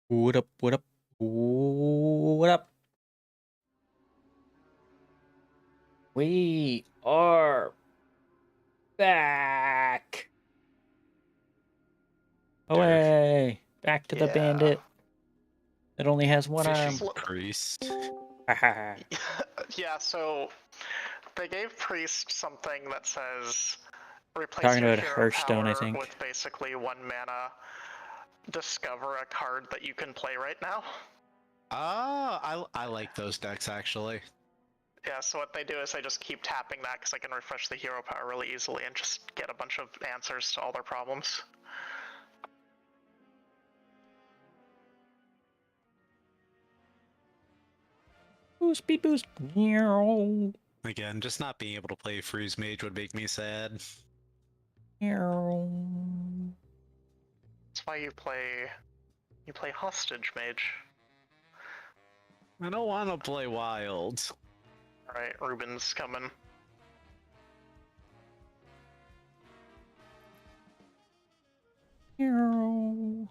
What up? What up? What up? We are back. Away. Back to the bandit. It only has one arm. Priest. Yeah, so they gave Priest something that says replace Talking your about hero Hearthstone, I power think. with basically 1 mana. Discover a card that you can play right now. I like those decks actually. Yeah, so what they do is they just keep tapping that because I can refresh the hero power really easily and just get a bunch of answers to all their problems. Ooh, speed boost. Meow. Again, just not being able to play Freeze Mage would make me sad. Meow. That's why you play Hostage Mage. I don't want to play Wild. Alright, Ruben's coming. Meow.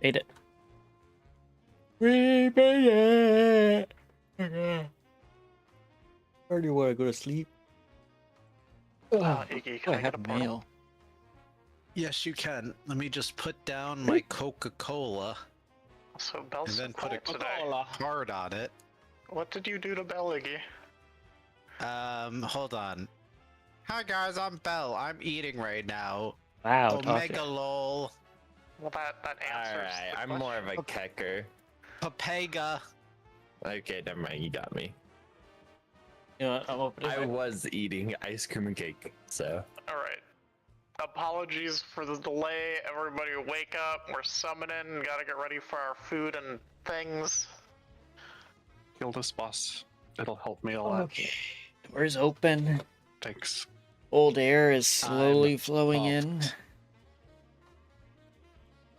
Ate it. We made it. Where do you want to go to sleep? Iggy, can I I get have a portal? mail. Yes, you can. Let me just put down my Coca-Cola So Bell's and then put a today. card on it. What did you do to Bell, Iggy? Hold on. Hi guys, I'm Bell. I'm eating right now. Wow, Omega lol. Well, that answers. Alright, the I'm question. more of a kecker. Papega. Okay, never mind, you got me. You know, I'm opening I my... was eating ice cream and cake, so. Alright. Apologies for the delay. Everybody wake up. We're summoning. Gotta get ready for our food and things. Kill this boss. It'll help me a lot. Okay. Doors open. Thanks. Old air is slowly flowing pumped. in.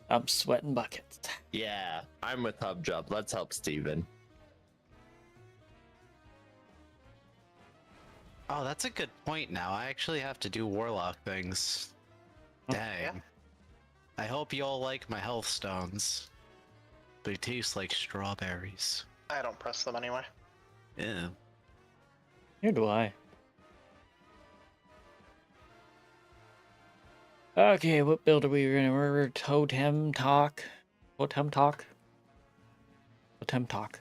I'm sweating buckets. Yeah, I'm with Hub Job. Let's help Steven. Oh, that's a good point now. I actually have to do Warlock things. Dang. Yeah. I hope you all like my health stones. They taste like strawberries. I don't press them anyway. Yeah. Here do I. Okay, what build are we gonna? We're Totem Talk. Totem Talk. Totem Talk.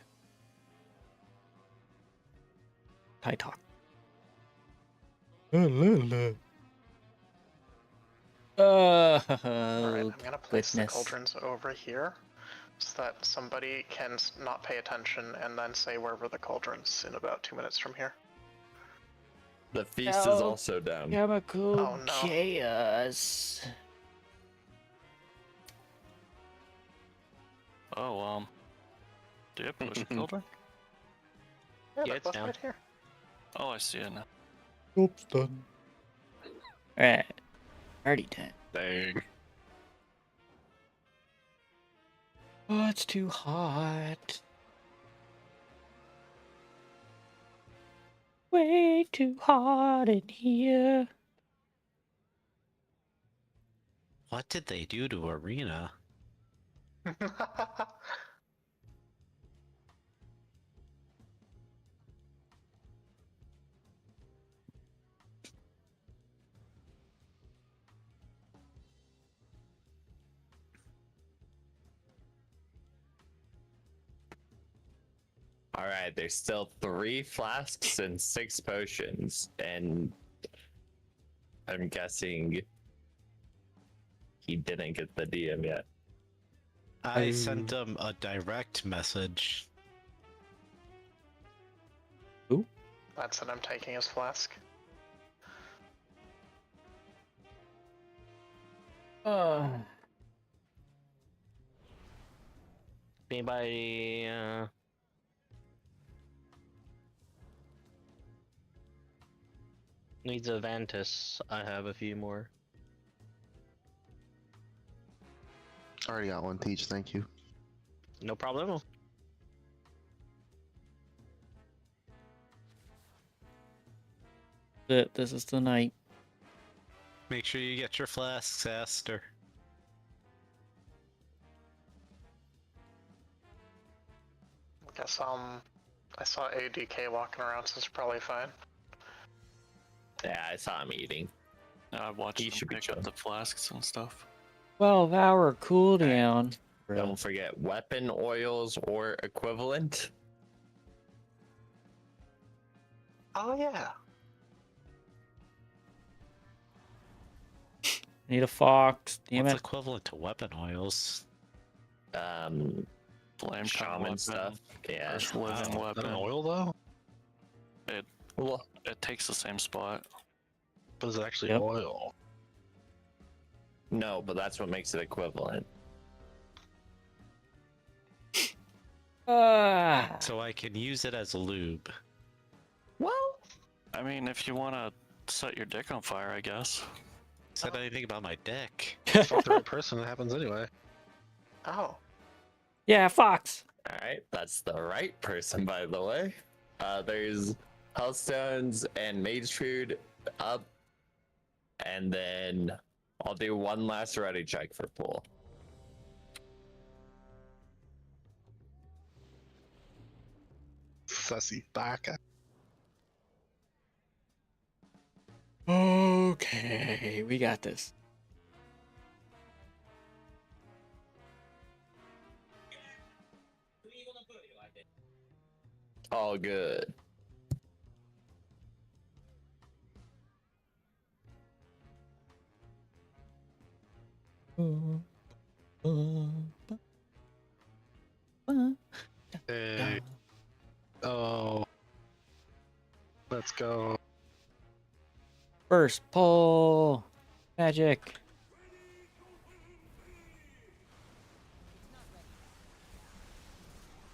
Tie Talk. Alright, I'm gonna place goodness. the cauldrons over here so that somebody can not pay attention and then say wherever the cauldrons in about 2 minutes from here. The feast is Oh. also down. Chemical Oh, no. chaos. Oh, do you have push cauldron? Yeah, Yeah, they're it's both down. right here. Oh, I see it now. Oops, done. Alright. Party time. Dang. Oh, it's too hot. Way too hot in here. What did they do to Arena? Alright, there's still 3 flasks and 6 potions, and I'm guessing he didn't get the DM yet. I sent him a direct message. That's it, I'm taking his flask. Anybody, needs a Ventus? I have a few more. Already got one, Teach, thank you. No problem. This is the night. Make sure you get your flasks, Aster. Guess I saw ADK walking around, so it's probably fine. Yeah, I saw him eating. I watched He them should be pick up chilling. the flasks and stuff. 12-hour cooldown. Don't forget weapon oils or equivalent. Oh yeah. Need a fox. Damn What's it. equivalent to weapon oils? Flame Shaman weapon, stuff. Yeah. Earth living Is that weapon. an oil though? Well, It takes the same spot. But is it actually Yep. oil? no, but that's what makes it equivalent. Ah. So I can use it as lube. Well, I mean, if you want to set your dick on fire, I guess. Said anything about my dick? Fuck the right person, it happens anyway. Oh. Yeah, fox. all right, that's the right person, by the way. There's healthstones and mage food up, and then I'll do one last ready check for pool. Sussy baka. Okay, we got this. All good. Hey. Oh. Let's go. First pull. Magic.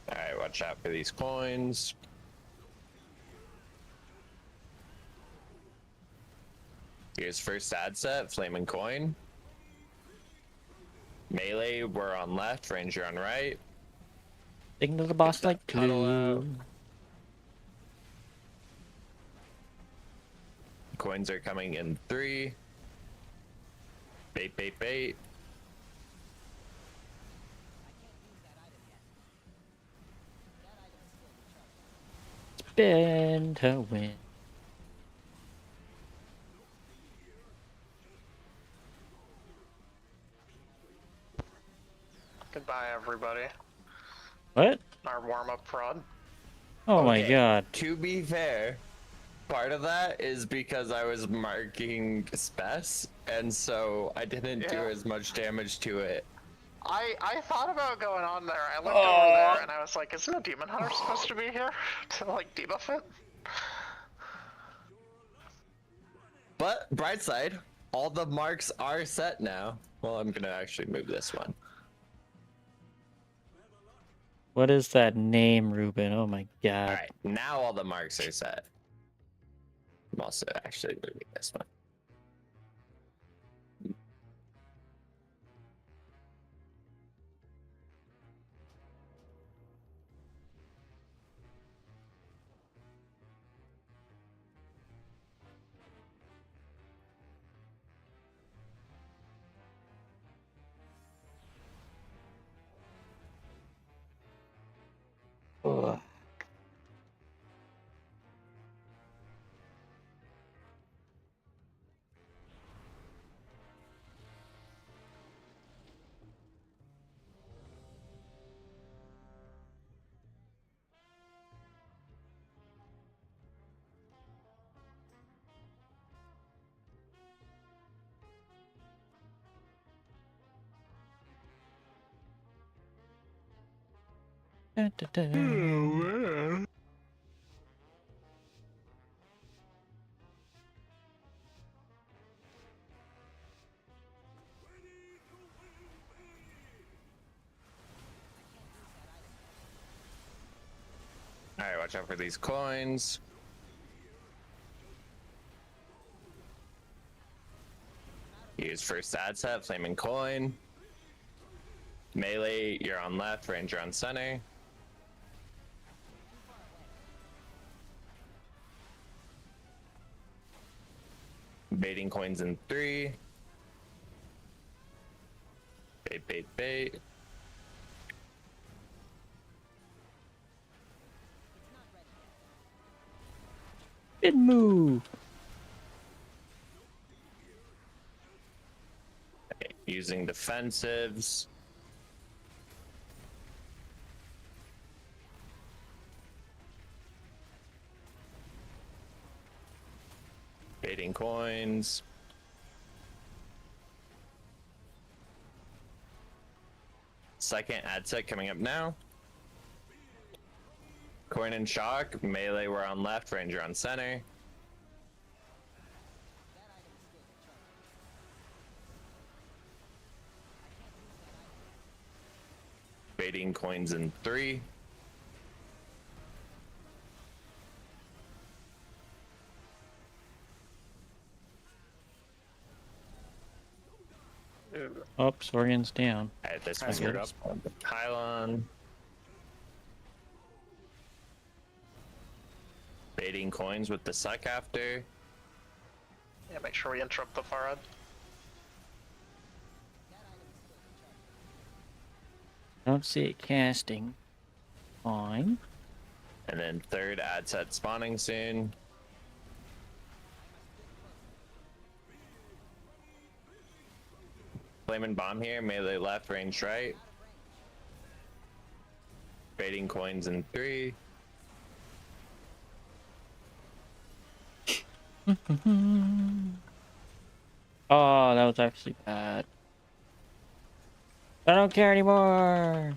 All right, watch out for these coins. Here's first ad set, Flaming Coin. Melee, we're on left, Ranger on right. Signal the boss that like puddle glue. out. Coins are coming in 3. Bait, bait, bait. Spin to win. Goodbye, everybody. What? Our warm-up prod. Oh my Okay. god. To be fair, part of that is because I was marking Spess, and so I didn't do Yeah. as much damage to it. I thought about going on there. I looked over there and I was like, isn't a demon hunter supposed to be here to like debuff it? But bright side, all the marks are set now. Well, I'm gonna actually move this one. What is that name, Ruben? Oh my god. All right, now all the marks are set. I'm also actually moving this one. Ugh. Da, da, da. All right, watch out for these coins. Use first ad set, Flaming Coin. Melee, you're on left, Ranger on center. Baiting coins in 3. Bait, bait, bait. Good move. Using defensives. Baiting coins. Second ad set coming up now. Coin and shock. Melee we're on left, ranger on center. Baiting coins in 3. Oh, Sorgan's down. Alright, this I one screwed get up. it. Pylon. Baiting coins with the suck after. Yeah, make sure we interrupt the Farad. Don't see it casting. Fine. And then third ad set spawning soon. Flamin' bomb here, melee left, range right. Baiting coins in 3. Oh, that was actually bad. I don't care anymore.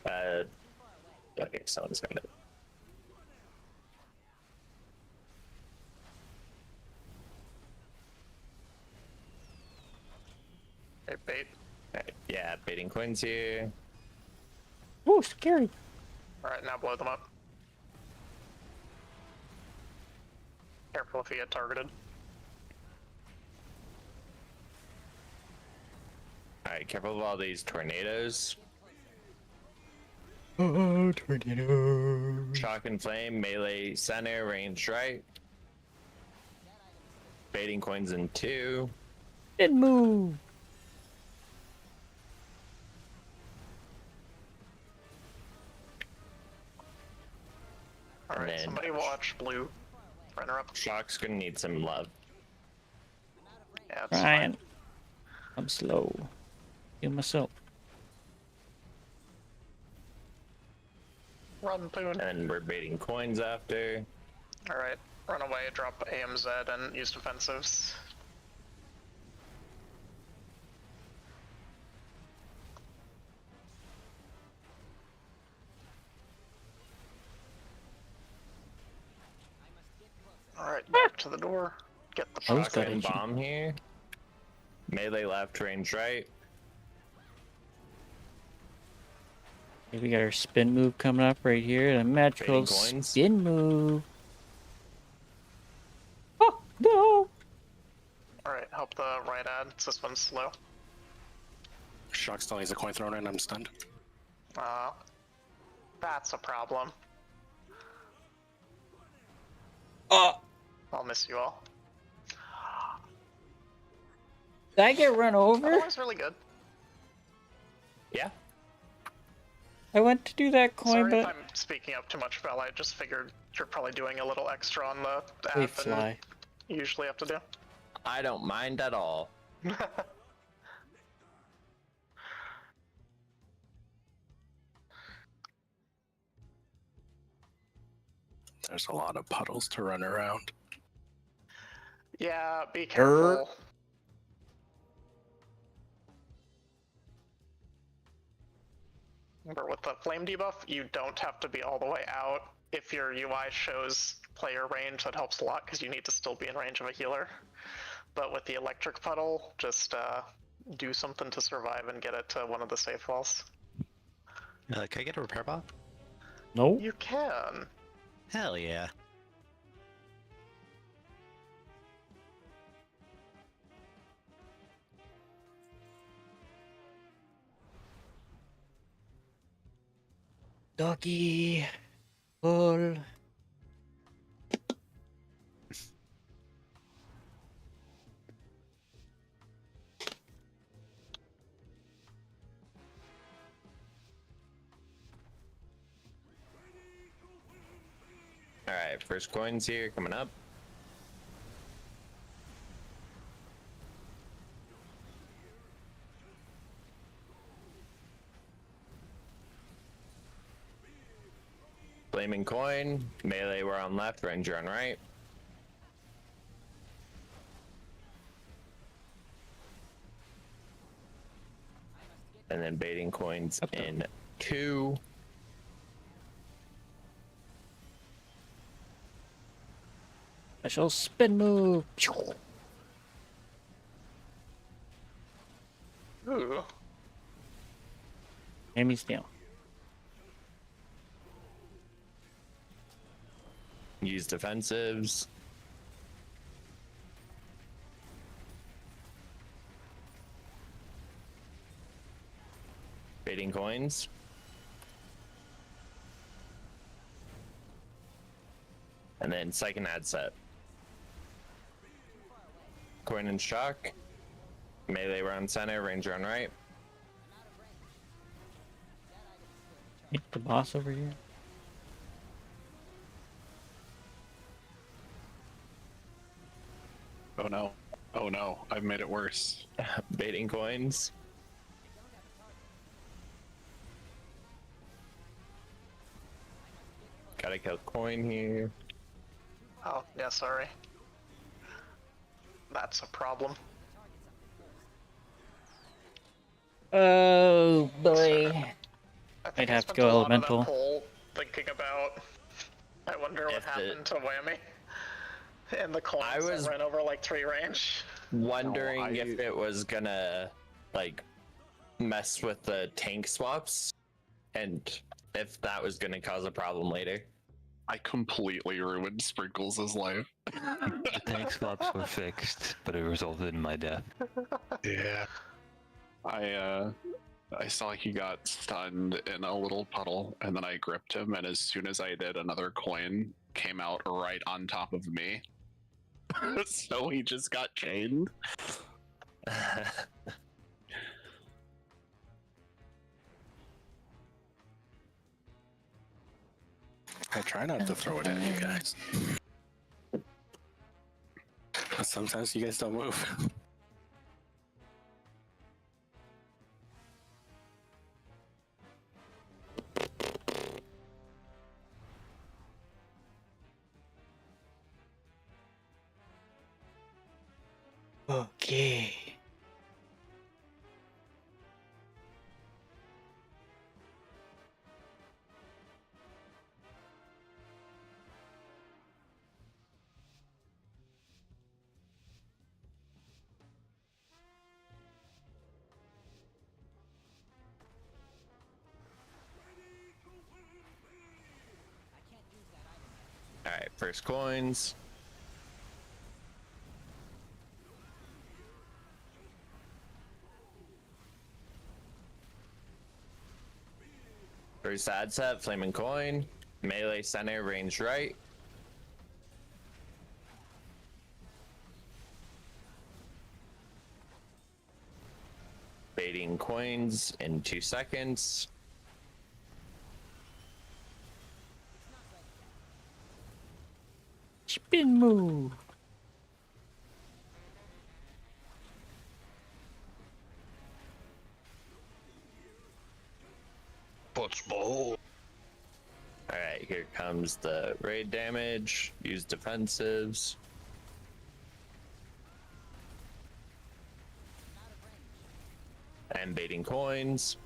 Okay, someone's gonna. Hey, bait. Alright, yeah, baiting coins here. Ooh, scary. Alright, now blow them up. Careful if you get targeted. Alright, careful of all these tornadoes. Oh, tornado. Shock and flame, melee center, range right. Baiting coins in 2. Good move. Alright, then- somebody watch blue. Runner up. Shock's gonna need some love. Yeah, it's Ryan. fine. I'm slow. Heal myself. Run, Poon. And we're baiting coins after. Alright, run away, drop AMZ, and use defensives. Alright, back to the door. Get the I was puck. good. Shock and bomb here. Melee left, range right. Okay, we got our spin move coming up right here. The magical Trading coins. spin move. Oh, no. Alright, help the right ad. This one's slow. Shock still needs a coin thrown in, I'm stunned. That's a problem. Oh. I'll miss you all. Did I get run over? Otherwise, really good. Yeah. I went to do that coin, Sorry if but I'm speaking up too much, Val. I just figured you're probably doing a little extra on the they app fly. and you usually have to do. I don't mind at all. There's a lot of puddles to run around. Yeah, be careful. Remember, with the flame debuff, you don't have to be all the way out. If your UI shows player range, that helps a lot because you need to still be in range of a healer. But with the electric puddle, just do something to survive and get it to one of the safe walls. Can I get a repair bot? No. You can. Hell yeah. Doggy. Pull. Alright, first coins here coming up. Flaming coin, melee we're on left, ranger on right. And then baiting coins in 2. Special spin move. Ooh. Amy's down. Use defensives. Baiting coins. And then second ad set. Coin and shock. Melee we're on center, ranger on right. Meet the boss over here. Oh no. Oh no, I've made it worse. Baiting coins. Gotta kill coin here. Oh, yeah, sorry. That's a problem. Oh boy. I think I'd I have to spent go a lot elemental. Of that poll thinking about. I wonder what If the- happened to Whammy. And the coins I was- that ran over like 3 range. Wondering No, I- if it was gonna like mess with the tank swaps and if that was gonna cause a problem later. I completely ruined Sprinkles' life. The tank swaps were fixed, but it resulted in my death. Yeah. I saw he got stunned in a little puddle, and then I gripped him, and as soon as I did, another coin came out right on top of me. So he just got chained. I try not to throw it at you guys. But sometimes you guys don't move. Okay. Alright, first coins. First ad set, flaming coin. Melee center, range right. Baiting coins in 2 seconds. Spin move. Alright, here comes the raid damage. Use defensives. And baiting coins.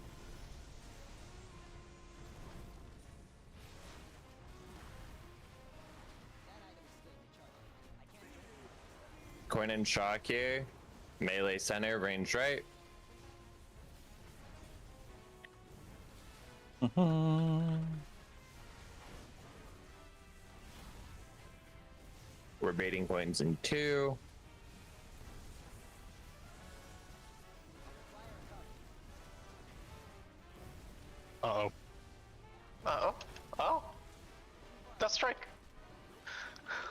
Coin and shock here. Melee center, range right. We're baiting coins in 2. Uh-oh. Uh-oh. Oh. Death Strike.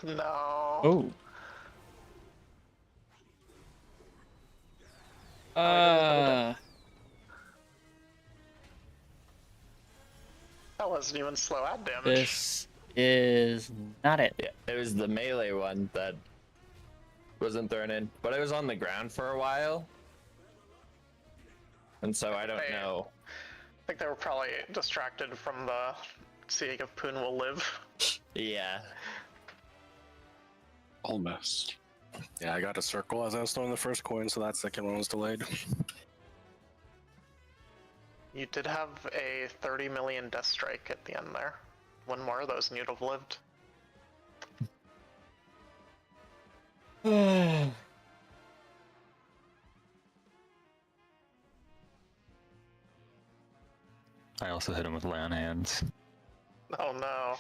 No. Oh. That wasn't even slow ad damage. This is not it. Yeah, it was the melee one that wasn't thrown in, but it was on the ground for a while. And so I don't know. I think they were probably distracted from the seeing if Poon will live. Yeah. Almost. Yeah, I got a circle as I was throwing the first coin, so that second one was delayed. You did have a 30 million death strike at the end there. One more of those and you'd have lived. I also hit him with lay on hands. Oh no.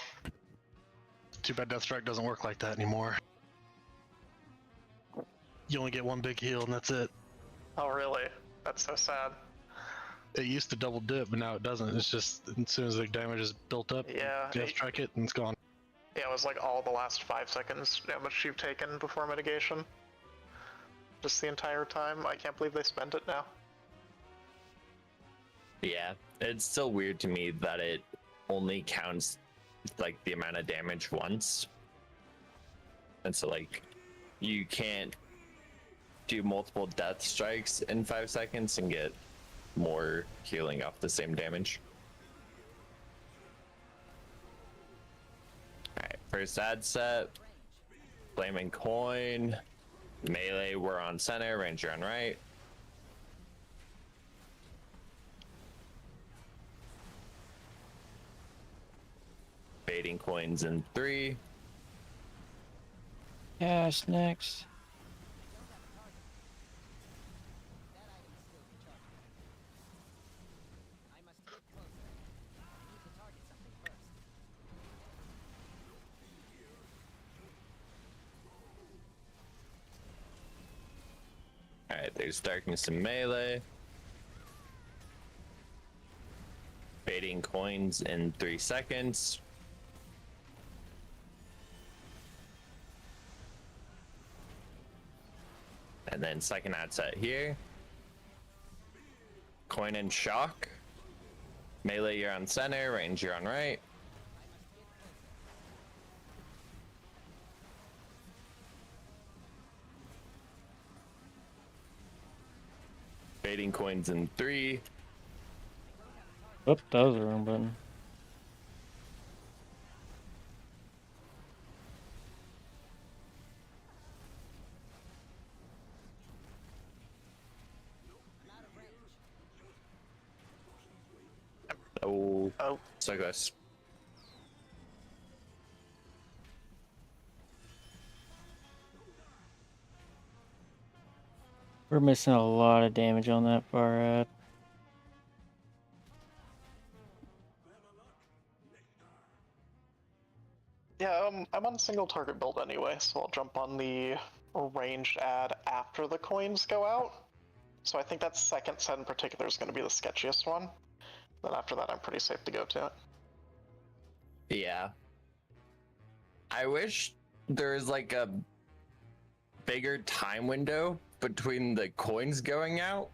Too bad Death Strike doesn't work like that anymore. You only get one big heal and that's it. Oh really? That's so sad. It used to double dip, but now it doesn't. It's just as soon as the damage is built up, Yeah, Death Strike it and it's gone. Yeah, it was like all the last 5 seconds damage you've taken before mitigation. Just the entire time. I can't believe they spent it now. Yeah. It's still weird to me that it only counts like the amount of damage once. And so like you can't do multiple death strikes in 5 seconds and get more healing off the same damage. Alright, first ad set. Flaming coin. Melee, we're on center, ranger on right. Baiting coins in 3. Cash next. Alright, there's darkness and melee. Baiting coins in 3 seconds. And then second ad set here. Coin and shock. Melee, you're on center, range, you're on right. Baiting coins in 3. Oop, that was the wrong button. Oh, so close. We're missing a lot of damage on that far ad. Yeah, I'm on single target build anyway, so I'll jump on the ranged ad after the coins go out. So I think that second set in particular is going to be the sketchiest one. Then after that, I'm pretty safe to go to it. Yeah. I wish there was like a bigger time window between the coins going out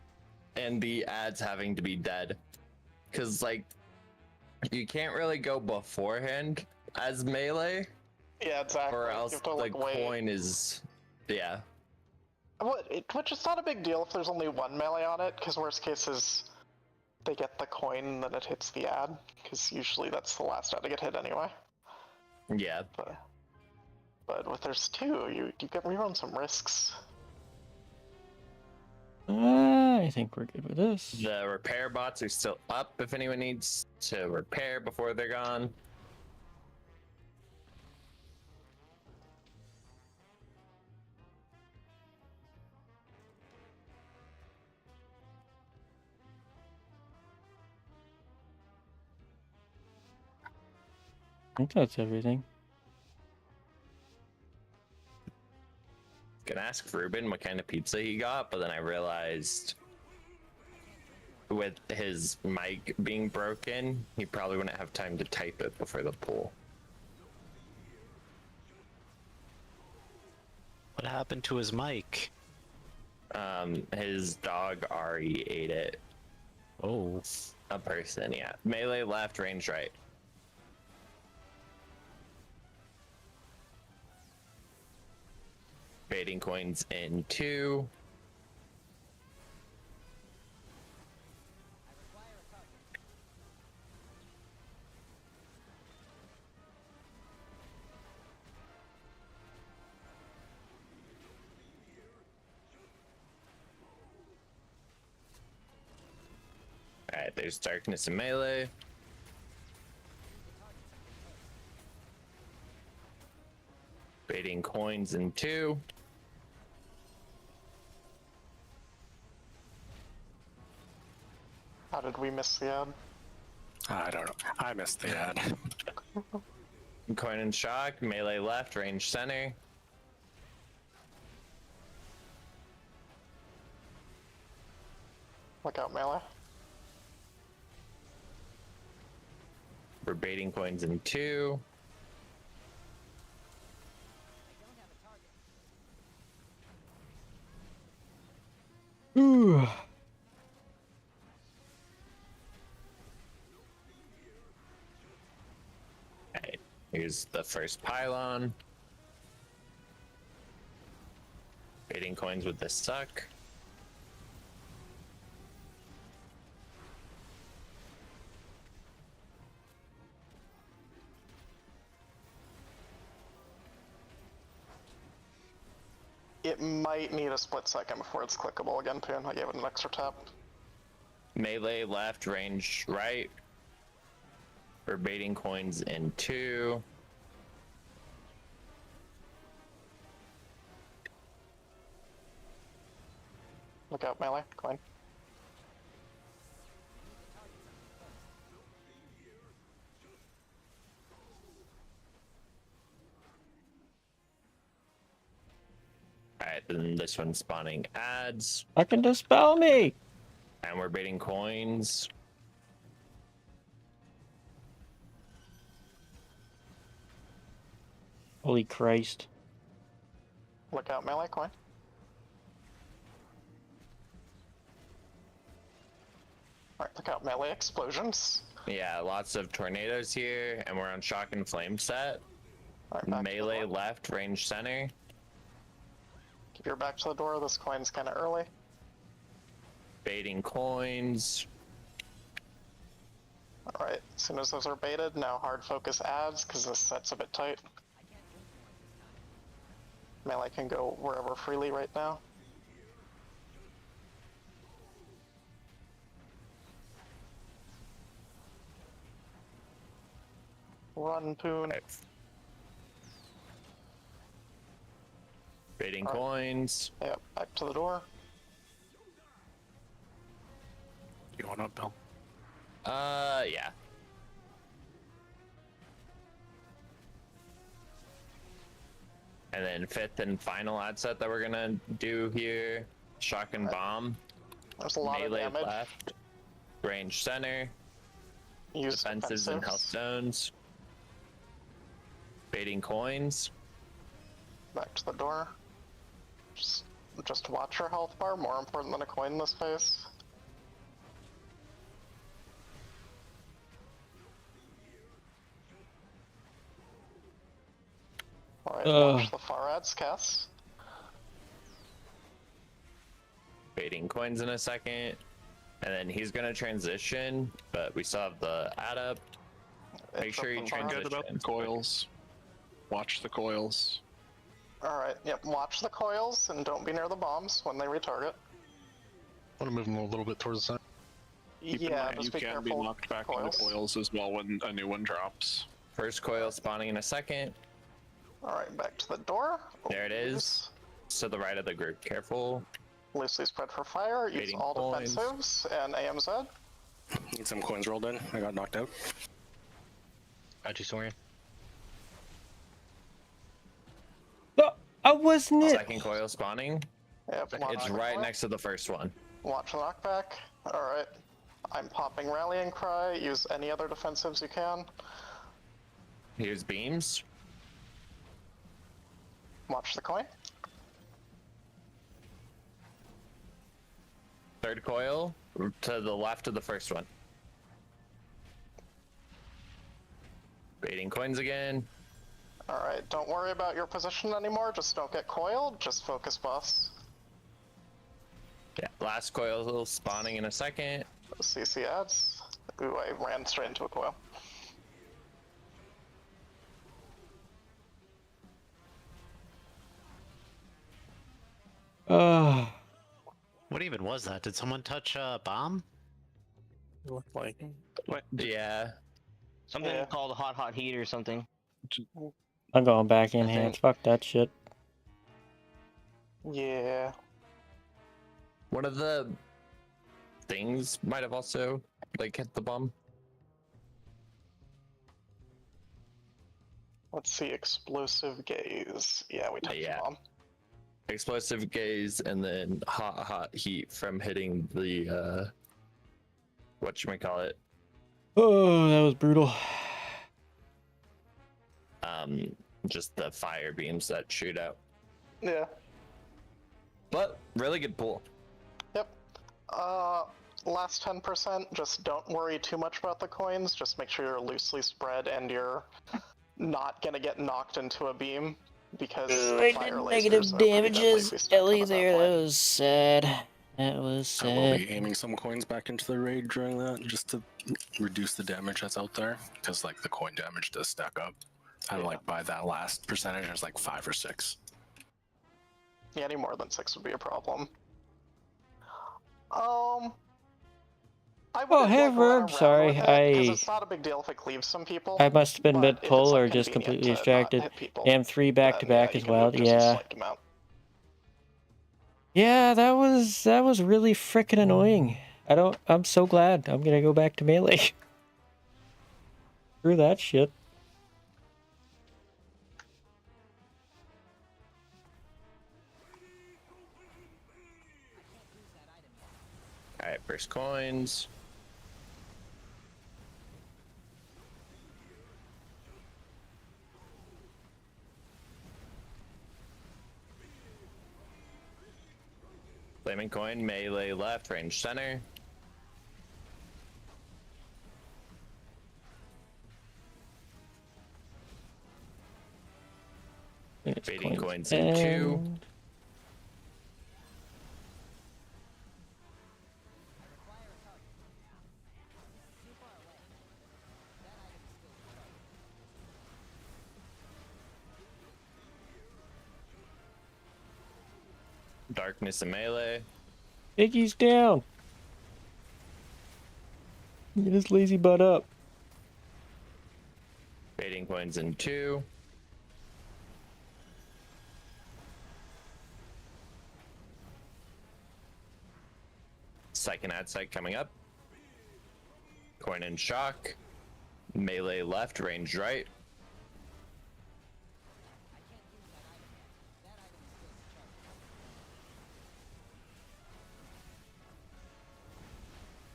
and the ads having to be dead. Because, like, you can't really go beforehand as melee, Yeah, exactly. or You else have to, the like, wait. coin is. Yeah. Which is not a big deal if there's only one melee on it, because worst case is they get the coin and then it hits the ad, because usually that's the last ad to get hit anyway. Yeah. But if there's two, you run some risks. I think we're good with this. The repair bots are still up if anyone needs to repair before they're gone. I think that's everything. Gonna ask Ruben what kind of pizza he got, but then I realized with his mic being broken, he probably wouldn't have time to type it before the pool. What happened to his mic? His dog Ari ate it. Oh. A person, yeah. Melee left, range right. Baiting coins in 2. Alright, there's darkness and melee. Baiting coins in 2. How did we miss the ad? I don't know. I missed the ad. Coin and shock, melee left, range center. Look out, melee. We're baiting coins in 2. Ooh. Alright, here's the first pylon. Baiting coins with the suck. It might need a split second before it's clickable again, too. I gave it an extra tap. Melee left, range right. We're baiting coins in 2. Look out, melee. Coin. Alright, then this one's spawning ads. I can dispel me. And we're baiting coins. Holy Christ. Look out, melee. Coin. Alright, look out, melee explosions. Yeah, lots of tornadoes here, and we're on shock and flame set. Alright, back to the Melee door. left, range center. Keep your back to the door. This coin's kind of early. Baiting coins. Alright, as soon as those are baited, now hard focus ads, because this set's a bit tight. Melee can go wherever freely right now. Run, Poon. Baiting Alright. coins. Yep, back to the door. You want up, Bill? Yeah. And then fifth and final ad set that we're gonna do here. Shock and bomb. There's a lot Melee of damage. left. Range center. Use Defensives and health stones. Baiting coins. Back to the door. Just watch your health bar, more important than a coin in this phase. Alright, watch the far ads cast. Baiting coins in a second. And then he's gonna transition, but we still have the ad up. Make It's sure you up the far ad. Good about the coils. Watch the coils. Alright, yep, watch the coils and don't be near the bombs when they retarget. I want to move them a little bit towards the center. Keep in Yeah, mind, just you be can careful. be knocked back into coils. coils as well when a new one drops. First coil spawning in a second. Alright, back to the door. There it is. To the right of the group. Careful. Loosely spread for fire, use Baiting all coins. defensives and AMZ. Need some coins rolled in. I got knocked out. Got you, Sorian. No, I wasn't it. Second coil spawning. Yep, watch It's the right coil. next to the first one. Watch the knockback. Alright. I'm popping Rallying Cry. Use any other defensives you can. Here's beams. Watch the coin. Third coil to the left of the first one. Baiting coins again. Alright, don't worry about your position anymore, just don't get coiled, just focus boss. Yeah, last coil spawning in a second. CC ads. Ooh, I ran straight into a coil. What even was that? Did someone touch a bomb? It looked like. Yeah. Something Yeah. called hot heat or something. I'm going back in I hands. think. Fuck that shit. Yeah. One of the things might have also like hit the bomb. Let's see, explosive gaze. Yeah, we touched Yeah. the bomb. Explosive gaze and then hot heat from hitting the whatchamacallit. Oh, that was brutal. Just the fire beams that shoot out. Yeah. But really good pull. Yep. Last 10%, just don't worry too much about the coins, just make sure you're loosely spread and you're not gonna get knocked into a beam, because I fire did lasers negative are pretty deadly damages. if we start Ellie coming that there, way. that was sad. That was I will sad. be aiming some coins back into the raid during that, just to reduce the damage that's out there, because like the coin damage does stack up. And like by that last percentage, there's like 5 or 6. Yeah, any more than 6 would be a problem. I Oh, wouldn't hey, like run Verb, around sorry, with it, 'cause it's not a big deal if it cleaves some people. I must have been but mid if it's, pull like, or just convenient completely to not distracted. hit people, Damn, 3 back to then, back you as can well. move just a Yeah. slight amount. Yeah, that was really frickin' annoying. I'm so glad. I'm gonna go back to melee. Screw that shit. Alright, first coins. Flaming coin, melee left, range center. Fading coins in 2. Darkness and melee. Iggy's down. Get his lazy butt up. Fading coins in 2. Second ad site coming up. Coin and shock. Melee left, range right.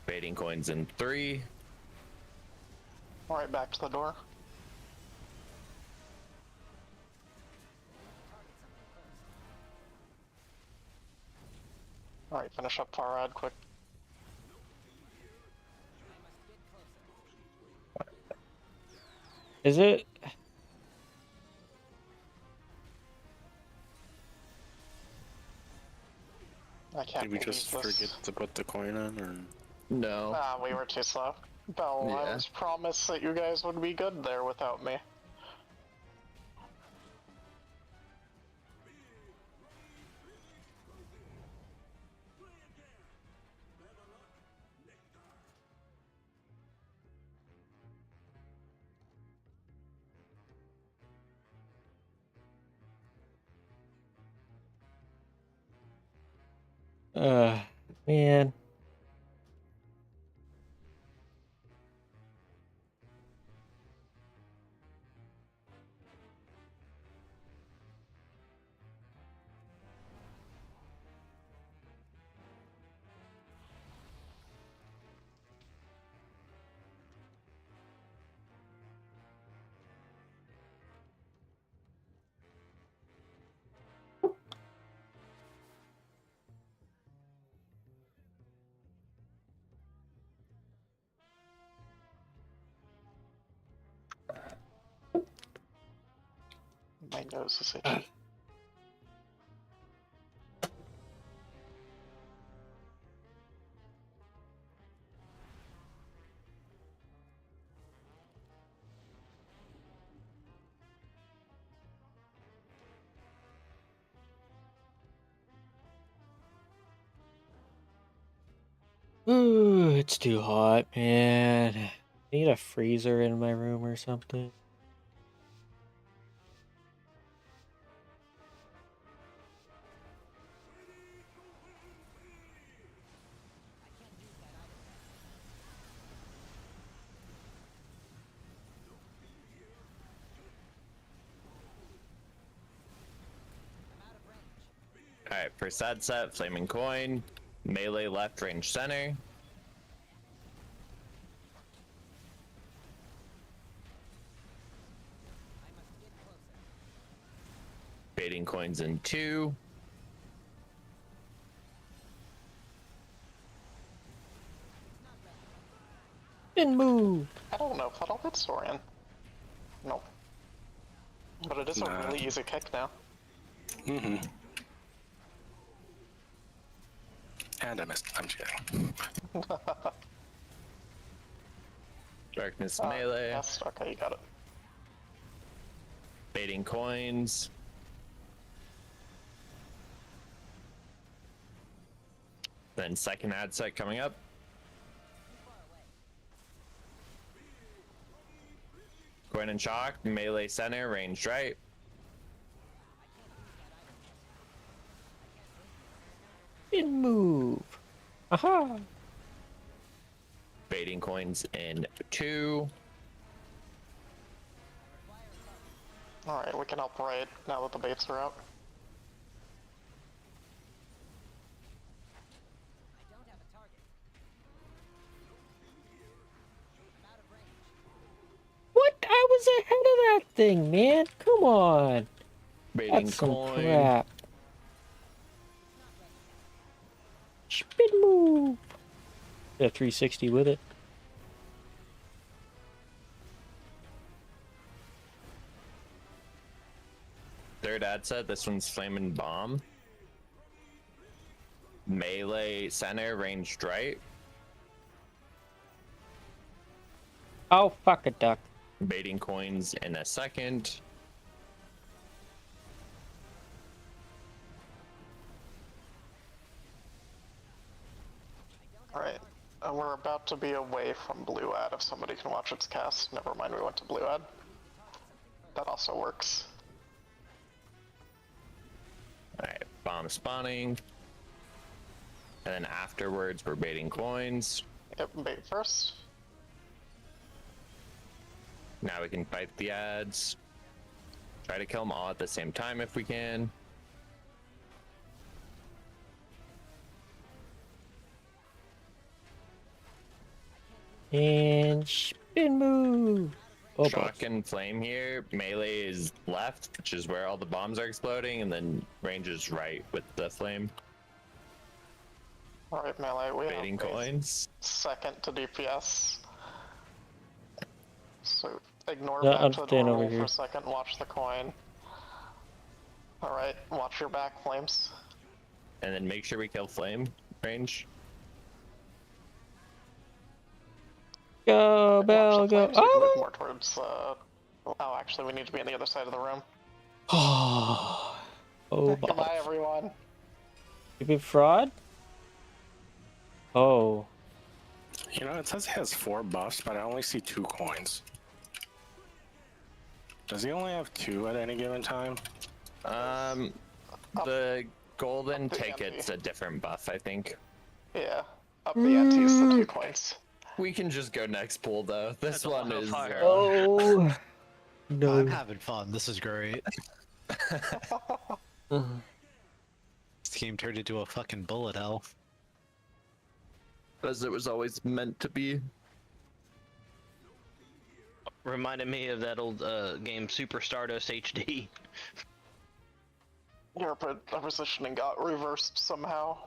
Fading coins in 3. Alright, back to the door. Alright, finish up far ad quick. Is it? I can't Did we believe just this. forget to put the coin in, or? No. Ah, we were too slow. Bell, I Yeah. was promised that you guys would be good there without me. Man. My nose is itchy. Ooh, it's too hot, man. I need a freezer in my room or something. Alright, for sad set, flaming coin, melee left, range center. Baiting coins in 2. Didn't move. I don't know if that'll hit Sorian. Nope. But it is a really easy kick now. Mm-hmm. And I missed. I'm just kidding. Darkness melee. Yes, okay, you got it. Baiting coins. Then second ad set coming up. Coin and shock, melee center, ranged right. Didn't move. Aha. Baiting coins in 2. Alright, we can help right now that the baits are out. What? I was ahead of that thing, man. Come on. Baiting That's some coin. crap. Spin move. Yeah, 360 with it. Third ad set, this one's flaming bomb. Melee center, ranged right. Oh, fuck a duck. Baiting coins in a second. Alright, we're about to be away from blue ad if somebody can watch its cast. Never mind, we went to blue ad. That also works. Alright, bomb spawning. And then afterwards, we're baiting coins. Yep, bait first. Now we can fight the ads. Try to kill them all at the same time if we can. And spin move. Oh, Shock and flame here. Melee is left, which is where all the bombs are exploding, and then range is right with the flame. Alright, melee, we Baiting have a coins. second to DPS. So ignore Yeah, back I'm to the staying over normal for here. a second, watch the coin. Alright, watch your back, flames. And then make sure we kill flame range. Go, Bell, Watch the go. flames, we can move Oh! more towards, oh, actually, we need to be on the other side of the room. Oh, oh, Goodbye, Bob. everyone. Stupid fraud? Oh. You know, it says he has 4 buffs, but I only see 2 coins. Does he only have 2 at any given time? The golden up the ticket's ante. a different buff, I think. Yeah, up the antes, the 2 coins. We can just go next pool though. This That's a one lot of is. fire. Oh. No. I'm having fun. This is great. This game turned into a fucking bullet hell. As it was always meant to be. Reminded me of that old game Super Stardust HD. Your positioning got reversed somehow.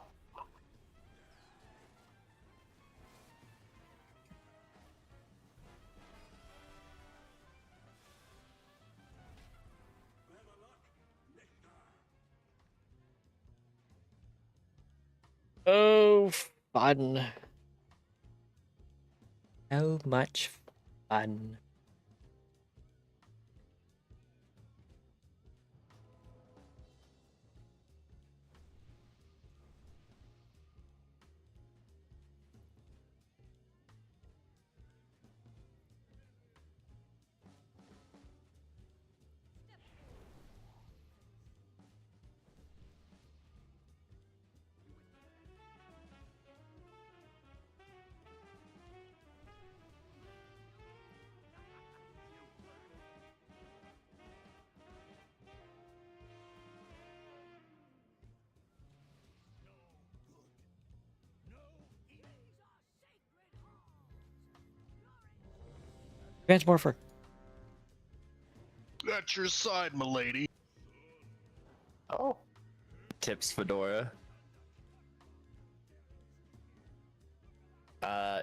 Oh, fun. So much fun. Advanced Morpher. At your side, milady. Oh. Tips Fedora.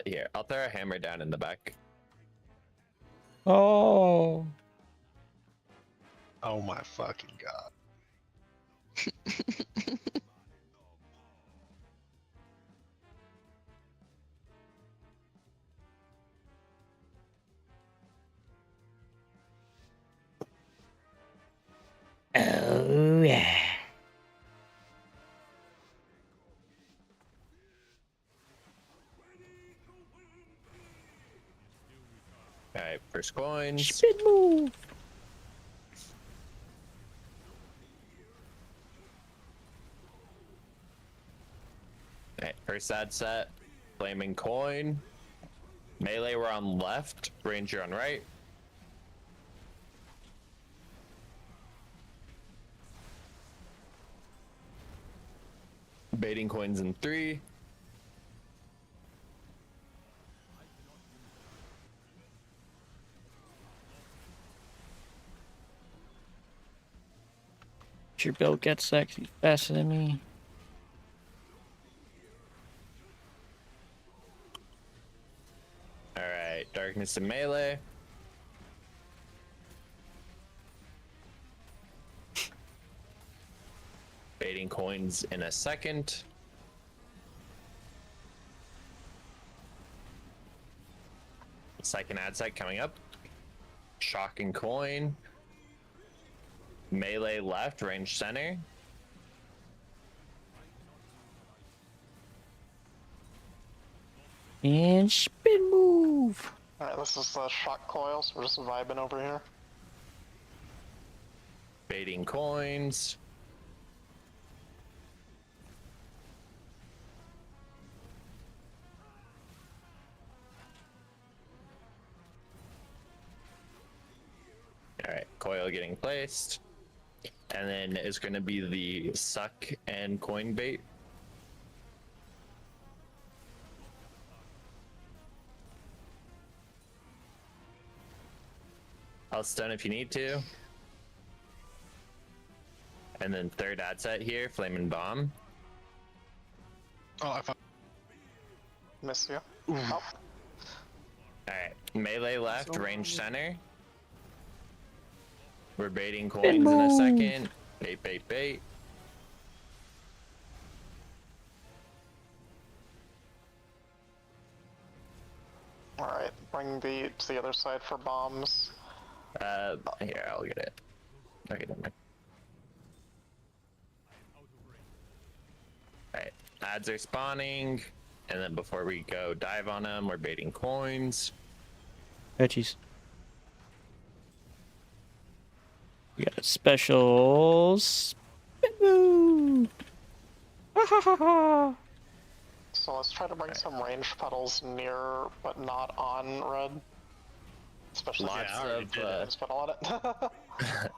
Here, I'll throw a hammer down in the back. Oh. Oh my fucking god. Oh, yeah. Alright, first coins. Spin move. Alright, first ad set. Flaming coin. Melee, we're on left. Ranger on right. Baiting coins in 3. Your build gets sexy faster than me. Alright, darkness and melee. Baiting coins in a second. Second ad set coming up. Shocking coin. Melee left, range center. And spin move. Alright, this is the shock coil, so we're just vibing over here. Baiting coins. Alright, coil getting placed. And then it's going to be the suck and coin bait. I'll stun if you need to. And then third ad set here, Flamin' Bomb. Oh, I found. Miss you. Oh. Alright, melee left, So- range center. We're baiting coins in a second. Bait, bait, bait. Alright, bring the to the other side for bombs. Here, I'll get it. Okay, never mind. Alright, ads are spawning. And then before we go dive on them, we're baiting coins. Veggies. We got a special spin move. Ha ha ha ha. So let's try to bring some ranged puddles near, but not on red. Especially Lots since of spent a lot it.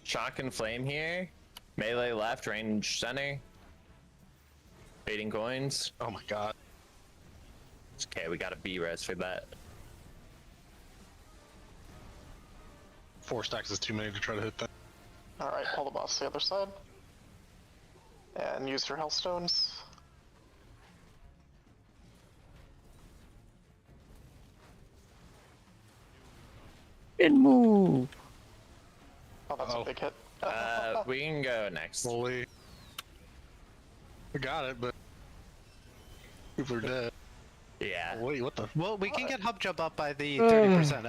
shock and flame here. Melee left, range center. Baiting coins. Oh my god. It's okay, we got a B-res for that. 4 stacks is too many to try to hit that. Alright, pull the boss to the other side. And use your hellstones. Spin move. Oh, that's Uh-oh. a big hit. We can go next. Slowly. I got it, but People are dead. Yeah. Wait, what the? Well, we can get hub jump up by the Uh. 30%.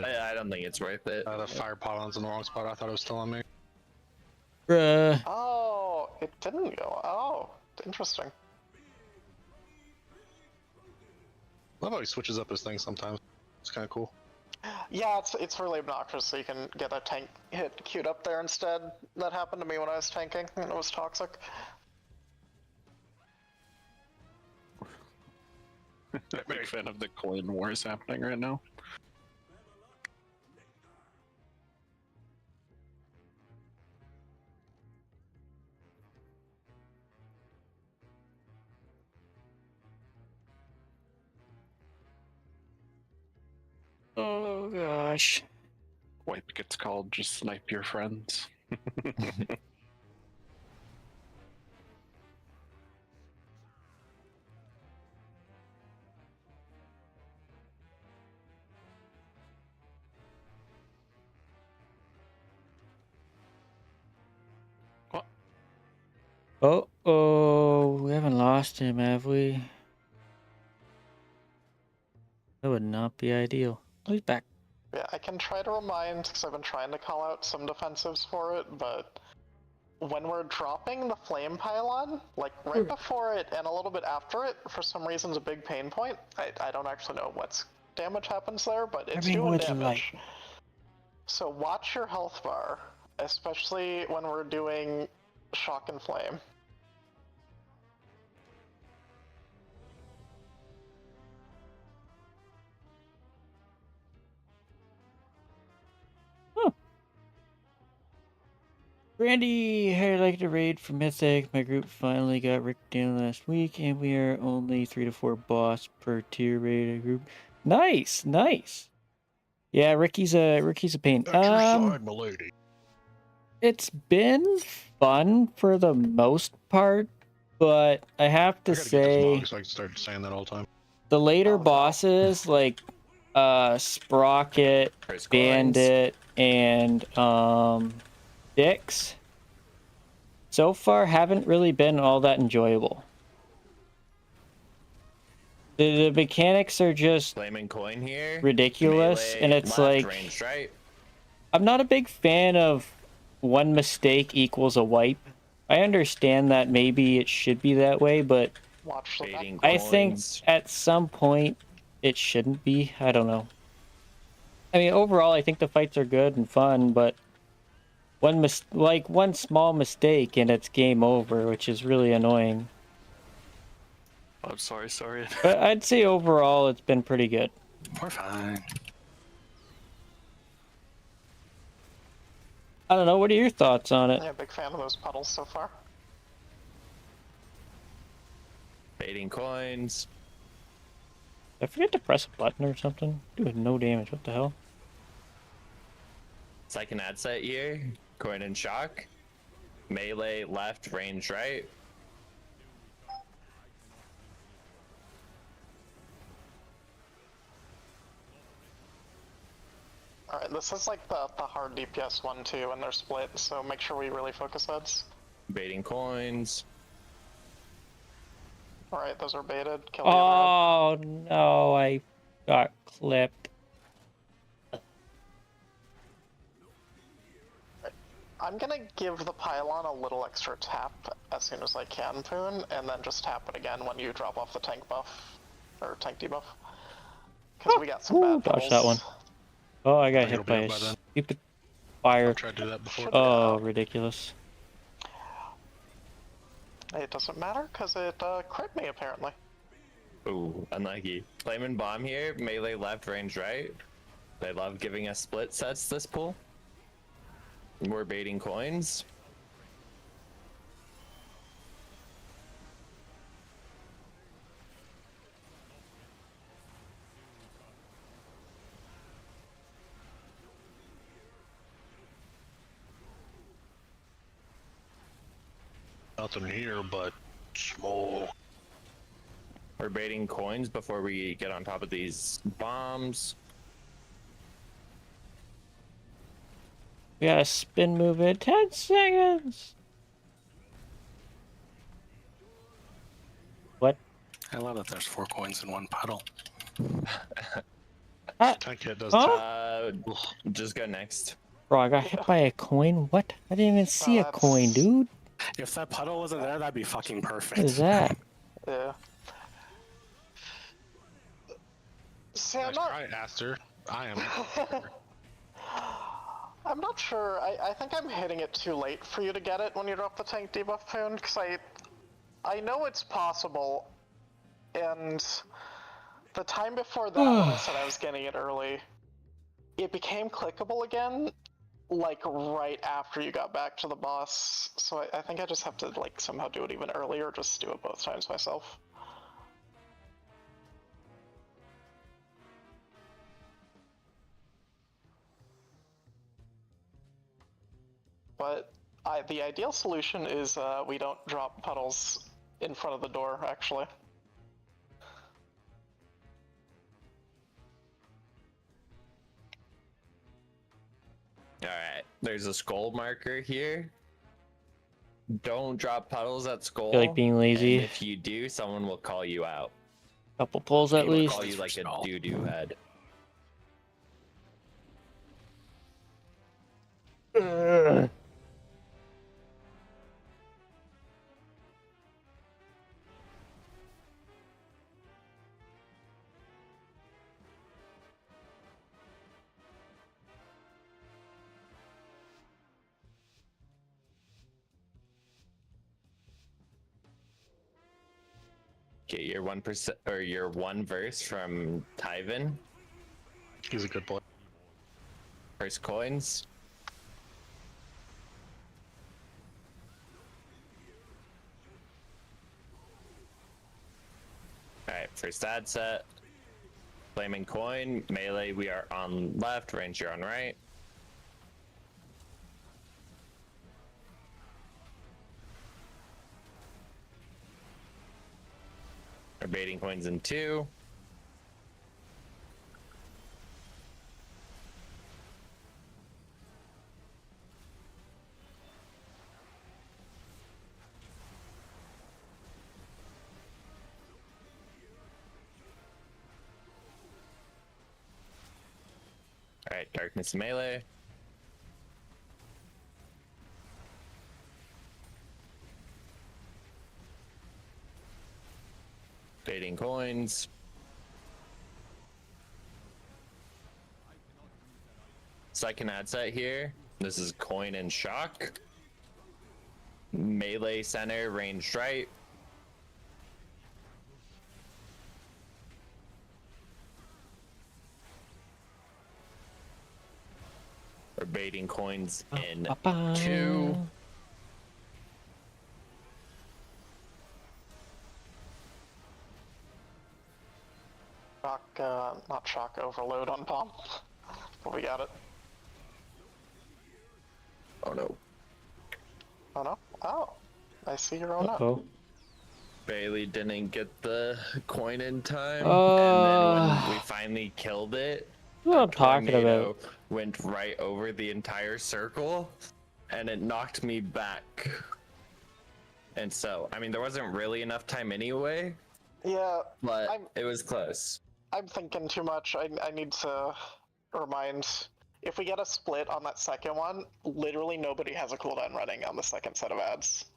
I don't think it's worth it. The fire pylon's in the wrong spot. I thought it was still on me. Bruh. Oh, it didn't go. Oh, interesting. I love how he switches up his thing sometimes. It's kind of cool. Yeah, it's really obnoxious. So you can get a tank hit queued up there instead. That happened to me when I was tanking, and it was toxic. Big fan of the coin wars happening right now. Oh gosh. Wipe gets called, just snipe your friends. Oh, we haven't lost him, have we? That would not be ideal. Oh, he's back. Yeah, I can try to remind, because I've been trying to call out some defensives for it, but when we're dropping the flame pylon, like right before it and a little bit after it, for some reason is a big pain point. I don't actually know what's damage happens there, but it's doing damage. So watch your health bar, especially when we're doing shock and flame. Randy, I'd like to raid for Mythic. My group finally got Rick down last week, and we are only 3 to 4 boss per tier rated group. Nice, nice. Yeah, Ricky's a pain. That's your side, milady. It's been fun for the most part, but I have to I gotta get this say, mog so I can start saying that all the time. the later bosses like Sprocket, First Bandit, and Dix so far haven't really been all that enjoyable. The mechanics are just Flaming coin here. ridiculous, Melee, and it's left, like ranged right. I'm not a big fan of one mistake equals a wipe. I understand that maybe it should be that way, but Watch the Baiting I think coins. at some point it shouldn't be. I don't know. I mean, overall, I think the fights are good and fun, but one small mistake and it's game over, which is really annoying. I'm sorry. But I'd say overall it's been pretty good. We're fine. I don't know. What are your thoughts on it? Yeah, big fan of those puddles so far. Baiting coins. Did I forget to press a button or something? Doing no damage. What the hell? Second ad set here. Coin and shock. Melee left, range right. Alright, this is like the hard DPS one too, and they're split, so make sure we really focus heads. Baiting coins. Alright, those are baited. Kill the other head. Oh no, I got clipped. I'm gonna give the pylon a little extra tap as soon as I can, Poon, and then just tap it again when you drop off the tank buff, or tank debuff. Because we got some bad Dodge puddles. that one. Oh, I got It'll hit be by up a by then. stupid fire. I've tried to do that before. Oh, ridiculous. It doesn't matter, because it crit me, apparently. Ooh, unlucky. Flaming bomb here. Melee left, range right. They love giving us split sets this pool. We're baiting coins. Nothing here but smoke. We're baiting coins before we get on top of these bombs. We got a spin move in 10 seconds. What? I love that there's 4 coins in one puddle. Tank hit does Just go next. Bro, I got hit by a coin? What? I didn't even see a coin, dude. If that puddle wasn't there, that'd be fucking perfect. What is that? Yeah. See, I'm Nice not. try, Aster. I am. I'm not sure. I think I'm hitting it too late for you to get it when you drop the tank debuff poon, because I know it's possible, and the time before that when I said I was getting it early, it became clickable again, like right after you got back to the boss. So I think I just have to like somehow do it even earlier, or just do it both times myself. But the ideal solution is we don't drop puddles in front of the door, actually. Alright, there's a skull marker here. Don't drop puddles at skull. You like being lazy? And if you do, someone will call you out. Couple pulls at They will least. call you like a doo-doo head. Okay, your 1% or your 1 verse from Tyvin. He's a good boy. First coins. Alright, first ad set. Flaming coin. Melee, we are on left. Range, you're on right. We're baiting coins in 2. Alright, darkness melee. Baiting coins. Second ad set here. This is coin and shock. Melee center, ranged right. We're baiting coins in 2. Not shock overload on bomb. But we got it. Oh no. Oh no? Oh. I see your own up. Uh-oh. Bailey didn't get the coin in time. And Uh, then when we finally killed it, what I'm talking tornado about. went right over the entire circle and it knocked me back. And so, I mean, there wasn't really enough time anyway, Yeah, but I'm- it was close. I'm thinking too much. I need to remind. If we get a split on that second one, literally nobody has a cooldown running on the second set of ads.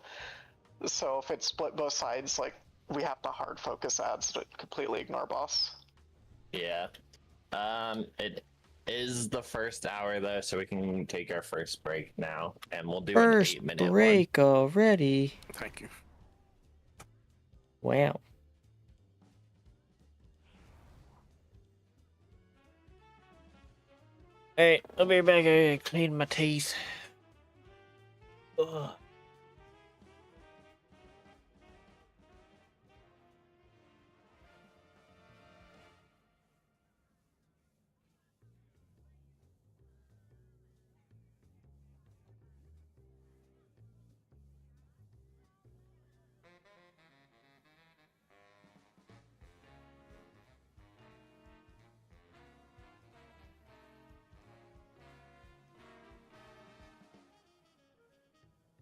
So if it's split both sides, like, we have to hard focus ads to completely ignore boss. Yeah. It is the first hour though, so we can take our first break now, and we'll do First an 8-minute break already. Thank you. Wow. Alright, I'll be back. I clean my teeth. Ugh.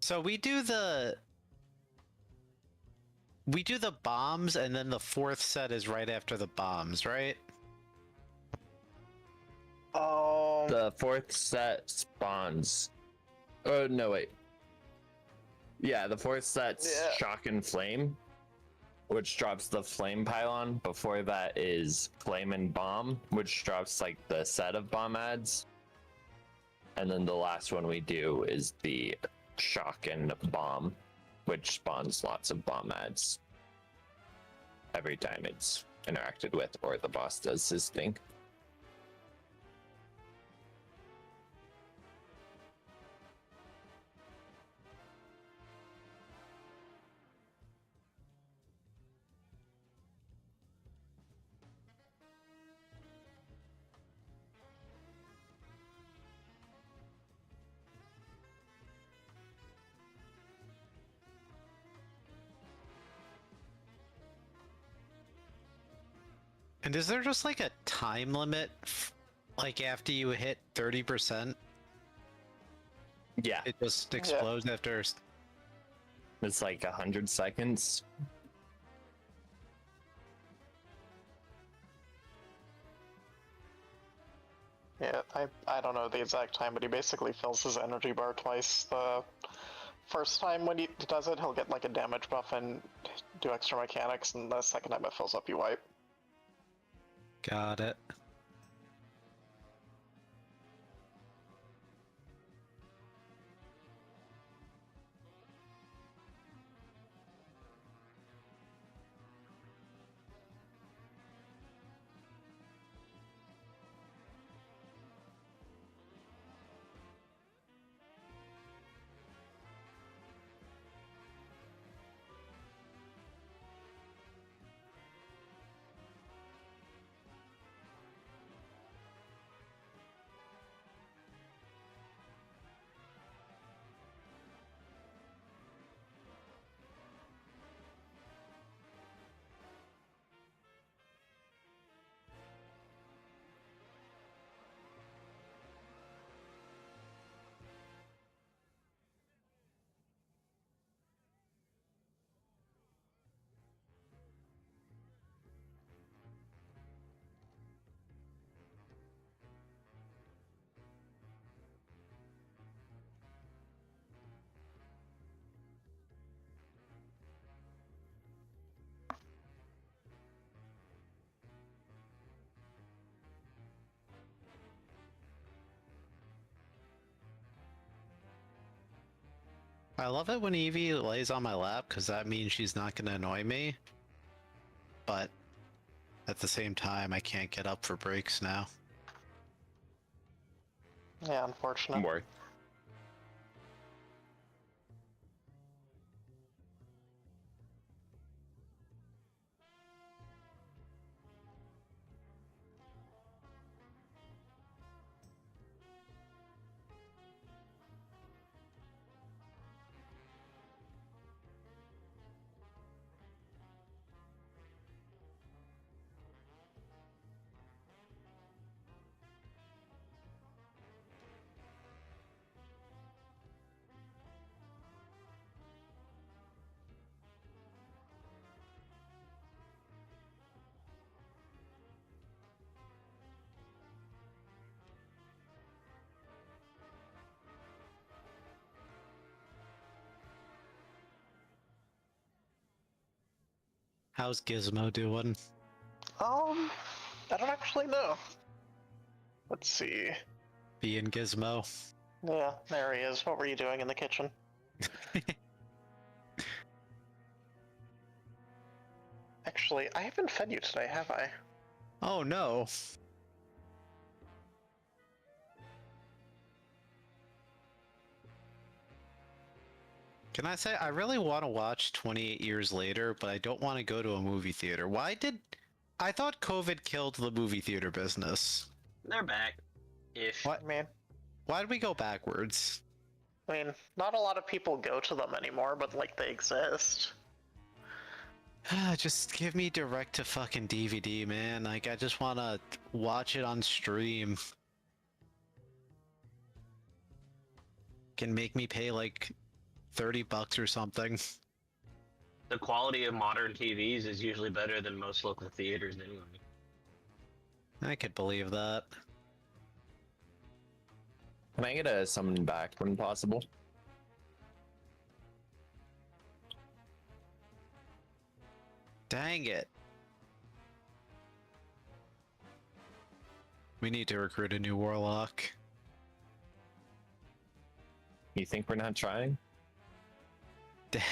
So we do the We do the bombs, and then the fourth set is right after the bombs, right? The fourth set spawns. Oh, no, wait. Yeah, the fourth set's Shock and Flame, which drops the Flame Pylon. Before that is Flame and Bomb, which drops like the set of bomb ads. And then the last one we do is the Shock and Bomb, which spawns lots of bomb ads every time it's interacted with or the boss does his thing. And is there just like a time limit, like after you hit 30%? Yeah, It just explodes after. it's like 100 seconds. Yeah, I don't know the exact time, but he basically fills his energy bar twice. The first time when he does it, he'll get like a damage buff and do extra mechanics, and the second time it fills up, you wipe. Got it. I love it when Evie lays on my lap because that means she's not going to annoy me. But at the same time, I can't get up for breaks now. Yeah, unfortunate. More. How's Gizmo doing? I don't actually know. Let's see. Being Gizmo. Yeah, there he is. What were you doing in the kitchen? Actually, I haven't fed you today, have I? Oh no. Can I say, I really want to watch 28 Years Later, but I don't want to go to a movie theater. I thought COVID killed the movie theater business. They're back. Ish. What? Man, Why did we go backwards? I mean, not a lot of people go to them anymore, but like they exist. Just give me direct to fucking DVD, man. Like, I just want to watch it on stream. Can make me pay like $30 or something. The quality of modern TVs is usually better than most local theaters anyway. I could believe that. Can I get a summon back when possible? Dang it. We need to recruit a new warlock. You think we're not trying? Dang.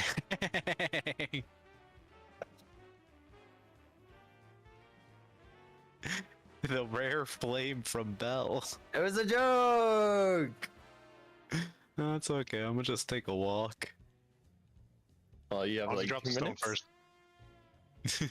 The rare flame from Bell. It was a joke! No, it's okay. I'm gonna just take a walk. Well, you have I'll like drop 2 the stone minutes. first.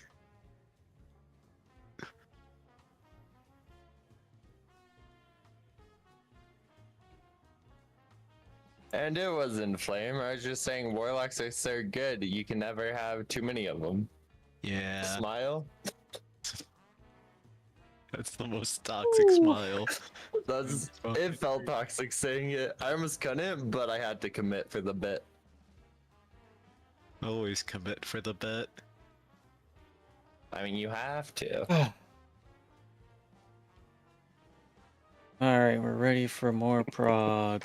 And it wasn't flame. I was just saying warlocks are so good. You can never have too many of them. Yeah, Smile. that's the most toxic smile. That's. It felt toxic saying it. I almost couldn't, but I had to commit for the bit. Always commit for the bet. I mean, you have to. Alright, we're ready for more Prague.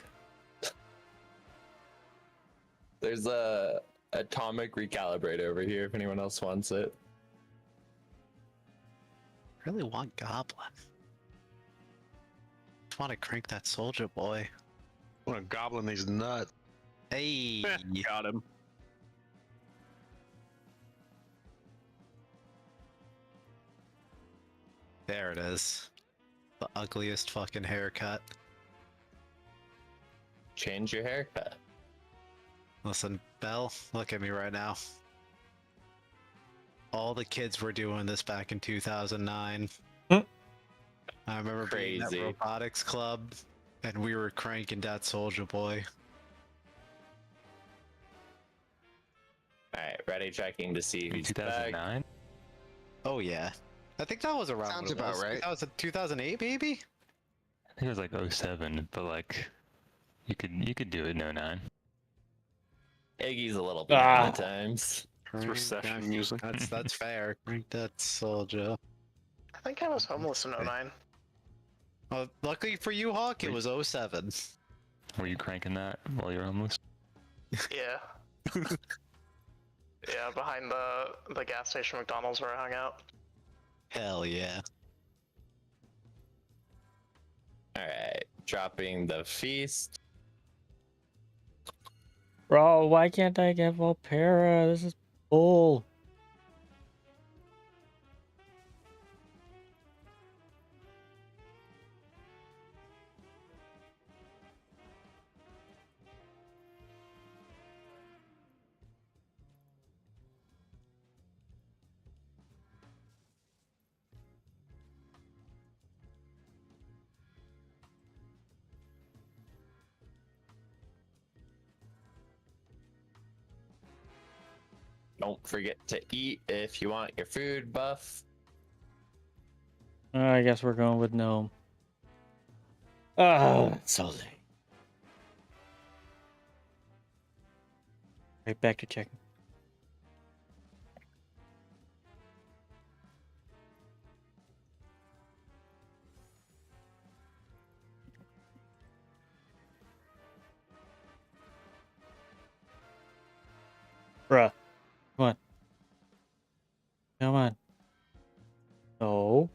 There's a atomic recalibrator over here if anyone else wants it. Really want Goblin. Just want to crank that soldier boy. I want to goblin these nuts. Hey, Got him. there it is. The ugliest fucking haircut. Change your haircut. Listen, Belle, look at me right now. All the kids were doing this back in 2009. Hmm. I remember being at Crazy. robotics club, and we were cranking that soldier boy. Alright, ready checking to see In who's back. 2009? Oh yeah, I think that was around. Sounds when it about was. right. That was 2008, maybe. I think it was like 07, but like you could do it in 09. Iggy's a little behind the Ah. times. Crank recession that- music. That's fair. Crank that soldier. I think I was homeless in 09. Well, luckily for you, Hawk, it was 07. Were you cranking that while you're homeless? Yeah. Yeah, behind the gas station McDonald's where I hung out. Hell yeah. Alright, dropping the feast. Bro, why can't I get Volpera? This is bull. Don't forget to eat if you want your food buff. I guess we're going with gnome. Oh, it's so late. Right back to checking. Bruh. Come on. Come on. No.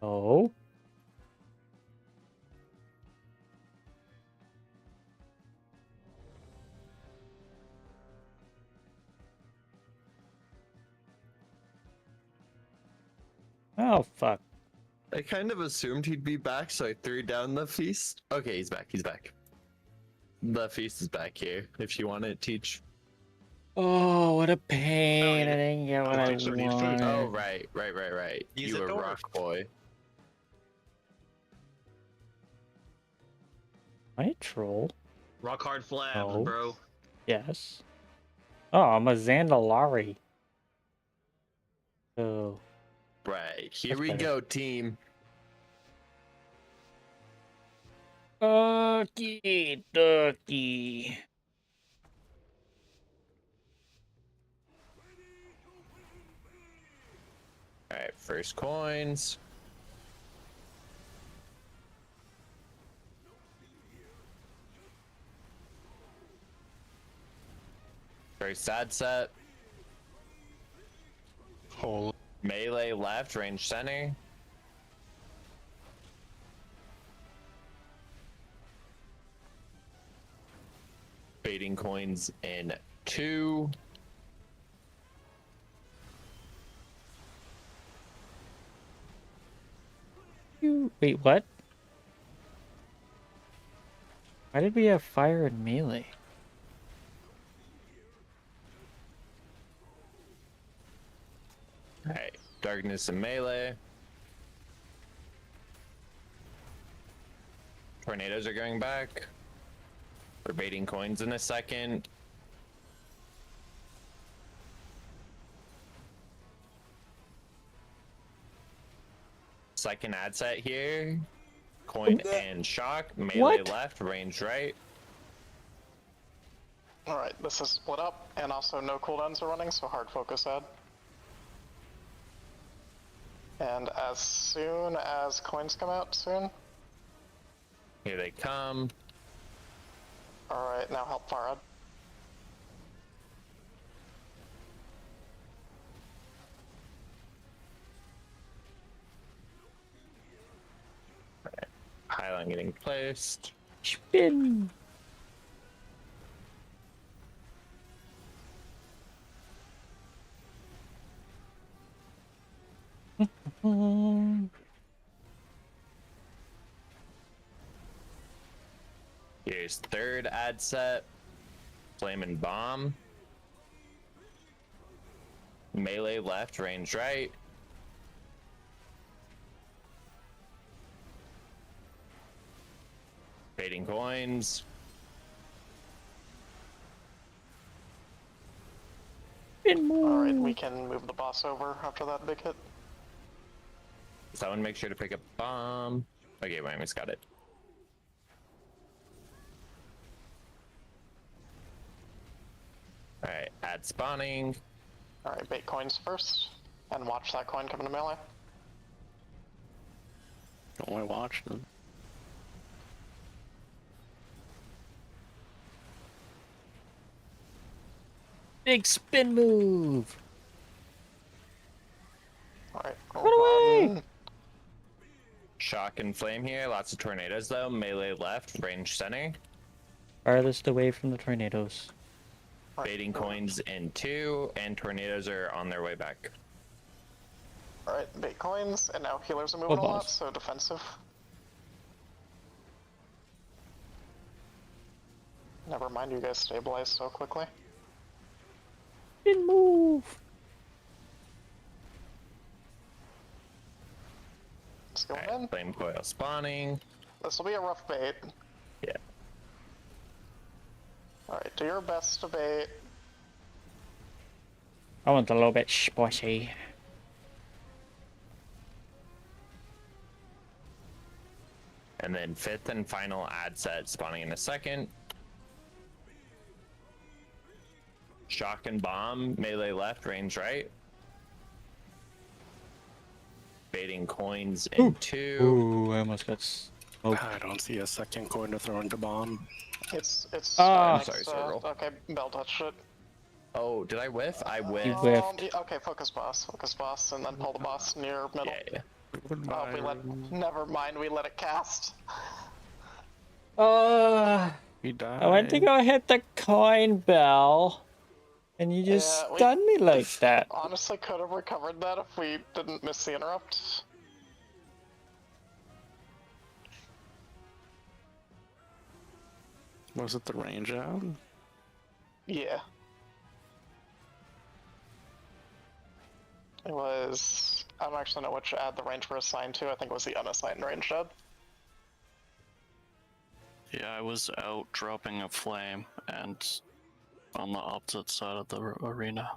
No. Oh, fuck. I kind of assumed he'd be back, so I threw down the feast. Okay, he's back, he's back. The feast is back here, if you want it, Teach. Oh, what a pain. yeah. I didn't get what I Teach don't need food. wanted. Oh, right. He's You a a dwarf. rock boy. Am I a troll? Rock hard flabs, No. bro. Yes. Oh, I'm a Zandalari. Oh. Right, here That's we better. go, team. Okie dokie. Alright, first coins. First ad set. Holy. Melee left, range center. Baiting coins in 2. Wait, what? Why did we have fire and melee? Alright, darkness and melee. Tornadoes are going back. We're baiting coins in a second. Second ad set here. Coin and shock. Melee What? left, range right. Alright, this is split up, and also no cooldowns are running, so hard focus ad. And as soon as coins come out soon. Here they come. Alright, now help fire ad. Highline getting placed. Spin! Here's third ad set. Flame and bomb. Melee left, range right. Baiting coins. Alright, we can move the boss over after that big hit. Someone make sure to pick up bomb. Okay, Whammy's got it. Alright, add spawning. Alright, bait coins first, and watch that coin come into melee. Only watch them. Big spin move! Alright, Run away! run. Shock and flame here. Lots of tornadoes though. Melee left, range center. Farthest away from the tornadoes. Baiting coins in 2, and tornadoes are on their way back. Alright, bait coins, and now healers are moving a lot, boss. so defensive. Never mind, you guys stabilize so quickly. Spin move! Let's go in. Alright, flame coil spawning. This will be a rough bait. Yeah. Alright, do your best to bait. I want a little bit spicy. And then fifth and final ad set spawning in a second. Shock and bomb, melee left, range right. Baiting coins in 2. Ooh, I almost got smoked. I don't see a second coin to throw into bomb. It's Ah. next, Sorry, Sorrel. okay, Bell touched it. Oh, did I whiff? I whiffed. whiffed. Okay, focus boss, and then pull the boss near middle. Yeah. Oh, we let. Never mind, we let it cast. He died. I went to go hit the coin bell, and you just Yeah, we- stunned me like that. Honestly, could have recovered that if we didn't miss the interrupt. Was it the range out? Yeah. It was. I don't actually know which ad the range were assigned to. I think it was the unassigned range ad. Yeah, I was out dropping a flame and on the opposite side of the arena.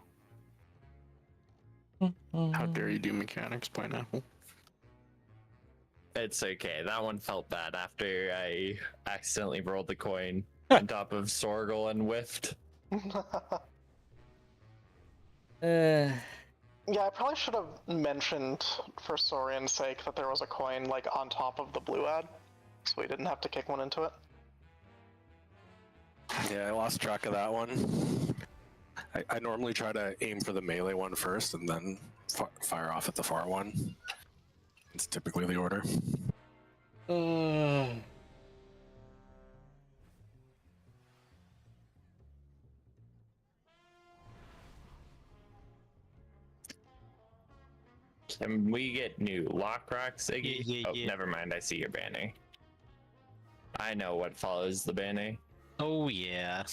How dare you do mechanics, Pineapple? It's okay. That one felt bad after I accidentally rolled the coin on top of Sorgal and whiffed. Yeah, I probably should have mentioned, for Saurian's sake, that there was a coin, like, on top of the blue ad, so we didn't have to kick one into it. Yeah, I lost track of that one. I normally try to aim for the melee one first and then fire off at the far one. It's typically the order. Can we get new lock rocks, Iggy? Yeah, Oh, yeah. never mind. I see your banner. I know what follows the banner. Oh yeah.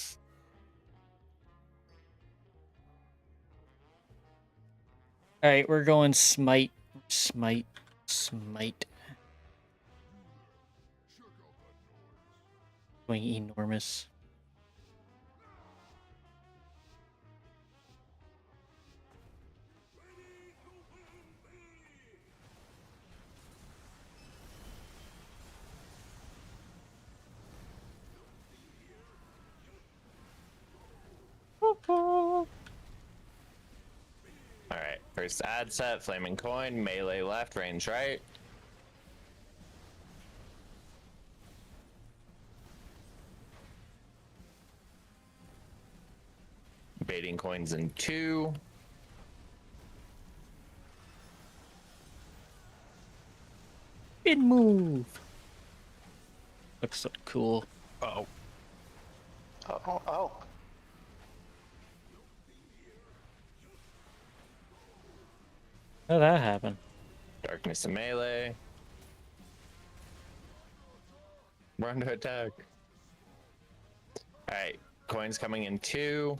Alright, we're going smite. Smite. Smite. Going enormous. Alright, first ad set, flaming coin, melee left, range right. Baiting coins in 2. Good move. Looks so cool. Oh, Oh. How did that happen? Darkness and melee. We're under attack. Alright, coins coming in 2.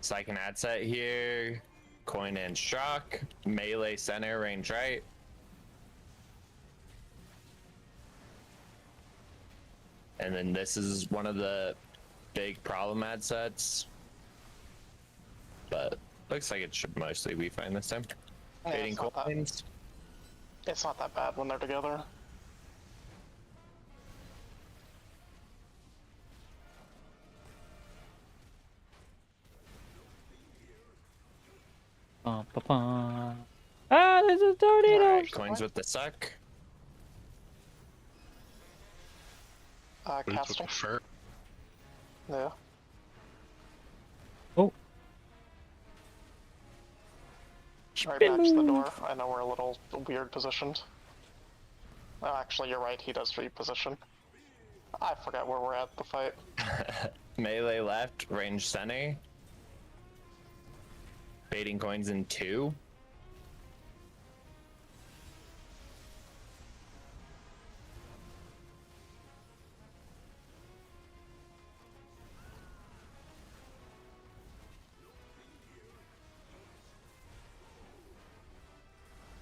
Second ad set here. Coin and shock. Melee center, range right. And then this is one of the big problem ad sets. But looks like it should mostly be fine this time. Yeah, Baiting coins. It's not that bad when they're together. Ah, there's a tornado! Alright, coins with the suck. boots with Casting. the fur. Yeah. Oh. Right next to the door. I know we're a little weird positioned. Oh, actually, you're right. He does reposition. I forgot where we're at the fight. Melee left, range center. Baiting coins in 2.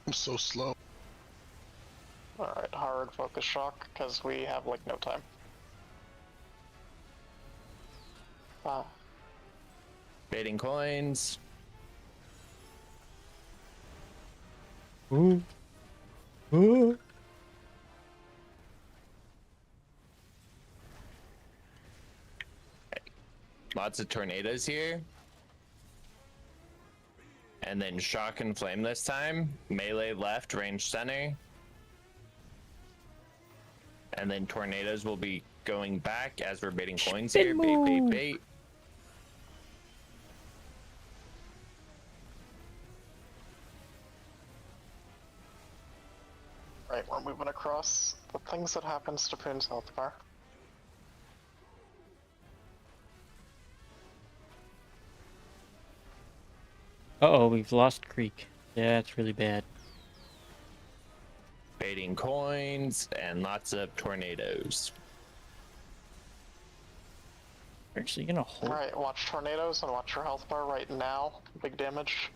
I'm so slow. Alright, hard focus shock, because we have, like, no time. Baiting coins. Ooh. Ooh. Lots of tornadoes here. And then shock and flame this time. Melee left, range center. And then tornadoes will be going back as we're baiting coins here. Bait, bait, bait. Right, we're moving across the things that happens to Poon's health bar. Uh-oh, we've lost Creek. Yeah, it's really bad. Baiting coins and lots of tornadoes. Actually gonna hold. Alright, watch tornadoes and watch your health bar right now. Big damage.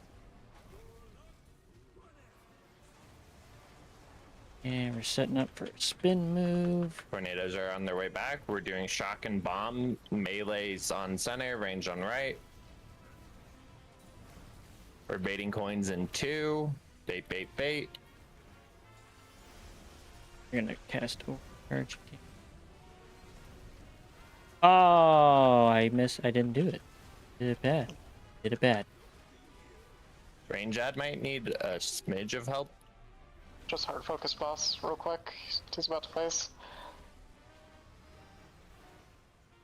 And we're setting up for a spin move. Tornadoes are on their way back. We're doing shock and bomb. Melee's on center, range on right. We're baiting coins in 2. Bait, bait, bait. We're gonna cast overcharge. Oh, I didn't do it. Did it bad. Did it bad. Range ad might need a smidge of help. Just hard focus boss, real quick. He's about to face.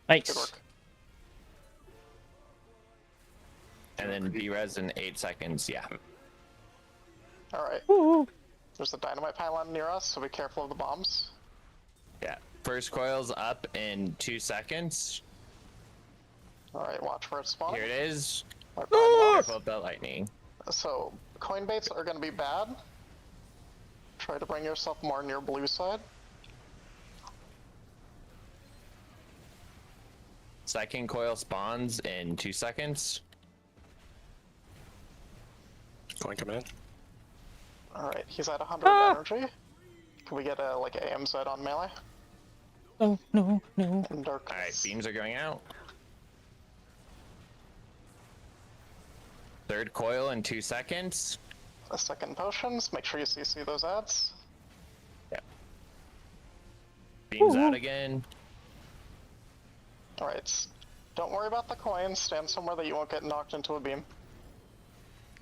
Good Nice. work. And then B-res in 8 seconds, yeah. Alright. Woo. There's a dynamite pylon near us, so be careful of the bombs. Yeah. First coil's up in 2 seconds. Alright, watch for it spawn. Here it is. Right behind the bombs. Careful of that lightning. So, coin baits are going to be bad. Try to bring yourself more near blue side. Second coil spawns in 2 seconds. Coin coming in. Alright, he's at 100 energy. Can we get a, like, AMZ on melee? Oh, no. And dark. Alright, beams are going out. Third coil in 2 seconds. A second potions, make sure you CC those ads. Yeah. Beams out again. Alright, don't worry about the coins, stand somewhere that you won't get knocked into a beam.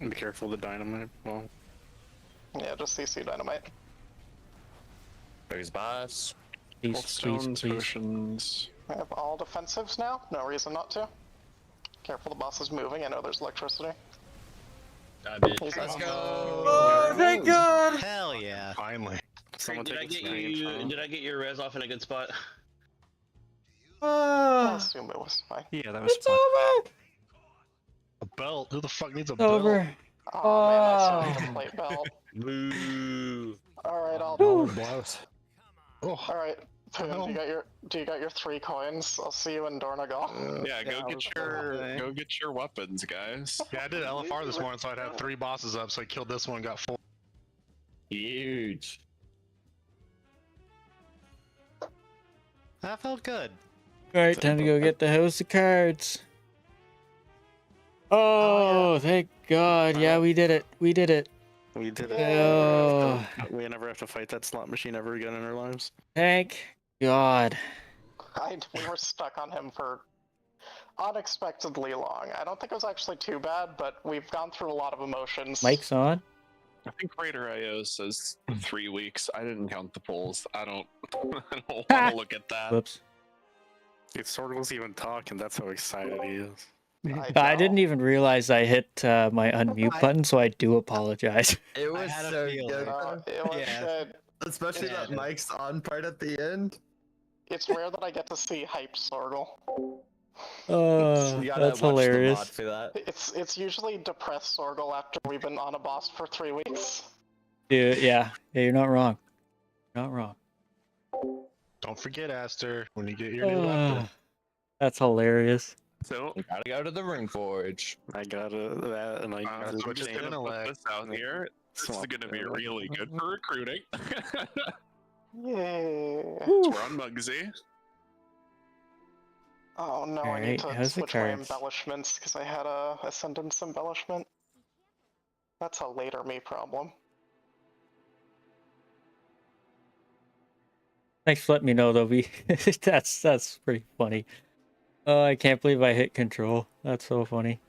And be careful of the dynamite. Well, Yeah, just CC dynamite. There's boss. Please, Stones, please. potions. We have all defensives now, no reason not to. Careful, the boss is moving, I know there's electricity. He's Let's out. go! Oh, thank God! Hell yeah. Finally. someone Did I take get a range. did I get your res off in a good spot? I assume it was fine. Yeah, that was It's fun. over! A belt? Who the fuck needs a It's belt? over. Oh man, I still need a plate belt. Boo! Alright, I'll Blouse. Oh, Alright, Poon, do you got your 3 coins? I'll see you in Dornagal. Yeah, go get your weapons, guys. yeah, I did LFR this morning, so I'd have 3 bosses up, so I killed this one, got 4. Huge. That felt good. Alright, time to go get the house of cards. Oh, thank God. Yeah, we did it. We did it. We did it. Oh, We never have to fight that slot machine ever again in our lives. thank God. We were stuck on him for unexpectedly long. I don't think it was actually too bad, but we've gone through a lot of emotions. Mike's on. I think Raider IO says 3 weeks. I didn't count the polls. I don't I don't want to look at that. Whoops. If Sorgal's even talking, that's how excited he is. I didn't even realize I hit my unmute button, so I do apologize. It was had a so feeling. good. It was Yeah. good. Especially that Mike's on part at the end. It's rare that I get to see hype Sorgal. Oh, You gotta that's watch the hilarious. mod for that. It's usually depressed Sorgal after we've been on a boss for 3 weeks. Dude, yeah, you're not wrong. Not wrong. Don't forget, Aster, when you get your new weapon. That's hilarious. So We gotta go to the Rune Forge. I got that, and I got that's it. what just you're gonna gonna put this out here. This is Swap gonna be it. really good for recruiting. Yeah. We're on Mugsy. Oh no, I need Alright, to how's the switch my cards? embellishments because I had a Ascendance embellishment. That's a later me problem. Thanks for letting me know, though. That's pretty funny. Oh, I can't believe I hit control. That's so funny.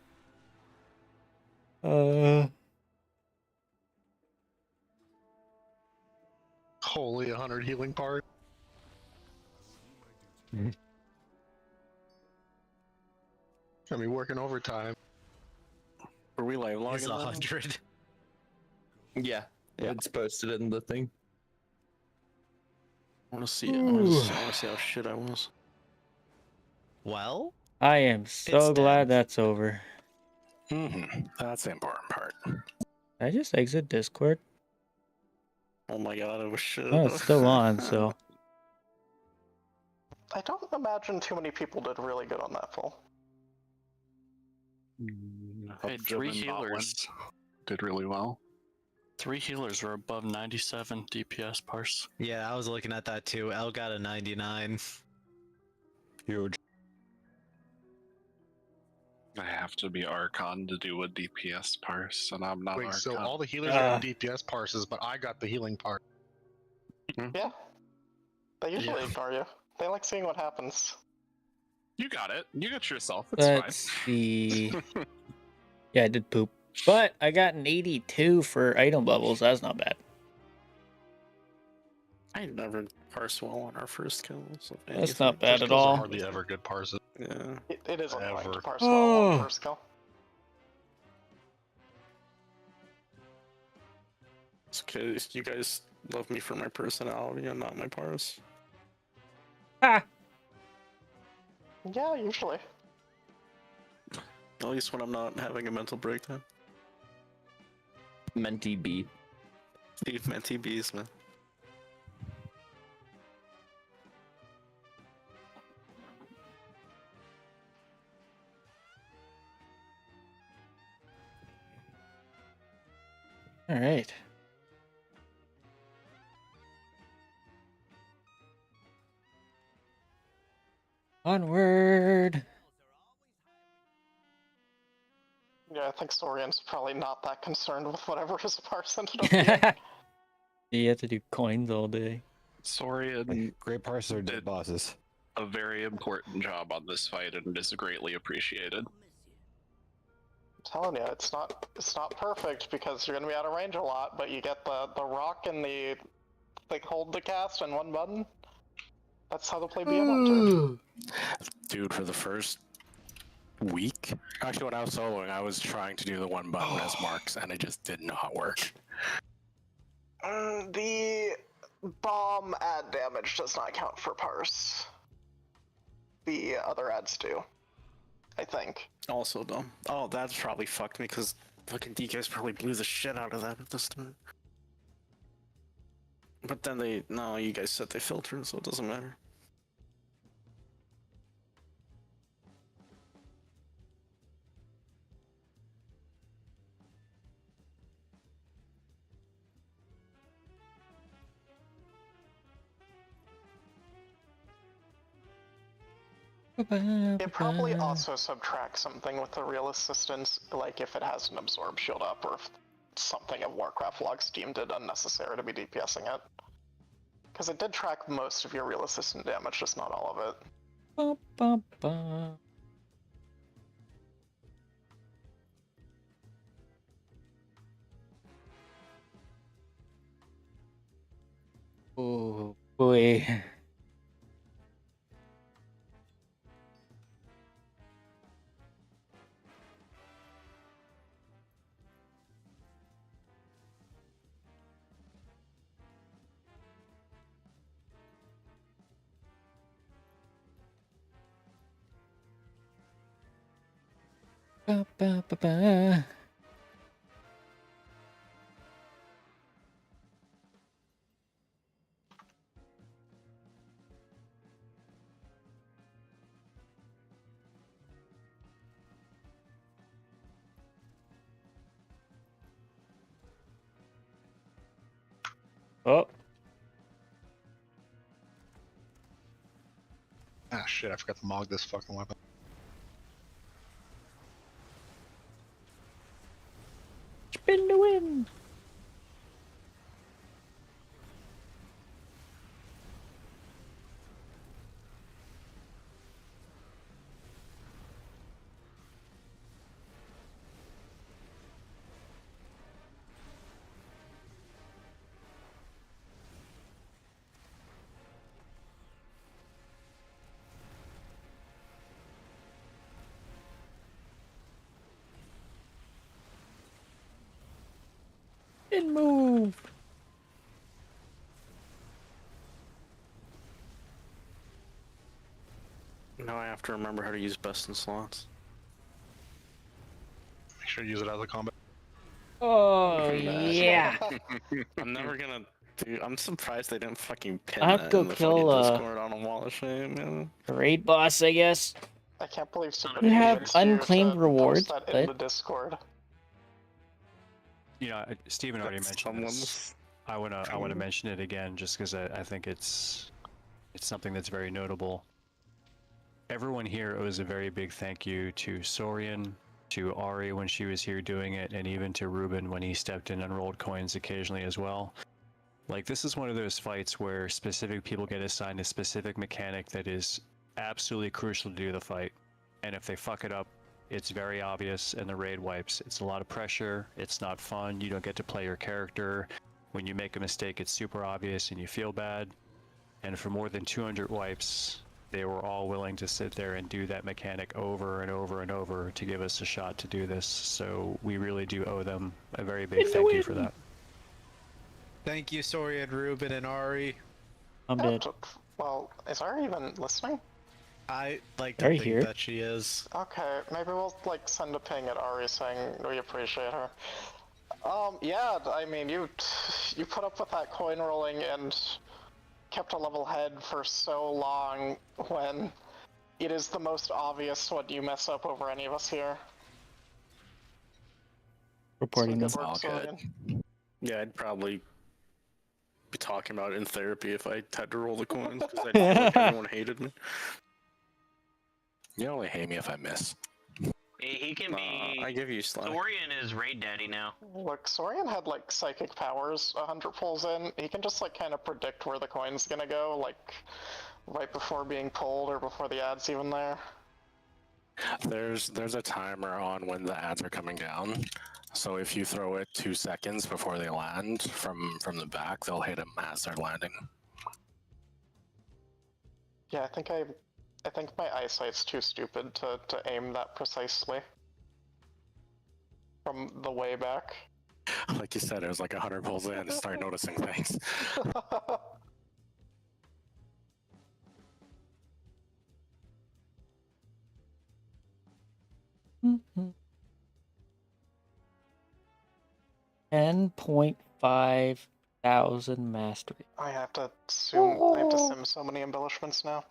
Holy 100 healing part. I mean, working overtime. Were we live It's logging? 100. Yeah, it's posted in the thing. I want to see it. I want to see how shit I was. Well, I am so It's glad dead. that's over. That's the important part. Did I just exit Discord? Oh my god, it was shit. Oh, it's still on, so. I don't imagine too many people did really good on that full. Hey, 3 healers. Did really well. 3 healers were above 97 DPS parse. yeah, I was looking at that too. L got a 99. Huge. I have to be Archon to do a DPS parse, and I'm not Wait, Archon. so all the healers are in DPS parses, but I got the healing part. Yeah. They usually ignore you. They like seeing what happens. You got it. You got yourself. It's Let's fine. see. Yeah, I did poop. But I got an 82 for item bubbles. That's not bad. I never parsed well on our first kill. So That's not bad First at kills are all. hardly ever good parses. Yeah. It is annoying to Ever. parse well on Oh. first kill. It's okay. You guys love me for my personality and not my parse. Ha! Yeah, usually. At least when I'm not having a mental breakdown. Menti B. Leave Menti bees, man. All right. Onward. Yeah, I think Saurian's probably not that concerned with whatever his parse ended up being. You have to do coins all day. Saurian Great parsers are dead bosses. a very important job on this fight and is greatly appreciated. I'm telling you, it's not perfect because you're gonna be out of range a lot, but you get the rock and the hold the cast and one button. That's how the play BM too. Dude, for the first week, actually when I was soloing, I was trying to do the one button as marks and it just did not work. The bomb add damage does not count for parse. The other adds do, I think. Also dumb. Oh, that's probably fucked me because fucking DKs probably blew the shit out of that at this time. But then you guys said they filtered, so it doesn't matter. It probably also subtracts something with the real assistance, like if it has an absorb shield up, or if something of Warcraft logs deemed it unnecessary to be DPSing it. Because it did track most of your real assistant damage, just not all of it. Ba, ba, ba. Oh boy. Ba, ba, ba, ba. Oh. Ah, shit, I forgot to mog this fucking weapon. Spin the wind. And move. Now I have to remember how to use best in slots. Make sure to use it as a combat. Oh yeah. I'm never gonna do. I'm surprised they didn't fucking pin I have that to in go the kill, fucking Discord on a wall of shame, man. Raid boss, I guess. I can't believe somebody You have convinced you unclaimed to rewards, post that in the but Discord. You know, Steven already That's mentioned this. someone's- I wanna mention it again, just because I think it's something that's very notable. Everyone here owes a very big thank you to Saurian, to Ari when she was here doing it, and even to Ruben when he stepped in and rolled coins occasionally as well. Like, this is one of those fights where specific people get assigned a specific mechanic that is absolutely crucial to do the fight. And if they fuck it up, it's very obvious and the raid wipes. It's a lot of pressure. It's not fun. You don't get to play your character. When you make a mistake, it's super obvious and you feel bad. And for more than 200 wipes, they were all willing to sit there and do that mechanic over and over and over to give us a shot to do this. So we really do owe them a very big thank you for that. Thank you, Sorian, Ruben, and Ari. I'm dead. Well, is Ari even listening? I like to Ari think here? that she is. Okay, maybe we'll like send a ping at Ari saying we appreciate her. Yeah, I mean, you put up with that coin rolling and kept a level head for so long when it is the most obvious what you mess up over any of us here. Reporting them. Good work, All good. Sorian. Yeah, I'd probably be talking about it in therapy if I had to roll the coins because I feel like everyone hated me. You only hate me if I miss. He can be. I give you slack. Sorian is raid daddy now. Look, Sorian had like psychic powers 100 pulls in. He can just like kind of predict where the coin's gonna go, like right before being pulled or before the ad's even there. There's a timer on when the ads are coming down. So if you throw it 2 seconds before they land from the back, they'll hit them as they're landing. Yeah, I think my eyesight's too stupid to aim that precisely. From the way back. Like you said, it was like 100 pulls in and start noticing things. Mm-hmm. 10.5 thousand mastery. I have to sim so many embellishments now.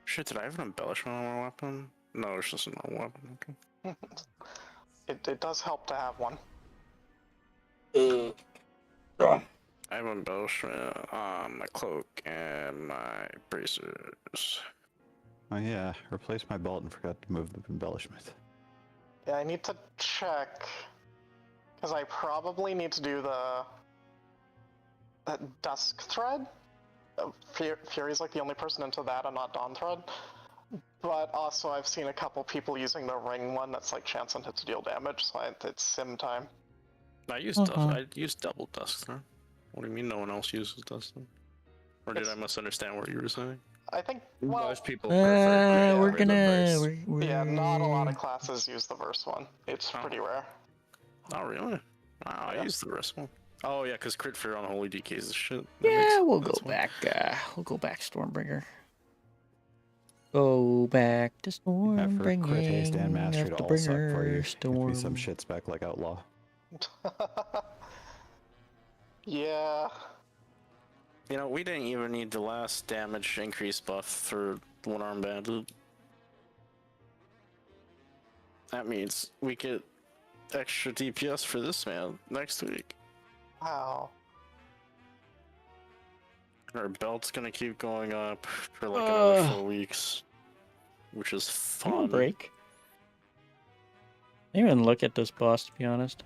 Shit, did I have an embellishment on my weapon? No, it's just a normal weapon. Okay. It does help to have one. I have an embellishment on my cloak and my bracers. Oh yeah, replaced my belt and forgot to move the embellishment. Yeah, I need to check. Because I probably need to do that Dusk thread. Fury's like the only person into that and not Dawn thread. But also I've seen a couple people using the ring one that's like chance on hit to deal damage, so it's sim time. I use I use double Dusk thread. What do you mean no one else uses Dusk thread? Or did I misunderstand what you were saying? I think Most people prefer we're the gonna. verse. Yeah, not a lot of classes use the verse one. It's pretty rare. Oh really? Wow, I use the verse one. Oh yeah, because crit fear on holy DK is shit. Yeah, we'll go back. We'll go back, Stormbringer. Go back to Stormbringer. For crit haste and mastery to all suck for you. Storm. Give me some shit spec like Outlaw. Yeah. You know, we didn't even need the last damage increase buff for one arm bandit. That means we get extra DPS for this man next week. Wow. Our belt's gonna keep going up for like another 4 weeks, which is I'm on fun. break. I didn't even look at this boss, to be honest.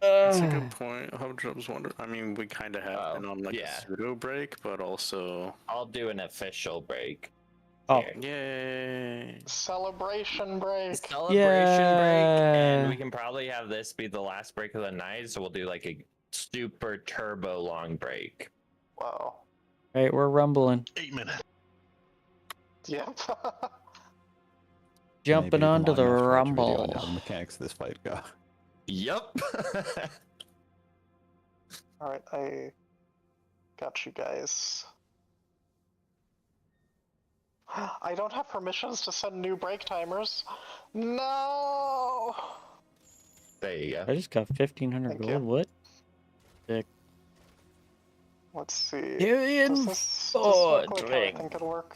That's a good point. Hubjub's wonder. I mean, we kind of have been on like yeah. a pseudo break, but also. I'll do an official break. Oh. Yay! Celebration break. Celebration break, and we can probably have this be the last break of the night, so we'll do like a super turbo long break. Wow. Right, we're rumbling. 8 minutes. Yep. Jumping Maybe onto the long enough to watch a video rumble. on how the mechanics of this fight go. Yup. Alright, I got you guys. I don't have permissions to send new break timers. No! There you go. I just got 1,500 Thank gold. you. What? Sick. Let's see. Alien Does this look like how I forging. think it'll work?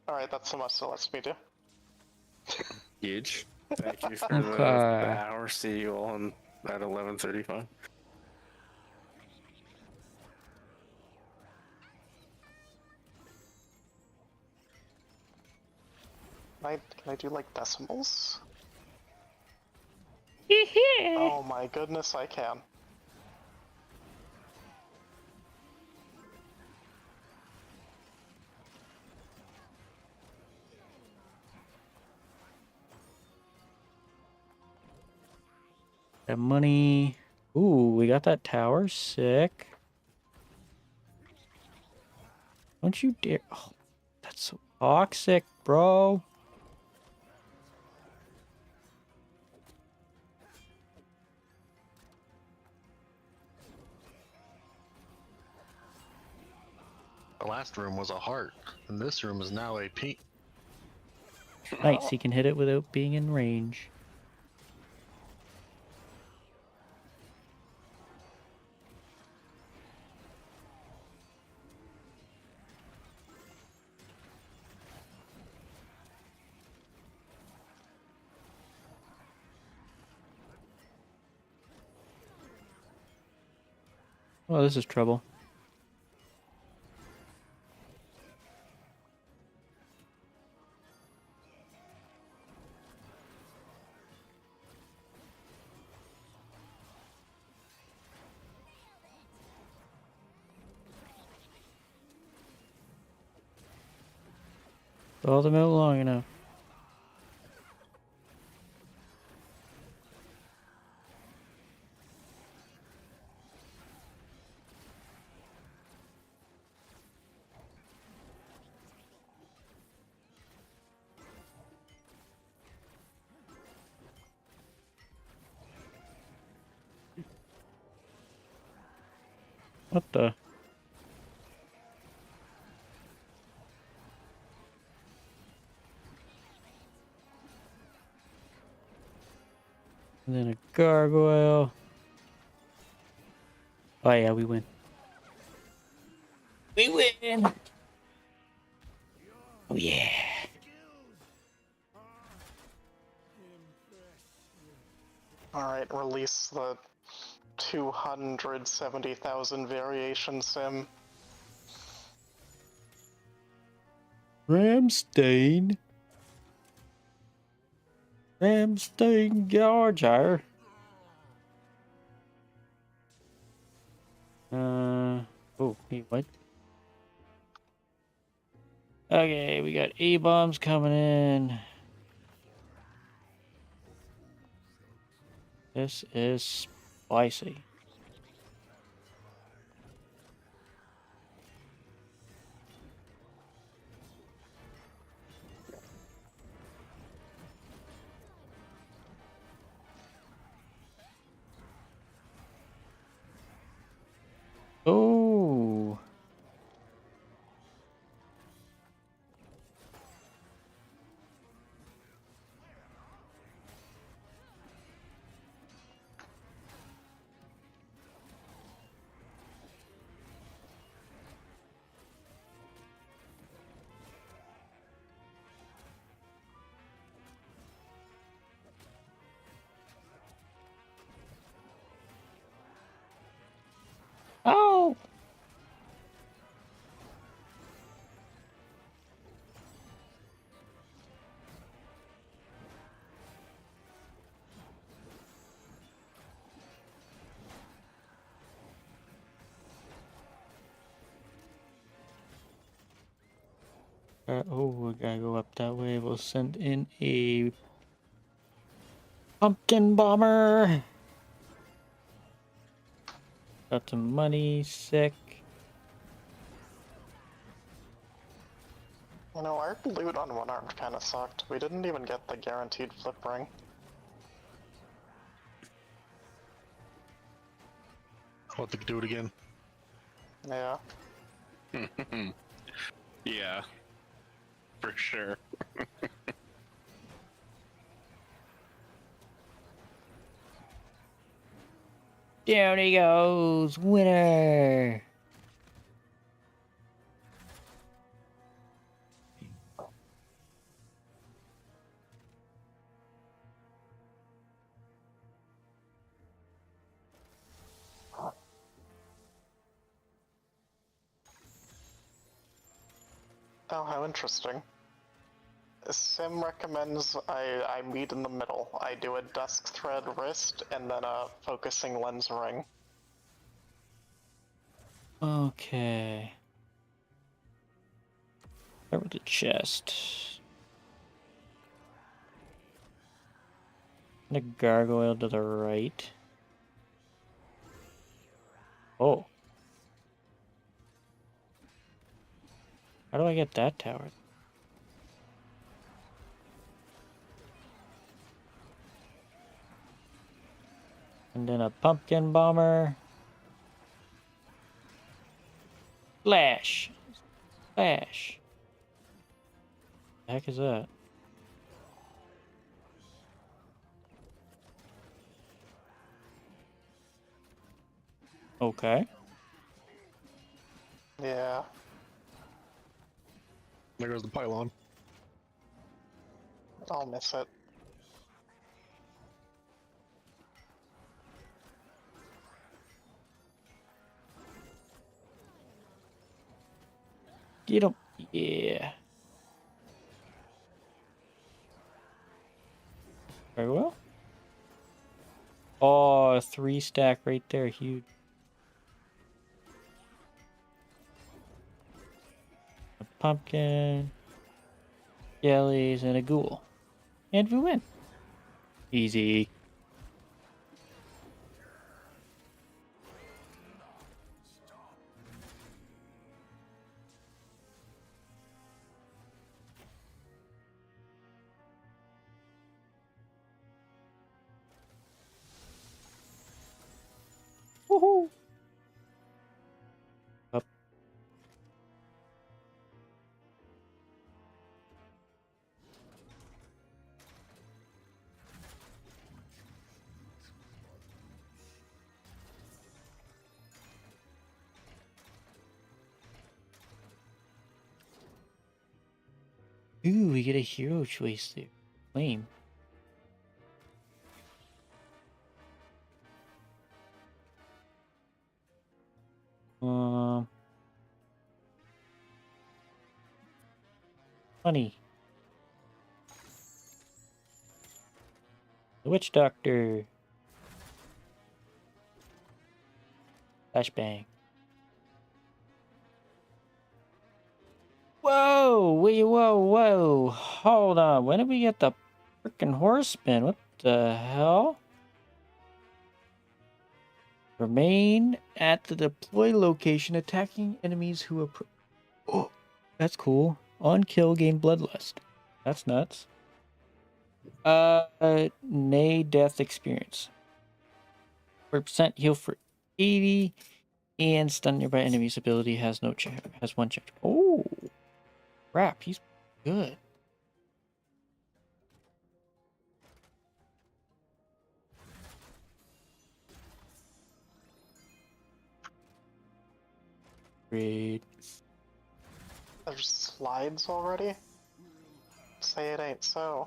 Alright, that's the most it lets me do. Huge. Thank you for the Okay. hour. See you all at 11:35. Can I do like decimals? Oh my goodness, I can. That money. Ooh, we got that tower. Sick. Don't you dare. Oh, that's so toxic, bro. The last room was a heart, and this room is now a pink. Nice, he can hit it without being in range. Oh, this is trouble. Stall them out long enough. What the? And then a gargoyle. Oh yeah, we win. We win! Oh yeah. Alright, release the 270,000 variation sim. Ramstein. Ramstein Garger. Oh, hey, what? Okay, we got A-bombs coming in. This is spicy. Oh. Oh. Oh, we gotta go up that way. We'll send in a pumpkin bomber. Got some money. Sick. You know, our loot on one arm kind of sucked. We didn't even get the guaranteed flip ring. I'll have to do it again. Yeah. Yeah. For sure. Down he goes, winner. Oh, how interesting. Sim recommends I meet in the middle. I do a dusk thread wrist and then a focusing lens ring. Okay. Start with the chest. And a gargoyle to the right. Oh. How do I get that tower? And then a pumpkin bomber. Flash. Flash. The heck is that? Okay. Yeah. There goes the pylon. I'll miss it. Get him. Yeah. Very well. Oh, a 3-stack right there. Huge. A pumpkin. Jellies and a ghoul. And we win. Easy. Woohoo! Up. Ooh, we get a hero choice there. Flame. Honey. The Witch Doctor. Flashbang. Whoa! Wait, whoa! Hold on. When did we get the frickin' horse spin? What the hell? Remain at the deploy location, attacking enemies who approach. Oh, that's cool. On kill, gain bloodlust. That's nuts. Nay death experience. 4% heal for 80, and stun nearby enemies ability has no has 1 charge. Oh, crap! He's good. Great. There's slides already? Say it ain't so.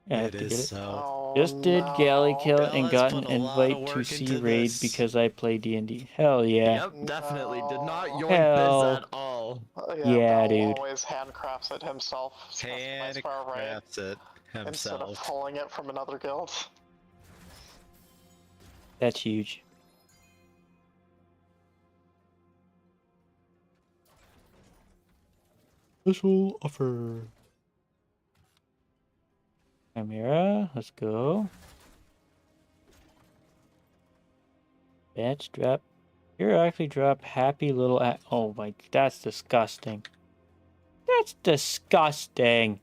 Yeah, I have It to is get it. so. Oh, Just did galley no. kill and Bella's got an put a lot of invite to work see into raid this. because I play D&D. Hell yeah. Yep, definitely. Did not No. yoink Hell. this at all. Yeah, Bell dude. always handcrafts it himself. Specifies for a raid Handcrafts it instead of himself. pulling it from another guild. That's huge. Special offer. Chimera, let's go. Batch drop. Here actually drop happy little. Oh my, that's disgusting. That's disgusting.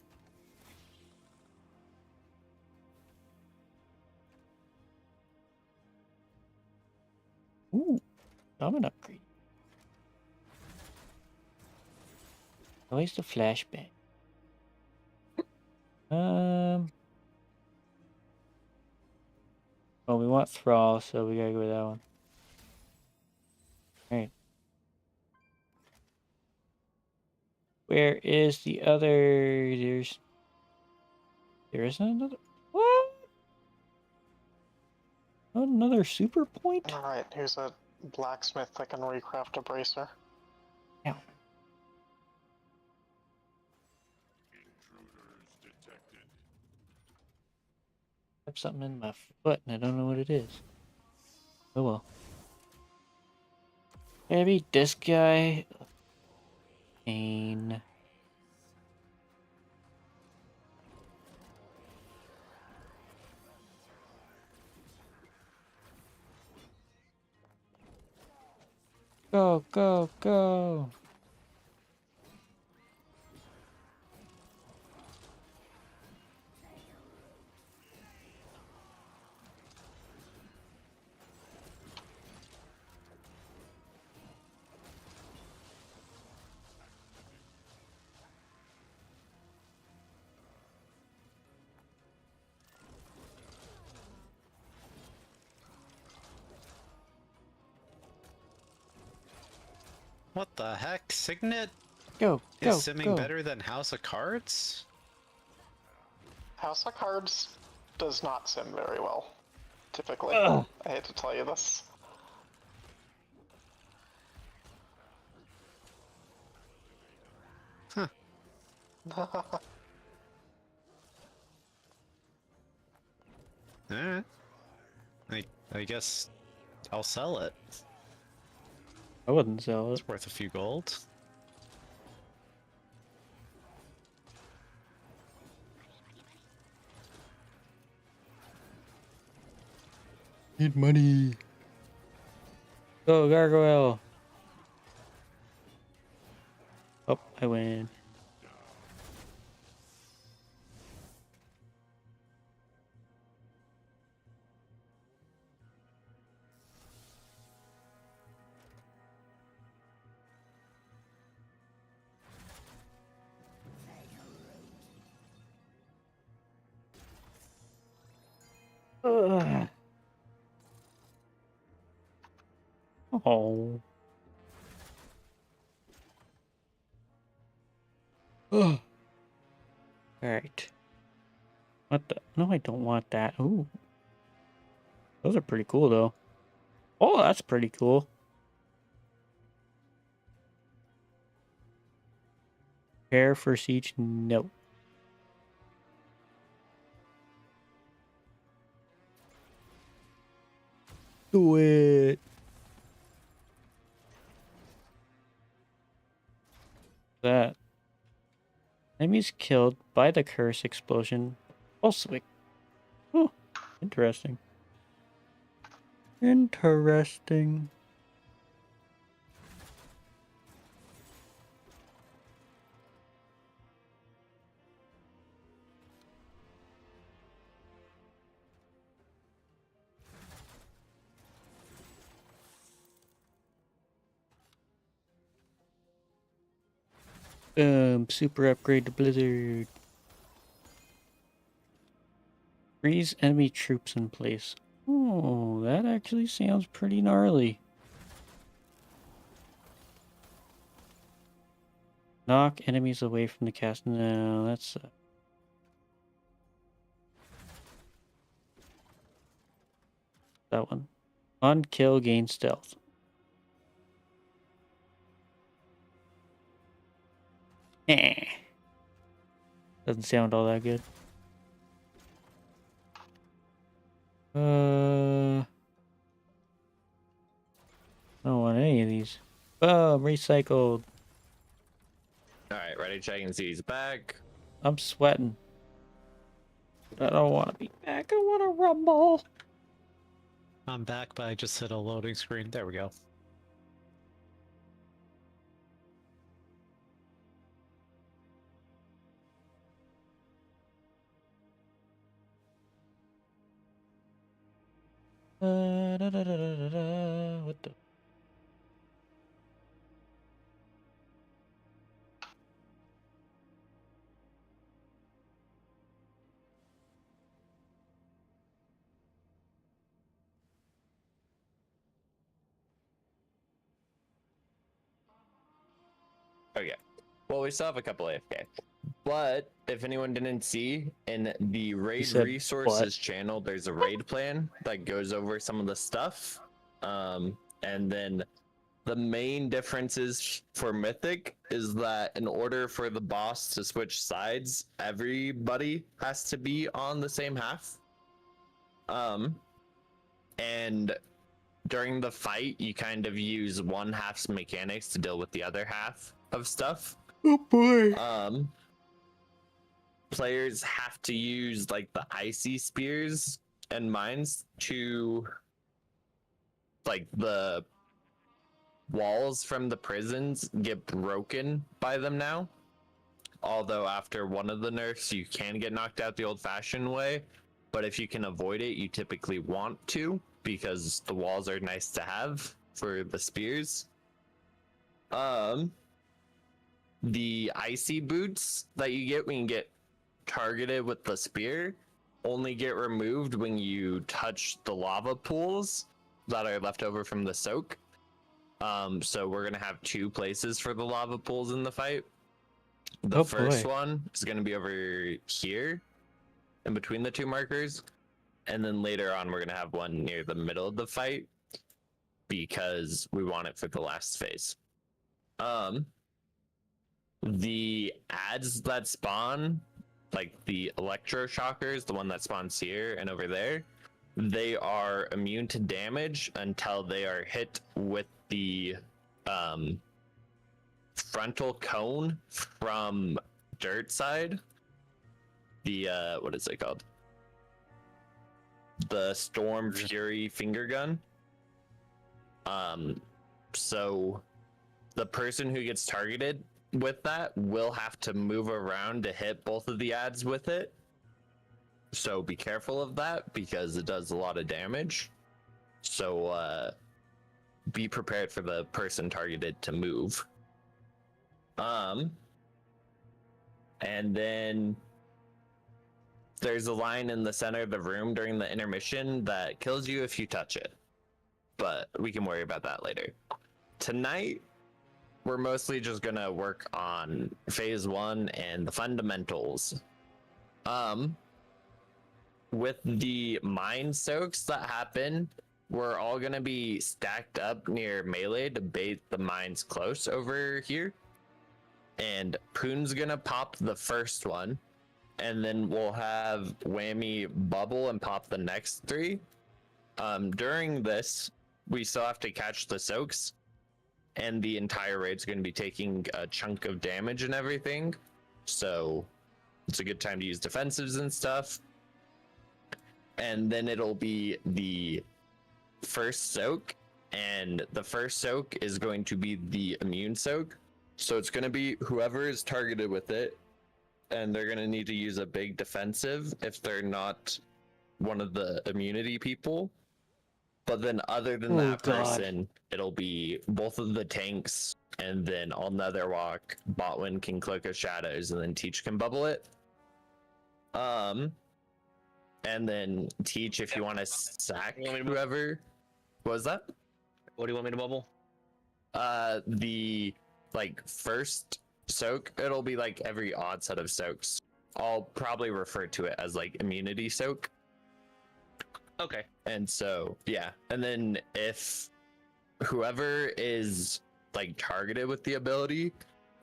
Ooh, I'm an upgrade. Always the flashbang. Well, we want Thrall, so we gotta go with that one. Alright. Where is the other... There isn't another... What? Not another super point? Alright, here's a blacksmith that can recraft a bracer. Yeah. I have something in my foot and I don't know what it is. Oh well. Maybe this guy. Pain. Go, go, go. What the heck? Signet Go, is go, simming go. better than House of Cards? House of Cards does not sim very well, typically. Ugh. I hate to tell you this. Huh. Alright. I guess I'll sell it. I wouldn't sell it. It's worth a few gold. Need money. Go, gargoyle. Oh, I win. Ugh. Oh. Ugh. Alright. What the? No, I don't want that. Ooh. Those are pretty cool, though. Oh, that's pretty cool. Prepare for siege? No. Do it. That. Enemies killed by the curse explosion. Also, oh, interesting. Interesting. Super upgrade to Blizzard. Freeze enemy troops in place. Oh, that actually sounds pretty gnarly. Knock enemies away from the cast. No, that's... that one. On kill, gain stealth. Eh. Doesn't sound all that good. I don't want any of these. Boom, recycled. Alright, ready, check and see. He's back. I'm sweating. I don't want to be back. I want to rumble. I'm back, but I just hit a loading screen. There we go. What the? Okay. Well, we still have a couple AFK. But if anyone didn't see, in the raid said resources channel, there's a raid plan that goes over some of the stuff. And then the main differences for Mythic is that in order for the boss to switch sides, everybody has to be on the same half. And during the fight, you kind of use one half's mechanics to deal with the other half of stuff. Oh boy. Players have to use like the icy spears and mines to like the walls from the prisons get broken by them now. Although after one of the nerfs, you can get knocked out the old-fashioned way, but if you can avoid it, you typically want to because the walls are nice to have for the spears. The icy boots that you get when you get targeted with the spear only get removed when you touch the lava pools that are left over from the soak. So we're gonna have two places for the lava pools in the fight. The first one is gonna be over here in between the two markers, and then later on we're gonna have one near the middle of the fight because we want it for the last phase. The ads that spawn, like the electroshockers, the one that spawns here and over there, they are immune to damage until they are hit with the frontal cone from dirt side. The what is it called? The Storm Fury finger gun. So the person who gets targeted with that will have to move around to hit both of the ads with it. So be careful of that because it does a lot of damage. So be prepared for the person targeted to move. And then there's a line in the center of the room during the intermission that kills you if you touch it. But we can worry about that later. Tonight, we're mostly just gonna work on phase 1 and the fundamentals. With the mine soaks that happen, we're all gonna be stacked up near melee to bait the mines close over here. And Poon's gonna pop the first one, and then we'll have Whammy bubble and pop the next 3. During this, we still have to catch the soaks, and the entire raid's going to be taking a chunk of damage and everything, so it's a good time to use defensives and stuff. And then it'll be the first soak, and the first soak is going to be the immune soak, so it's going to be whoever is targeted with it, and they're going to need to use a big defensive if they're not one of the immunity people. But then other than that person, it'll be both of the tanks, and then on Netherwalk, Botwin can Cloak of Shadows, and then Teach can bubble it. And then Teach, if you want to sack whoever. What was that? What do you want me to bubble? The first soak, it'll be like every odd set of soaks. I'll probably refer to it as like immunity soak. Okay. And so, yeah. And then if whoever is like targeted with the ability,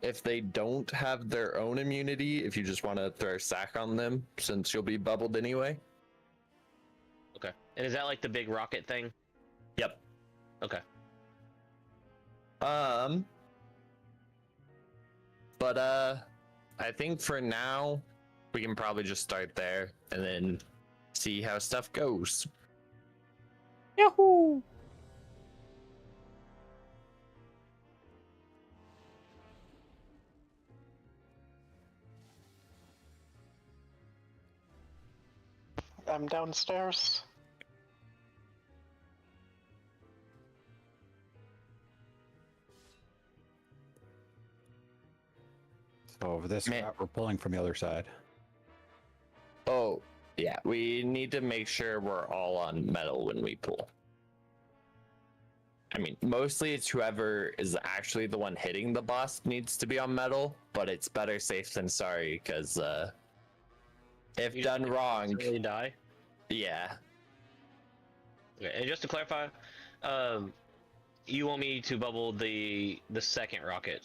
if they don't have their own immunity, if you just want to throw a sack on them, since you'll be bubbled anyway. Okay. And is that like the big rocket thing? Yep. Okay. But I think for now we can probably just start there and then see how stuff goes. Yahoo! I'm downstairs. So over this route, we're pulling from the other side. Oh, yeah. We need to make sure we're all on metal when we pull. I mean, mostly it's whoever is actually the one hitting the boss needs to be on metal, but it's better safe than sorry, because if done wrong, really die. yeah. Okay, and just to clarify, you want me to bubble the second rocket?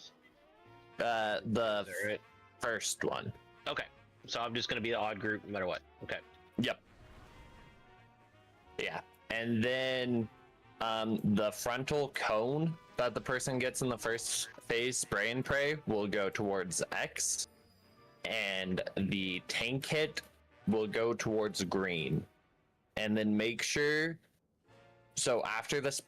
The Right? first one. Okay, so I'm just gonna be the odd group no matter what. Okay. Yep. Yeah, and then the frontal cone that the person gets in the first phase, spray and pray, will go towards X, and the tank hit will go towards green. And then make sure, so after this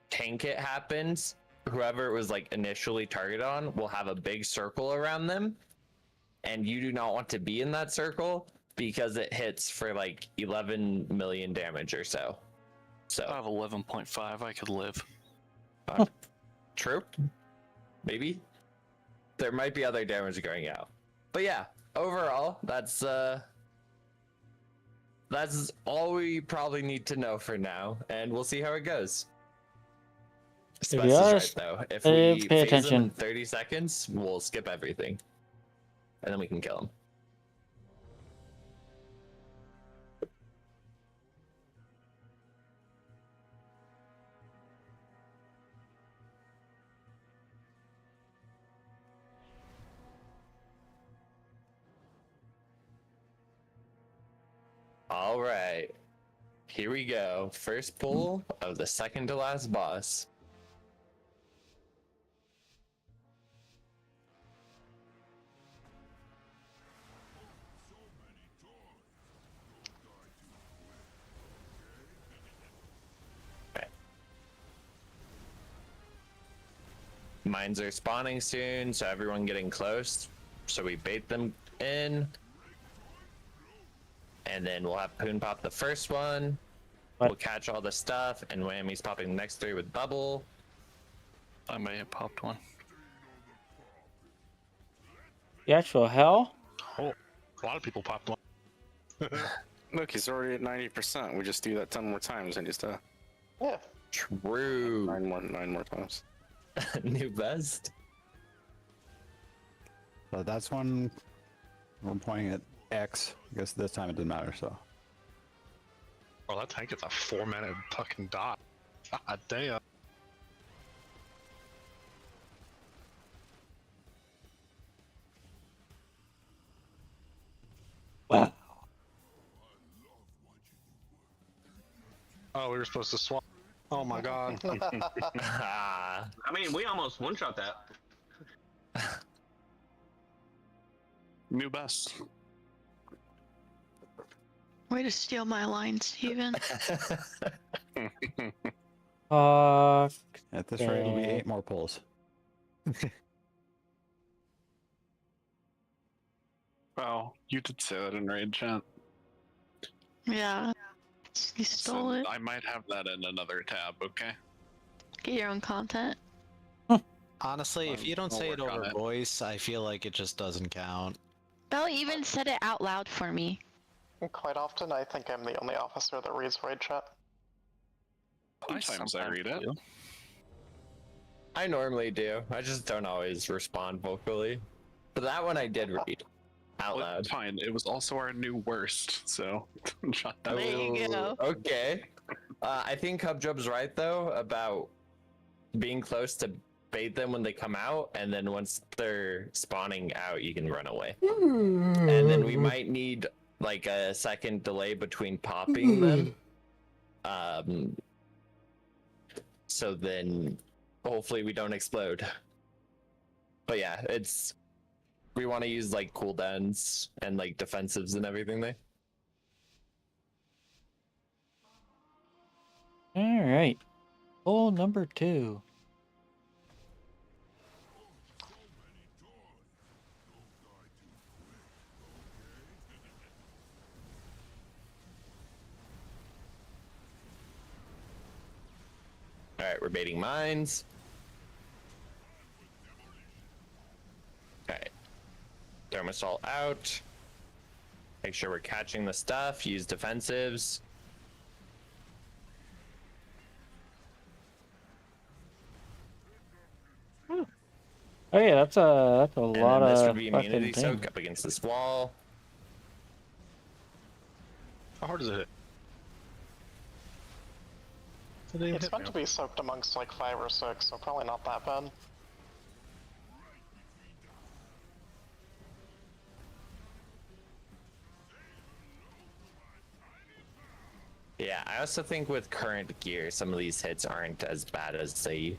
tank hit happens, whoever it was like initially targeted on will have a big circle around them, and you do not want to be in that circle because it hits for like 11 million damage or so. So I have 11.5. I could live. True. Maybe. There might be other damage going out. But yeah, overall, that's all we probably need to know for now, and we'll see how it goes. To be Spence is honest, right, though. If pay we phase attention. him in 30 seconds, we'll skip everything. And then we can kill him. All right, here we go. First pull of the second to last boss. Okay. Mines are spawning soon, so everyone getting close. So we bait them in. And then we'll have Poon pop the first one. What? We'll catch all the stuff, and Whammy's popping the next three with Bubble. I may have popped one. The actual hell? Oh, a lot of people popped one. Look, he's already at 90%. We just do that 10 more times and just Yeah. True. 9 more times. New best. So that's one. I'm pointing at X. I guess this time it didn't matter. So Oh, that tank is a 4-minute fucking dot. God damn. Wow. Oh, we were supposed to swap. Oh my god. I mean, we almost one-shot that. New best. Way to steal my line, Steven. at this rate, it'll be 8 more pulls. Well, you did say that in raid chat. Yeah. You stole So it. I might have that in another tab, okay? Get your own content. Honestly, if you don't I'll say it work on over it. voice, I feel like it just doesn't count. Bella even said it out loud for me. Quite often, I think I'm the only officer that reads raid chat. Sometimes I read it. do. I normally do. I just don't always respond vocally. But that one I did read out Well, loud. fine. It was also our new worst, so shut that There down. you go. Okay. I think Hubjub's right though about being close to bait them when they come out, and then once they're spawning out, you can run away. And then we might need like a second delay between popping them. So then hopefully we don't explode. But yeah, we want to use like cooldowns and like defensives and everything there. All right. Pull number 2. All right, we're baiting mines. All right, thermosol out. Make sure we're catching the stuff. Use defensives. Oh yeah, that's a And lot then this would of be fucking immunity soak things. up against this wall. How hard is it? It's meant to be soaked amongst like 5 or 6, so probably not that bad. Yeah, I also think with current gear, some of these hits aren't as bad as they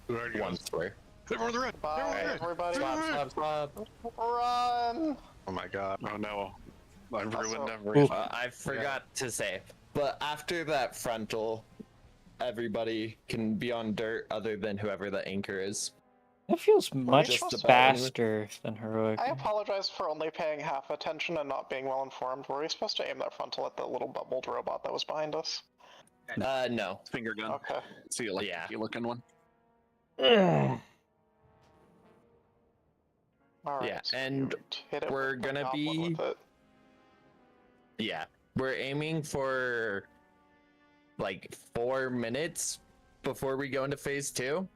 once were. Everyone's red. Bye, Everyone's red. everybody. Swap, swap, swap. Run! Oh my god. Oh no. I ruined Also- everything. I forgot to say, but after that frontal, everybody can be on dirt other than whoever the anchor is. It feels much just about- faster than heroic. I apologize for only paying half attention and not being well informed. Were we supposed to aim that frontal at the little bubbled robot that was behind us? No. Finger gun. Okay. See you like Yeah. you looking one. Ugh. Alright, Yeah, so and hit it we're with the gonna goblin be- with it. Yeah, we're aiming for like 4 minutes before we go into phase 2.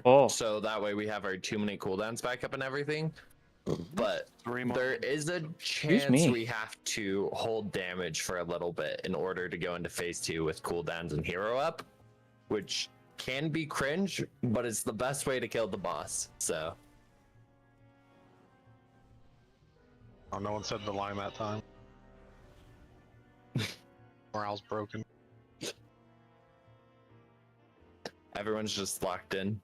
Oh, So that way we have our 2-minute cooldowns back up and everything. But 3 more. there is a me. chance we have to hold damage for a little bit in order to go into phase 2 with cooldowns and hero up, which can be cringe, but it's the best way to kill the boss. So Oh, no one said the line that time. Morale's broken. everyone's just locked in.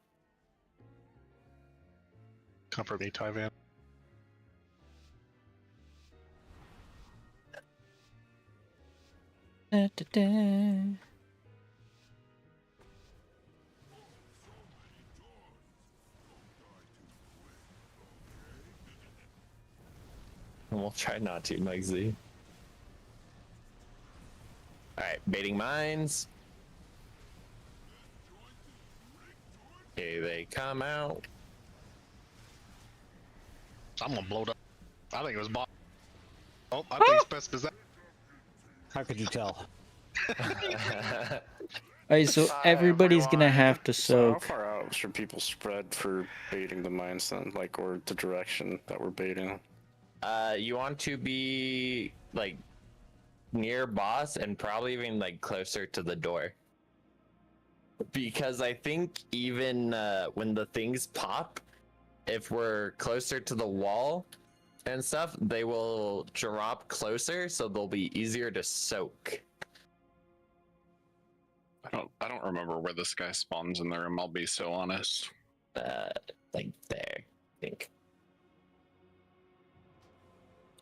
Comfort me, Tyvan. Da, da, da. And we'll try not to, Muggsy. Alright, baiting mines. Here they come out. I'm gonna blow it up. I think it was bot. Oh, I think it's best as that. How could you tell? Alright, so Bye, everybody's gonna everyone. have to So how soak. far out should people spread for baiting the mines then? Like, or the direction that we're baiting? You want to be like near boss and probably even like closer to the door. Because I think even when the things pop, if we're closer to the wall and stuff, they will drop closer, so they'll be easier to soak. I don't remember where this guy spawns in the room, I'll be so honest. Like there, I think.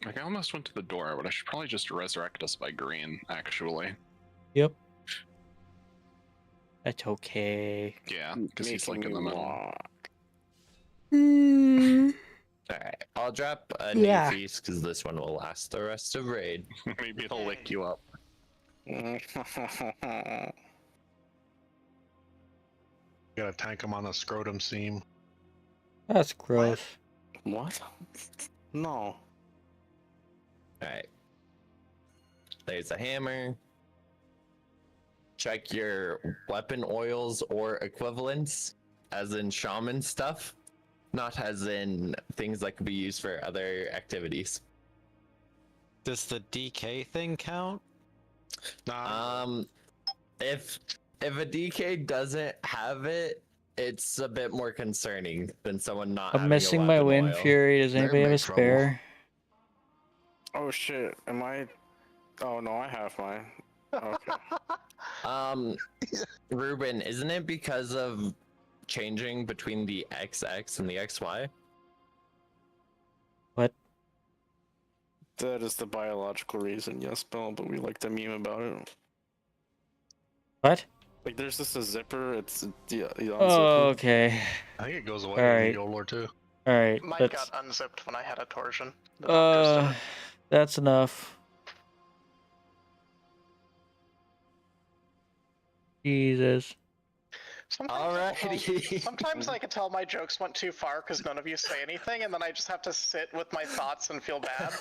Like I almost went to the door, but I should probably just resurrect us by green, actually. Yep. That's okay. Yeah, because he's like in the middle. Alright, I'll drop a Yeah. new feast because this one will last the rest of raid. Maybe it'll lick you up. Gotta tank him on the scrotum seam. That's gross. What? No. Alright. There's a hammer. Check your weapon oils or equivalents, as in shaman stuff, not as in things that could be used for other activities. Does the DK thing count? Nah, If a DK doesn't have it, it's a bit more concerning than someone not I'm having a missing my weapon wind oil. fury. Does They're anybody have big a spare? Oh shit, am I? Oh no, I have mine. Okay. Ruben, isn't it because of changing between the XX and the XY? What? That is the biological reason, yes, Bill, but we like to meme about it. What? Like, there's just a zipper, it's the Oh, okay. I think it goes away Alright. in the Lord too. Alright, Mine that's got unzipped when I had a torsion. The doctors did it. that's enough. Jesus. Alrighty. Sometimes I can tell my jokes went too far because none of you say anything, and then I just have to sit with my thoughts and feel bad.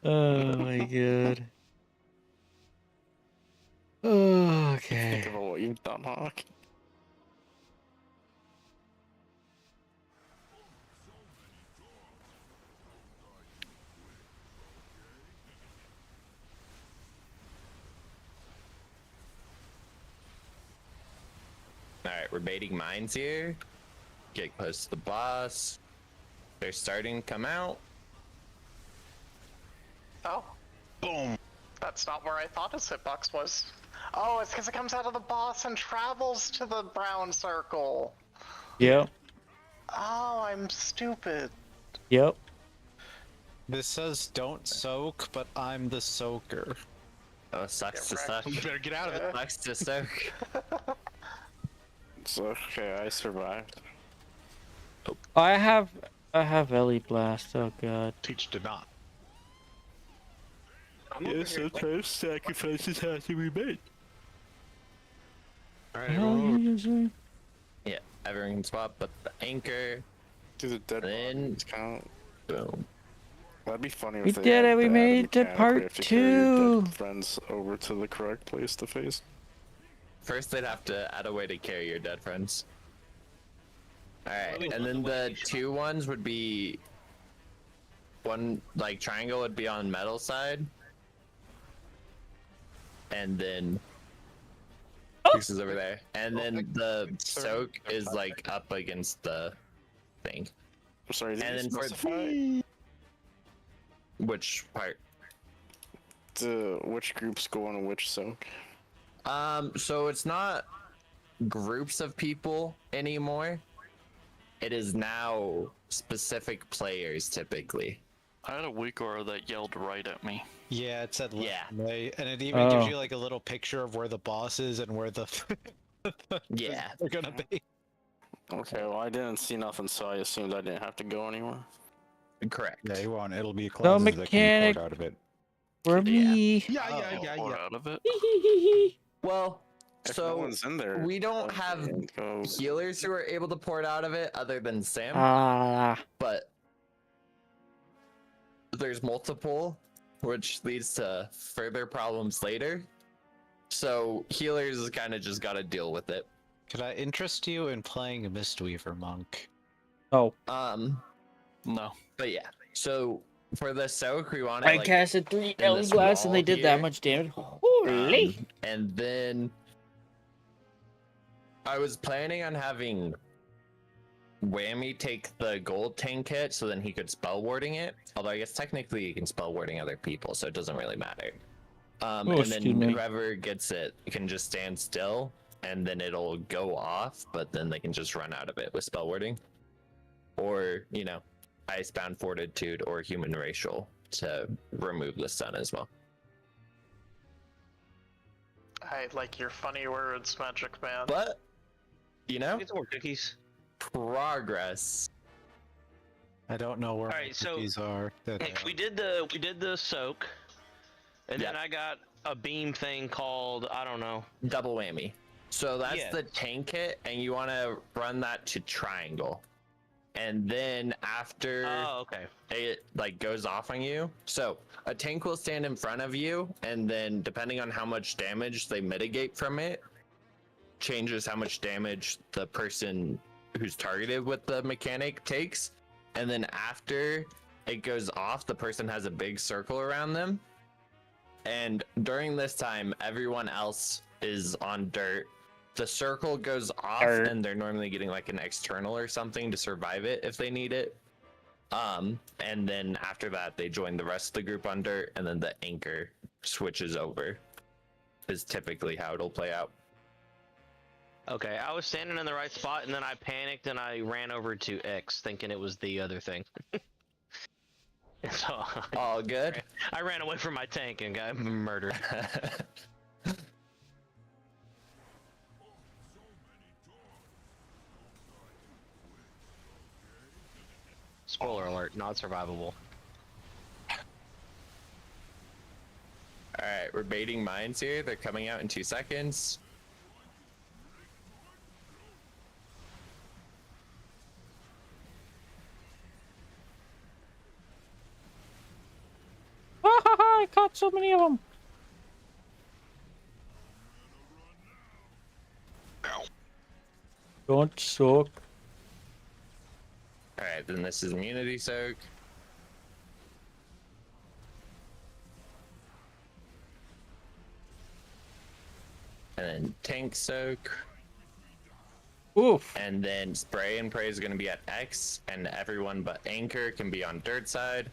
Oh my god. Okay. Think about what you've done, Hawk. Alright, we're baiting mines here. Get close to the boss. They're starting to come out. Oh, Boom. that's not where I thought his hitbox was. Oh, it's because it comes out of the boss and travels to the brown circle. Yep. Oh, I'm stupid. Yep. This says don't soak, but I'm the soaker. Oh, sucks to Get suck. You better get out of it. Sucks to soak. It's okay, I survived. I have Ellie Blast. Oh god. Teach did not. Yes, sometimes sacrifices have to be made. Alright, Oh, everyone. you say? Yeah, everyone can swap, but the anchor. Do the dead Then- bodies count? Boom. That'd be funny if We they did had it, we that made it to mechanic where you part have to carry your 2. dead friends over to the correct place to face. First, they'd have to add a way to carry your dead friends. Alright, and then the 2 ones would be... One, like, triangle would be on metal side. And then... This is over there. And then the soak is, like, up against the thing. I'm sorry, did And you then for specify which part? which groups go on which soak? So it's not groups of people anymore. It is now specific players, typically. I had a Weakor that yelled right at me. Yeah, it said Yeah. right, and it even gives Oh. you like a little picture of where the boss is and where the Yeah. they're gonna be. Okay, well I didn't see nothing, so I assumed I didn't have to go anywhere. Correct. Yeah, you won't. It'll be No clauses that can be mechanic poured out of it. for me. Or out of it. Well, If no so one's in there, we don't then have it goes. healers who are able to pour it out of it other than Sam, Ah. but there's multiple, which leads to further problems later. So healers kind of just got to deal with it. Could I interest you in playing a Mistweaver monk? Oh. No. But yeah, so for the soak, we want I to casted 3 in Ellie this Blasts and wall they did that here. much damage. Holy. And then I was planning on having Whammy take the gold tank hit so then he could spell warding it. Although I guess technically you can spell warding other people, so it doesn't really matter. And then excuse me. whoever gets it can just stand still and then it'll go off, but then they can just run out of it with spell warding. Or, you know, Icebound Fortitude or Human Racial to remove the stun as well. I like your funny words, Magic Man. But, you know, Get some more cookies. progress. I don't know where Alright, my so- cookies are. There they We are. did the soak, and then Yeah. I got a beam thing called I don't know. Double whammy. So that's Yeah. the tank hit, and you want to run that to triangle. And then after Oh, okay. it like goes off on you, so a tank will stand in front of you, and then depending on how much damage they mitigate from it, changes how much damage the person who's targeted with the mechanic takes. And then after it goes off, the person has a big circle around them. And during this time, everyone else is on dirt. The circle goes off, Dirt. and they're normally getting like an external or something to survive it if they need it. And then after that, they join the rest of the group on dirt, and then the anchor switches over. Is typically how it'll play out. Okay, I was standing in the right spot, and then I panicked and I ran over to X, thinking it was the other thing. And so All good. I ran away from my tank and got murdered. Spoiler alert, not survivable. All right, we're baiting mines here. They're coming out in 2 seconds. I caught so many of them. Don't suck. All right, then this is immunity soak. And then tank soak. Oof. And then spray and pray is going to be at X, and everyone but anchor can be on dirt side.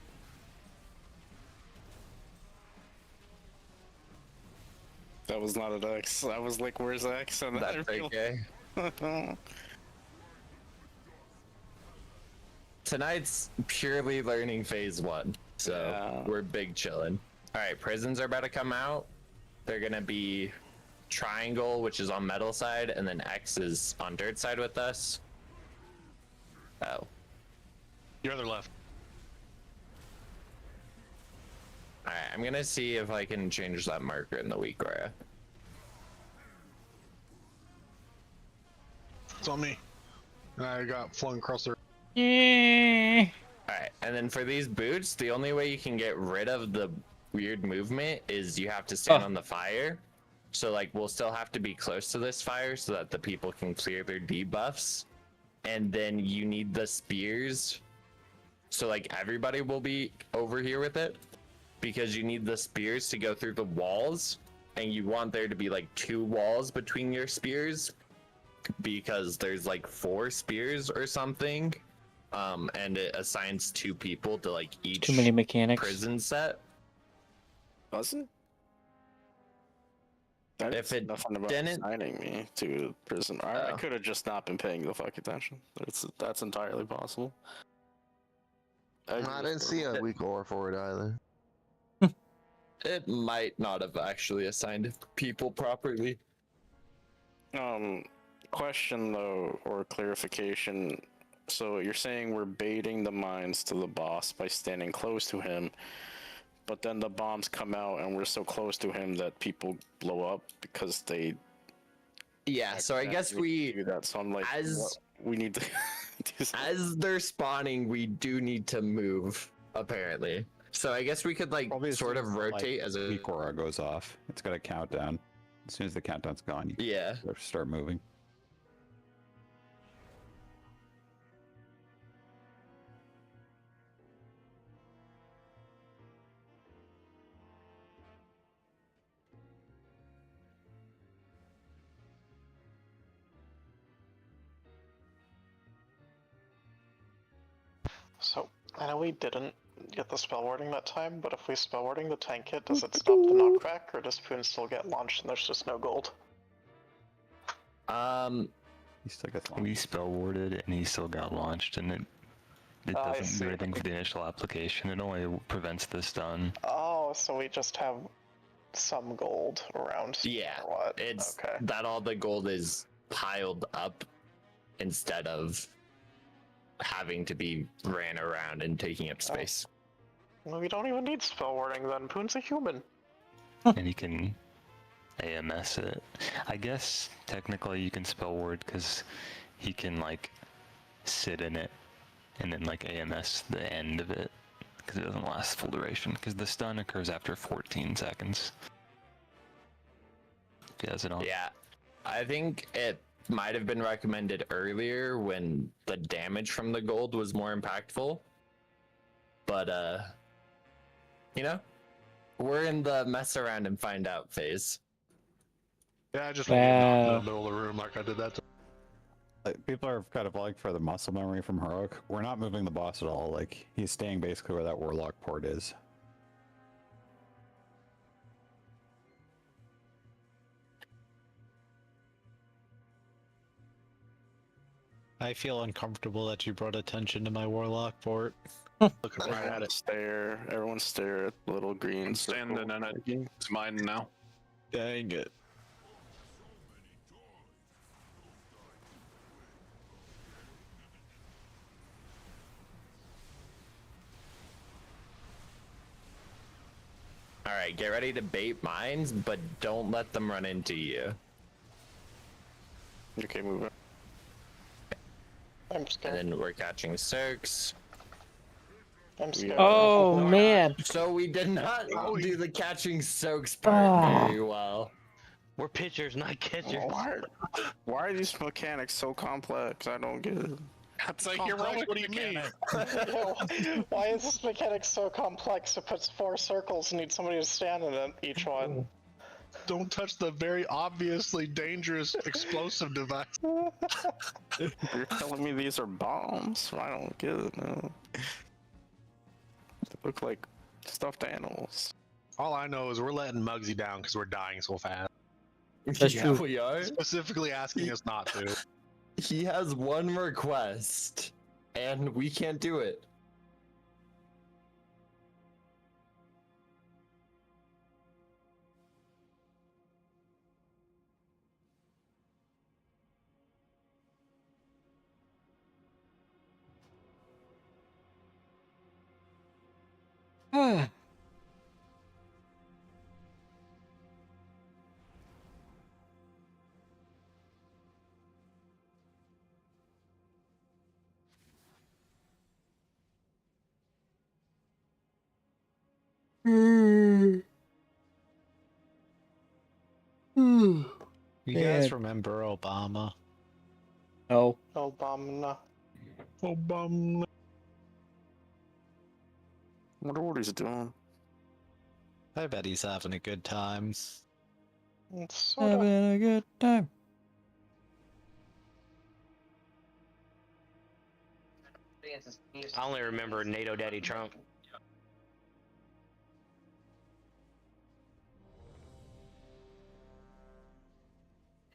That was not an X. I was like, where's X? And then That's I realized- okay. Tonight's purely learning phase 1, so Yeah. we're big chillin'. All right, prisons are about to come out. They're gonna be triangle, which is on metal side, and then X is on dirt side with us. Oh, Your other left. all right. I'm gonna see if I can change that marker in the weak area. It's on me. And I got flung across the. Yeah. All right, and then for these boots, the only way you can get rid of the weird movement is you have to stand on the fire. So like we'll still have to be close to this fire so that the people can clear their debuffs. And then you need the spears. So like everybody will be over here with it because you need the spears to go through the walls, and you want there to be like 2 walls between your spears because there's like 4 spears or something. And it assigns 2 people to like each Too many mechanics. prison set. Was it? That If is it nothing about didn't- assigning me to prison. I Oh. could have just not been paying the fuck attention. That's entirely possible. I didn't see a weak aura for it either. It might not have actually assigned people properly. Question though, or clarification. So you're saying we're baiting the mines to the boss by standing close to him, but then the bombs come out and we're so close to him that people blow up because they. Yeah, so I guess we, do that. So I'm like, as we need to. do something. as they're spawning, we do need to move apparently. So I guess we could like Probably as sort soon of as the, rotate as a weak aura goes off. It's got a countdown. As soon as the countdown's gone, you yeah. start moving. So, I know we didn't get the spell warding that time, but if we spell warding the tank hit, does it stop the knockback, or does Poon still get launched and there's just no gold? He still gets We spell warded and he still got launched, and it I doesn't see. do anything for the initial application. It only prevents the stun. Oh, so we just have some gold around. Yeah, or what? it's okay. that all the gold is piled up instead of having to be ran around and taking up space. Well, we don't even need spell warding then. Poon's a human. And he can AMS it. I guess technically you can spell ward because he can like sit in it and then like AMS the end of it because it doesn't last full duration because the stun occurs after 14 seconds. If he has it on. Yeah, I think it might have been recommended earlier when the damage from the gold was more impactful. But you know, we're in the mess around and find out phase. Yeah, I just want to get knocked in Wow. the middle of the room like I did that. People are kind of like for the muscle memory from Heroic. We're not moving the boss at all. Like he's staying basically where that Warlock port is. I feel uncomfortable that you brought attention to my warlock port. Looking right at it. Stare. Everyone stare at the little green. I'm standing in it. It's mine now. Dang it. All right, get ready to bait mines, but don't let them run into you. Okay, move it. I'm scared. And then we're catching Cirques. I'm scared. Oh man. So we did not Oh, do the catching Soaks part very well. We're pitchers, not catchers. Why are these mechanics so complex? I don't get it. That's like heroic. What do you mean? Yo, why is this mechanic so complex? It puts 4 circles and needs somebody to stand in it, each one. Don't touch the very obviously dangerous explosive device. You're telling me these are bombs? I don't get it, man. They look like stuffed animals. All I know is we're letting Muggsy down because we're dying so fast. That's yeah, true. we are. Specifically asking us not to. He has one request, and we can't do it. You Man. guys remember Obama? No. Obama. Obama. Wonder what he's doing. I bet he's having a good time. It's sorta. Having a good time. I only remember NATO Daddy Trump.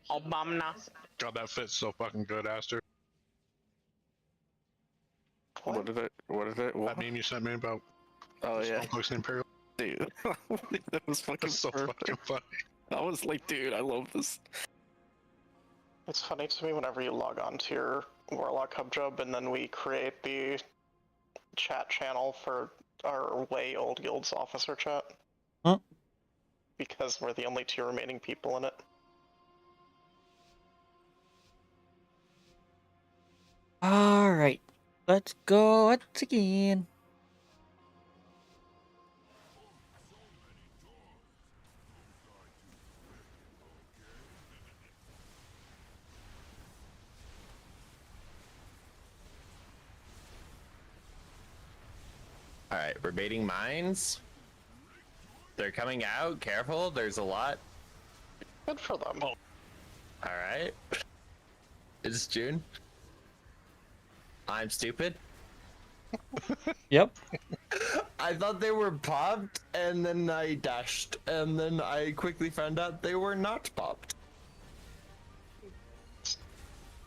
Obama. God, that fits so fucking good, Aster. What did it? That What? meme you sent me about Oh yeah, Smokes and Imperial. dude. That was fucking That's so perfect. fucking funny. I was like, dude, I love this. It's funny to me whenever you log on to your Warlock Hub job and then we create the chat channel for our way old guild's officer chat. Huh? Because we're the only two remaining people in it. Alright. Let's go once again. All right, we're baiting mines. They're coming out. Careful, there's a lot. Good for them. All right. It's June. I'm stupid. Yep. I thought they were popped, and then I dashed, and then I quickly found out they were not popped.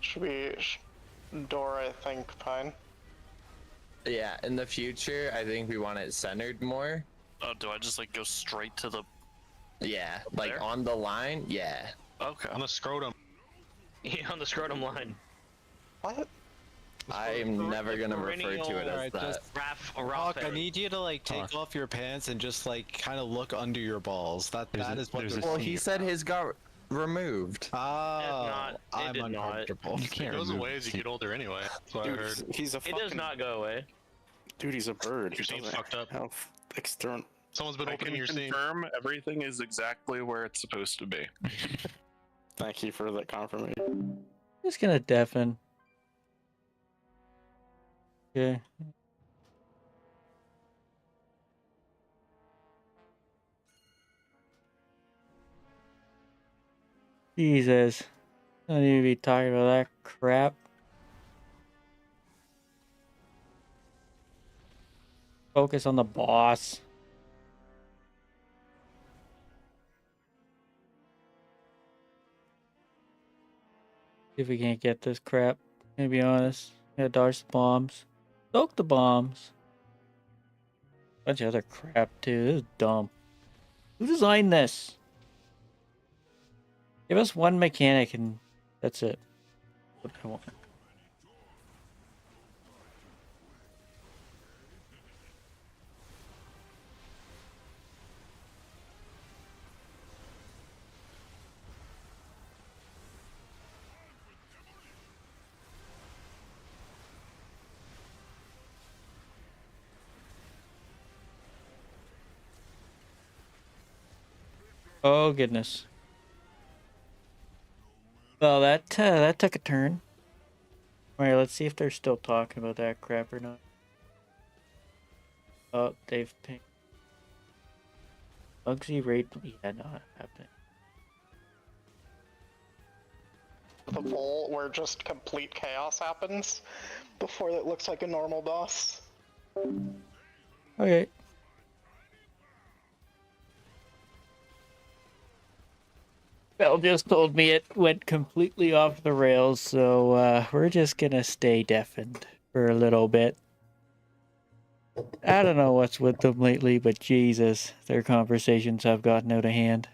Should be door, I think, Pine. Yeah, in the future, I think we want it centered more. Oh, do I just like go straight to the? Yeah, like There? on the line. Yeah. Okay. On the scrotum. Yeah, on the scrotum line. What? I'm never gonna refer to it as Alright, that. just- Hawk, I need you to like take off your pants and just like kind of look under your balls. That is what. there's a Well, he said his got removed. Oh, it I'm did not. uncomfortable. You can't It goes remove away as you get older anyway. That's what I Dude, heard. he's a It fucking does not go away. dude. He's a bird. Your scene's fucked up. Have external. Someone's been I opening can your scene. confirm everything is exactly where it's supposed to be. Thank you for that confirmation. Just gonna deafen. Okay. Jesus. I don't need to be talking about that crap. Focus on the boss. See if we can't get this crap. To be honest. Yeah, dodge the bombs. Soak the bombs. Bunch of other crap too. This is dumb. Who designed this? Give us one mechanic and that's it. What I want. Oh goodness. Well, that took a turn. Alright, let's see if they're still talking about that crap or not. Oh, they've pinged. Mythic Raid, yeah, not happening. the bowl where just complete chaos happens before it looks like a normal boss. Okay. Bell just told me it went completely off the rails, so we're just gonna stay deafened for a little bit. I don't know what's with them lately, but Jesus, their conversations have gotten out of hand.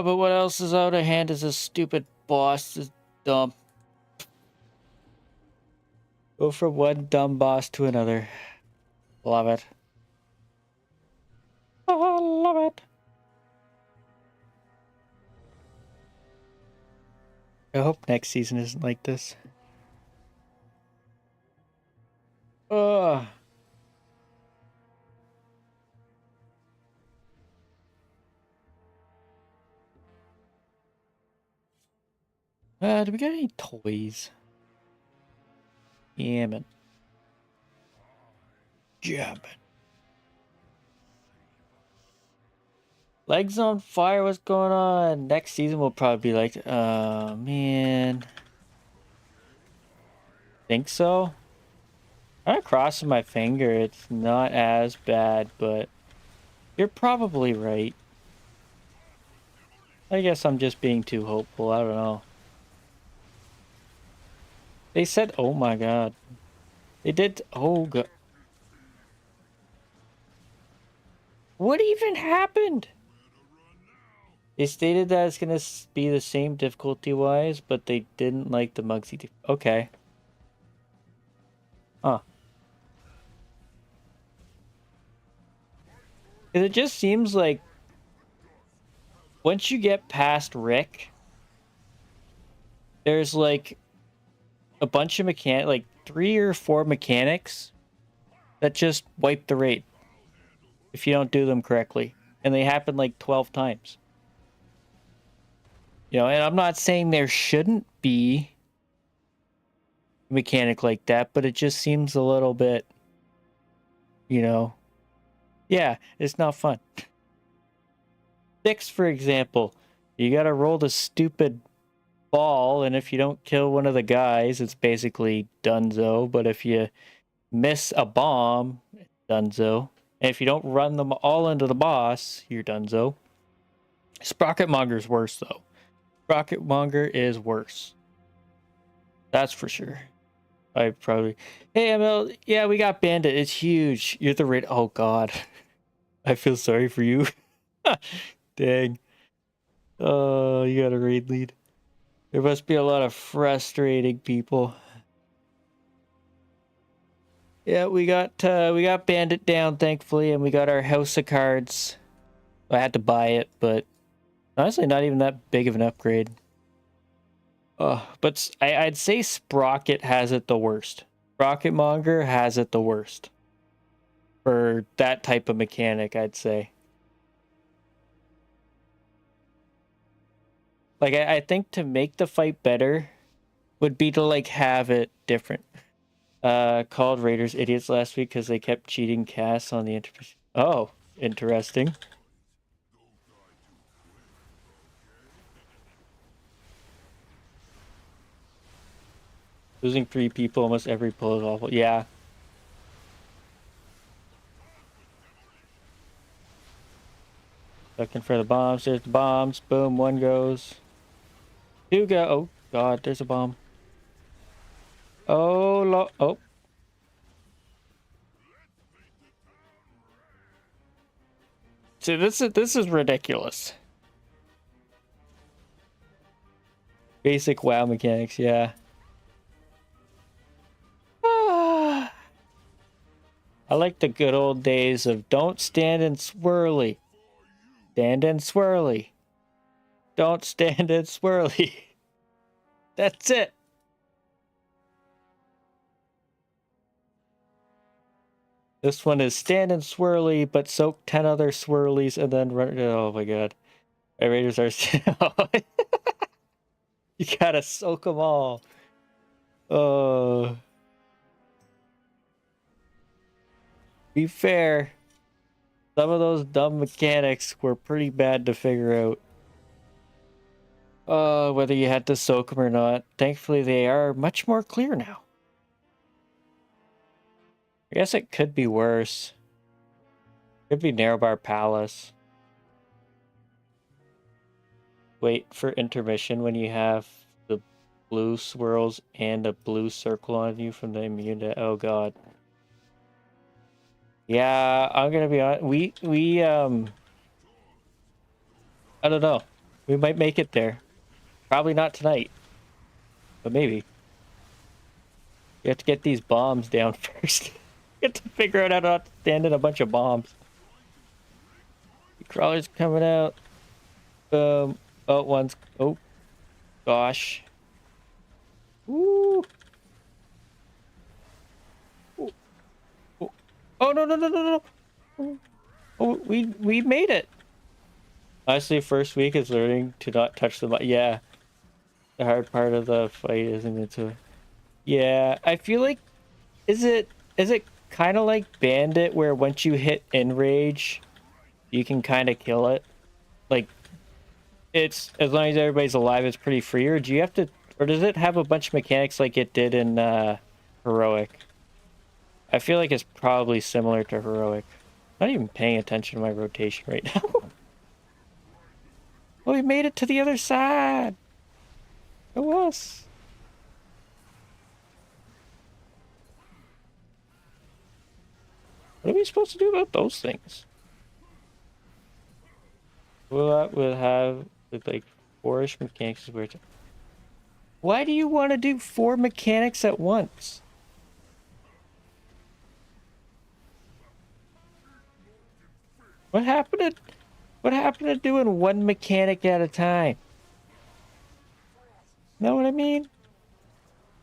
But what else is out of hand is this stupid boss, this dumb. Go from one dumb boss to another. Love it. I love it. I hope next season isn't like this. Ugh. Do we got any toys? Yamming. Jamming. Legs on fire, what's going on? Next season will probably be like, man. Think so? I'm crossing my finger. It's not as bad, but you're probably right. I guess I'm just being too hopeful. I don't know. They said, oh my god. They did, oh god. What even happened? They stated that it's going to be the same difficulty-wise, but they didn't like the Mugsy. Okay. Huh. It just seems like once you get past Rick, there's like a bunch of like 3 or 4 mechanics that just wipe the raid if you don't do them correctly. And they happen like 12 times. You know, and I'm not saying there shouldn't be a mechanic like that, but it just seems a little bit, you know, yeah, it's not fun. 6, for example, you gotta roll the stupid ball, and if you don't kill one of the guys, it's basically donezo, but if you miss a bomb, it's donezo. And if you don't run them all into the boss, you're donezo. Sprocketmonger's worse, though. Sprocketmonger is worse. That's for sure. I probably... Hey, ML, yeah, we got Bandit. It's huge. You're the raid... Oh, God. I feel sorry for you. Dang. Oh, you got a raid lead. There must be a lot of frustrating people. Yeah, we got Bandit down, thankfully, and we got our house of cards. I had to buy it, but honestly, not even that big of an upgrade. But I'd say Sprocket has it the worst. Sprocketmonger has it the worst. For that type of mechanic, I'd say. Like, I think to make the fight better would be to, like, have it different. Called Raiders idiots last week because they kept cheating casts on the interface. Oh, interesting. Losing 3 people almost every pull is awful. Yeah. Looking for the bombs. There's the bombs. Boom, 1 goes. 2 go. Oh, God, there's a bomb. Oh, oh. See, this is ridiculous. Basic WoW mechanics, yeah. I like the good old days of don't stand and swirly. Stand and swirly. Don't stand and swirly. That's it. This one is stand and swirly, but soak 10 other swirlies and then run. Oh my god. My raiders are. You gotta soak them all. Be fair, some of those dumb mechanics were pretty bad to figure out. Whether you had to soak them or not. Thankfully, they are much more clear now. I guess it could be worse. Could be Narrowbar Palace. Wait for intermission when you have the blue swirls and a blue circle on you from the immune to... Oh god. Yeah, I'm gonna be honest. I don't know. We might make it there. Probably not tonight. But maybe. You have to get these bombs down first. You have to figure out how to not stand in a bunch of bombs. The crawler's coming out. Oh, one's... Oh. Gosh. Woo. Oh, no. Oh, we made it. Honestly, first week is learning to not touch the... Yeah. The hard part of the fight, isn't it? To... Yeah, I feel like... Is it kind of like Bandit, where once you hit Enrage, you can kind of kill it? Like, it's... As long as everybody's alive, it's pretty free, or do you have to... Or does it have a bunch of mechanics like it did in Heroic? I feel like it's probably similar to Heroic. I'm not even paying attention to my rotation right now. Oh, we made it to the other side! It was. What are we supposed to do about those things? Well, that would have with like 4-ish mechanics is weird. Why do you want to do 4 mechanics at once? What happened to doing 1 mechanic at a time? Know what I mean?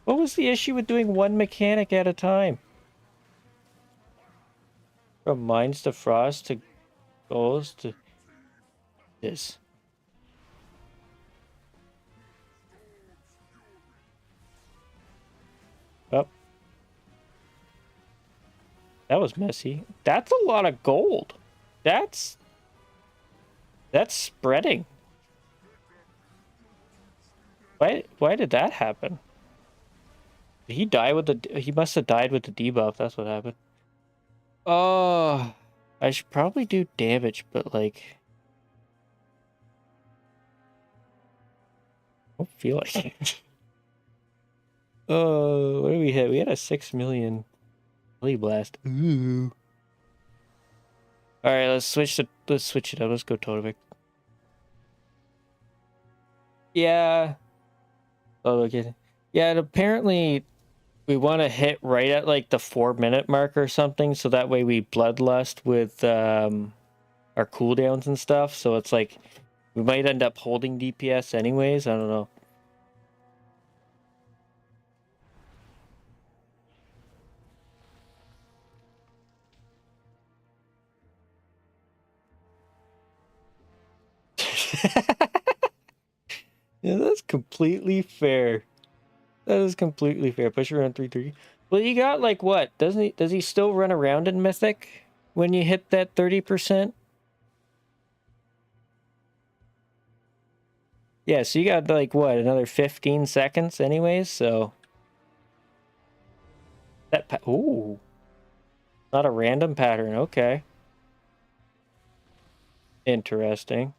What was the issue with doing 1 mechanic at a time? From Mines to Frost to Goals to this. Oh. That was messy. That's a lot of gold. That's spreading. Why did that happen? Did he die with the... He must have died with the debuff. That's what happened. Oh, I should probably do damage, but like... I don't feel like it. Oh, what did we hit? We had a 6 million Blade Blast. Ooh. Alright, let's switch it up. Let's go Totevic. Yeah. Oh, okay. Yeah, and apparently we want to hit right at like the 4-minute mark or something, so that way we bloodlust with our cooldowns and stuff. So it's like we might end up holding DPS anyways. I don't know. Yeah, that's completely fair. That is completely fair. Push around 330. Well, you got like what? Does he still run around in Mythic when you hit that 30%? Yeah, so you got like what, another 15 seconds anyways, so that ooh. Not a random pattern, okay. Interesting.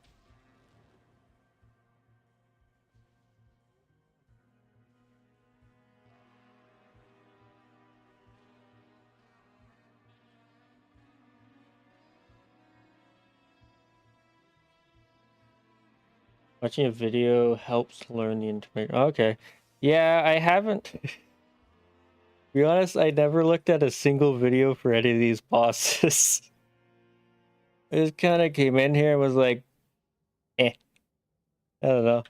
Watching a video helps learn the information. Okay. Yeah, I haven't. To be honest, I never looked at a single video for any of these bosses. I just kind of came in here and was like, eh. I don't know.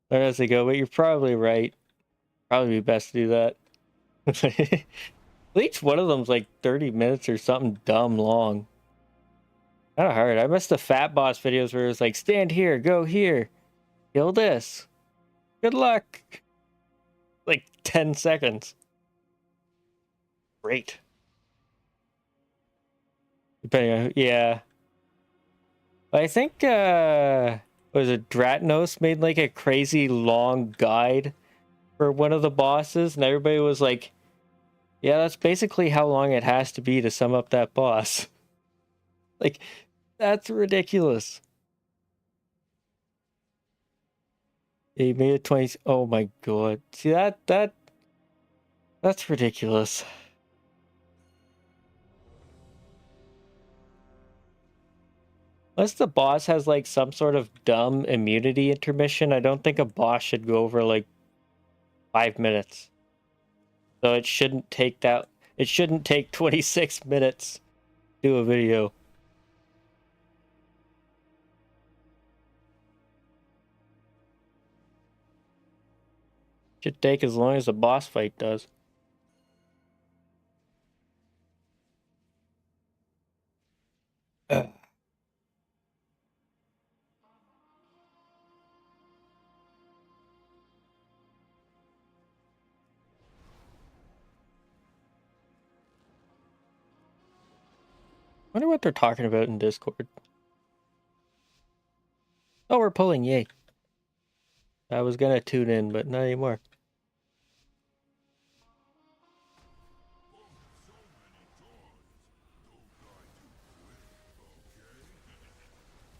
Where does it go? But you're probably right. Probably be best to do that. At least one of them's like 30 minutes or something dumb long. Kind of hard. I missed the Fat Boss videos where it was like, stand here, go here, kill this. Good luck. like 10 seconds. Great. Depending on, yeah. I think, was it Dratnos made like a crazy long guide for one of the bosses, and everybody was like, yeah, that's basically how long it has to be to sum up that boss. Like, that's ridiculous. He made it 20. Oh my god. See that's ridiculous. Unless the boss has like some sort of dumb immunity intermission, I don't think a boss should go over like 5 minutes. So it shouldn't take 26 minutes to do a video. Should take as long as the boss fight does. Wonder what they're talking about in Discord. Oh, we're pulling, yay. I was gonna tune in, but not anymore.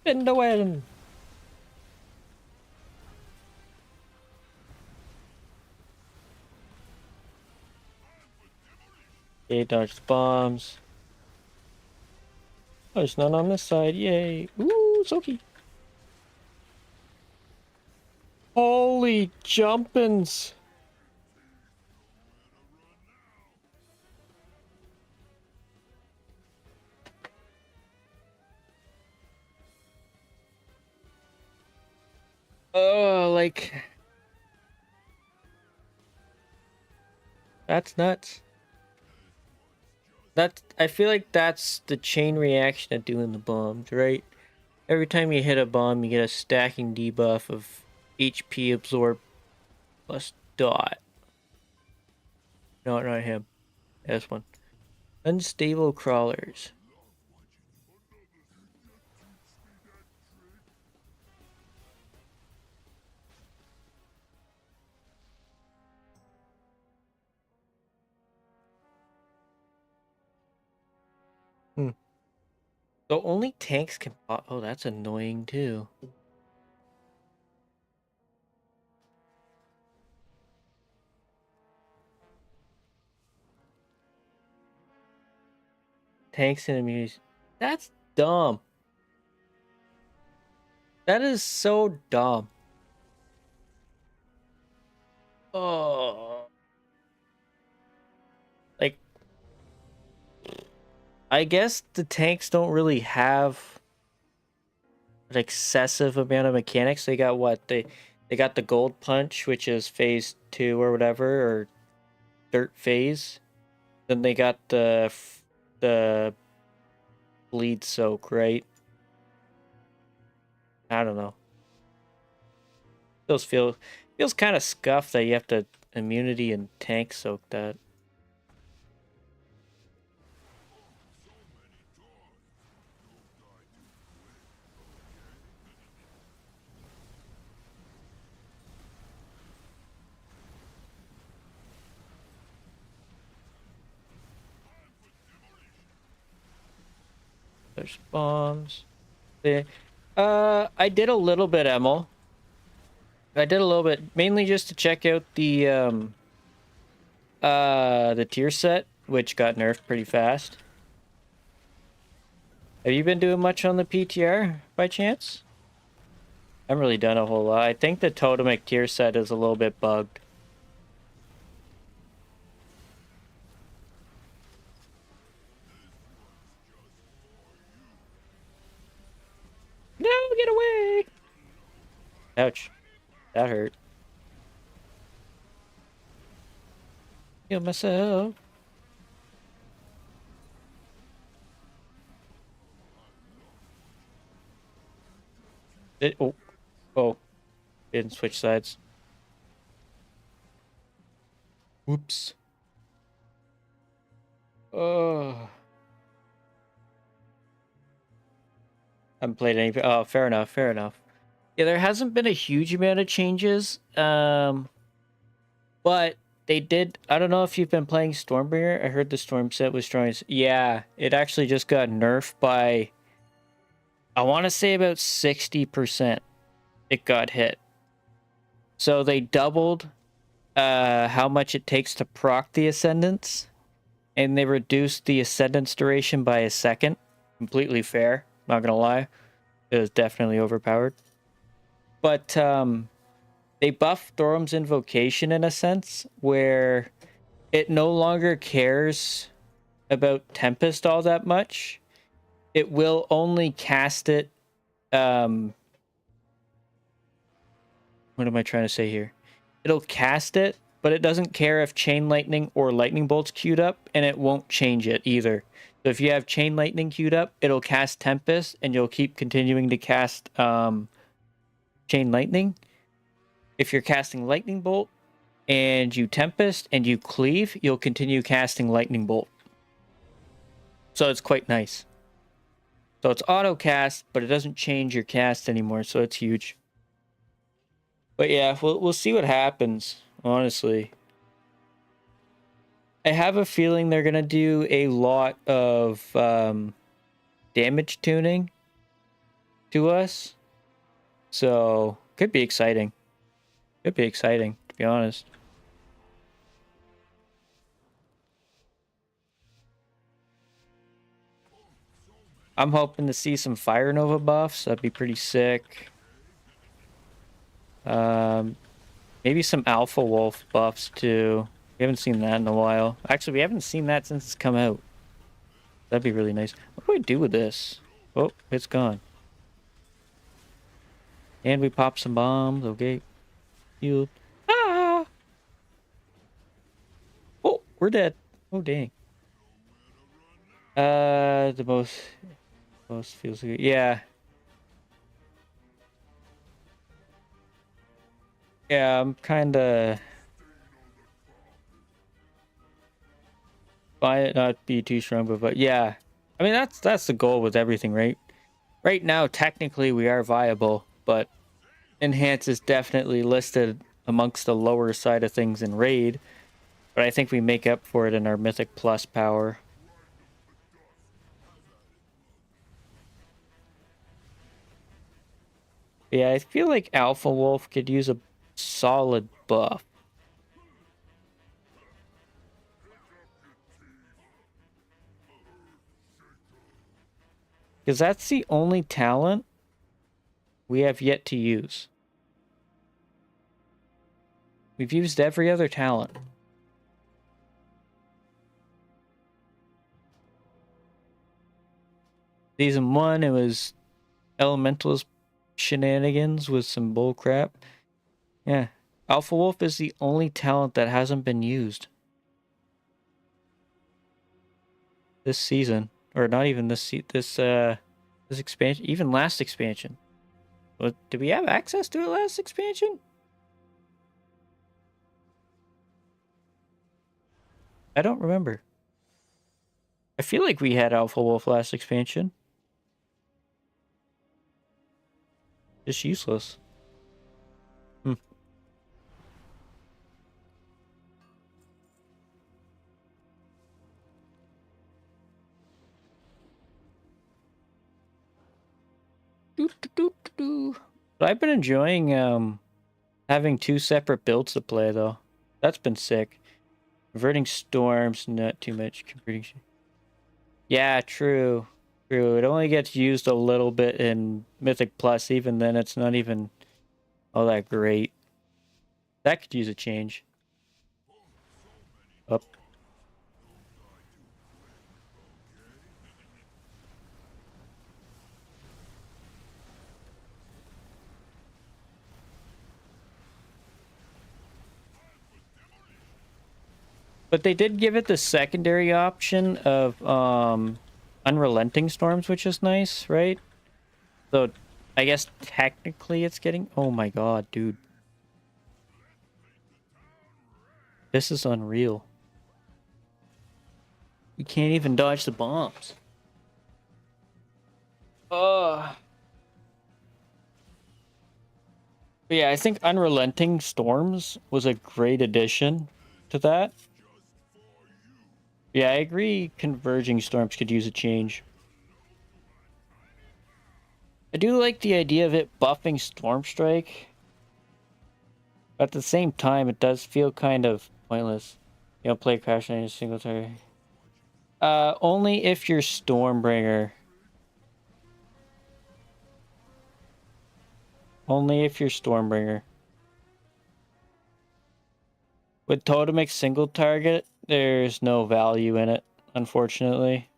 Spin the win! Okay, dodge the bombs. Oh, there's none on this side, yay. Ooh, Soki. Holy jumpins'! Oh, like... That's nuts. I feel like that's the chain reaction of doing the bombs, right? Every time you hit a bomb, you get a stacking debuff of HP absorb plus dot. No, not him. This one. Unstable crawlers. So only tanks can pop. Oh, that's annoying too. Tanks and immunities. That's dumb. That is so dumb. Oh. Like, I guess the tanks don't really have an excessive amount of mechanics. They got what? They got the gold punch, which is phase 2 or whatever, or dirt phase. Then they got the bleed soak, right? I don't know. Feels kind of scuffed that you have to immunity and tank soak that. There's bombs. I did a little bit, Emil. I did a little bit, mainly just to check out the tier set, which got nerfed pretty fast. Have you been doing much on the PTR by chance? I haven't really done a whole lot. I think the totemic tier set is a little bit bugged. No, get away! Ouch. That hurt. Kill myself. Oh. Didn't switch sides. Whoops. Oh. Haven't played any. Oh, fair enough. Fair enough. Yeah, there hasn't been a huge amount of changes. But they did. I don't know if you've been playing Stormbringer. I heard the Storm set was strong. Yeah, it actually just got nerfed by, I want to say about 60%. It got hit. So they doubled how much it takes to proc the Ascendants, and they reduced the Ascendance duration by a second. Completely fair. Not gonna lie, it was definitely overpowered. But they buffed Thorum's Invocation in a sense where it no longer cares about Tempest all that much. It will only cast it. What am I trying to say here? It'll cast it, but it doesn't care if Chain Lightning or Lightning Bolt's queued up, and it won't change it either. So if you have Chain Lightning queued up, it'll cast Tempest, and you'll keep continuing to cast Chain Lightning. If you're casting Lightning Bolt, and you Tempest, and you Cleave, you'll continue casting Lightning Bolt. So it's quite nice. So it's auto cast, but it doesn't change your cast anymore, so it's huge. But yeah, we'll see what happens, honestly. I have a feeling they're going to do a lot of damage tuning to us. So, could be exciting. Could be exciting, to be honest. I'm hoping to see some Fire Nova buffs. That'd be pretty sick. Maybe some Alpha Wolf buffs too. We haven't seen that in a while. Actually, we haven't seen that since it's come out. That'd be really nice. What do I do with this? Oh, it's gone. And we pop some bombs. Okay. Healed. Ah! Oh, we're dead. Oh, dang. The most feels good. Yeah. Yeah, I'm kinda... Might not be too strong, but yeah. I mean, that's the goal with everything, right? Right now, technically, we are viable, but Enhance is definitely listed amongst the lower side of things in Raid. But I think we make up for it in our Mythic Plus power. Yeah, I feel like Alpha Wolf could use a solid buff. Because that's the only talent we have yet to use. We've used every other talent. Season 1, it was Elementalist shenanigans with some bullcrap. Yeah. Alpha Wolf is the only talent that hasn't been used this season. Or not even this expansion, even last expansion. What, did we have access to it last expansion? I don't remember. I feel like we had Alpha Wolf last expansion. Just useless. But I've been enjoying having two separate builds to play though. That's been sick. Converting storms, not too much converting. Yeah, true. True. It only gets used a little bit in Mythic Plus, even then it's not even all that great. That could use a change. Up. But they did give it the secondary option of unrelenting storms, which is nice, right? So I guess technically it's getting... Oh my god, dude. This is unreal. You can't even dodge the bombs. But yeah, I think Unrelenting Storms was a great addition to that. Yeah, I agree Converging Storms could use a change. I do like the idea of it buffing Storm Strike. But at the same time, it does feel kind of pointless. You don't play Crash in a single target. Only if you're Stormbringer. Only if you're Stormbringer. With Totemic single target, there's no value in it, unfortunately.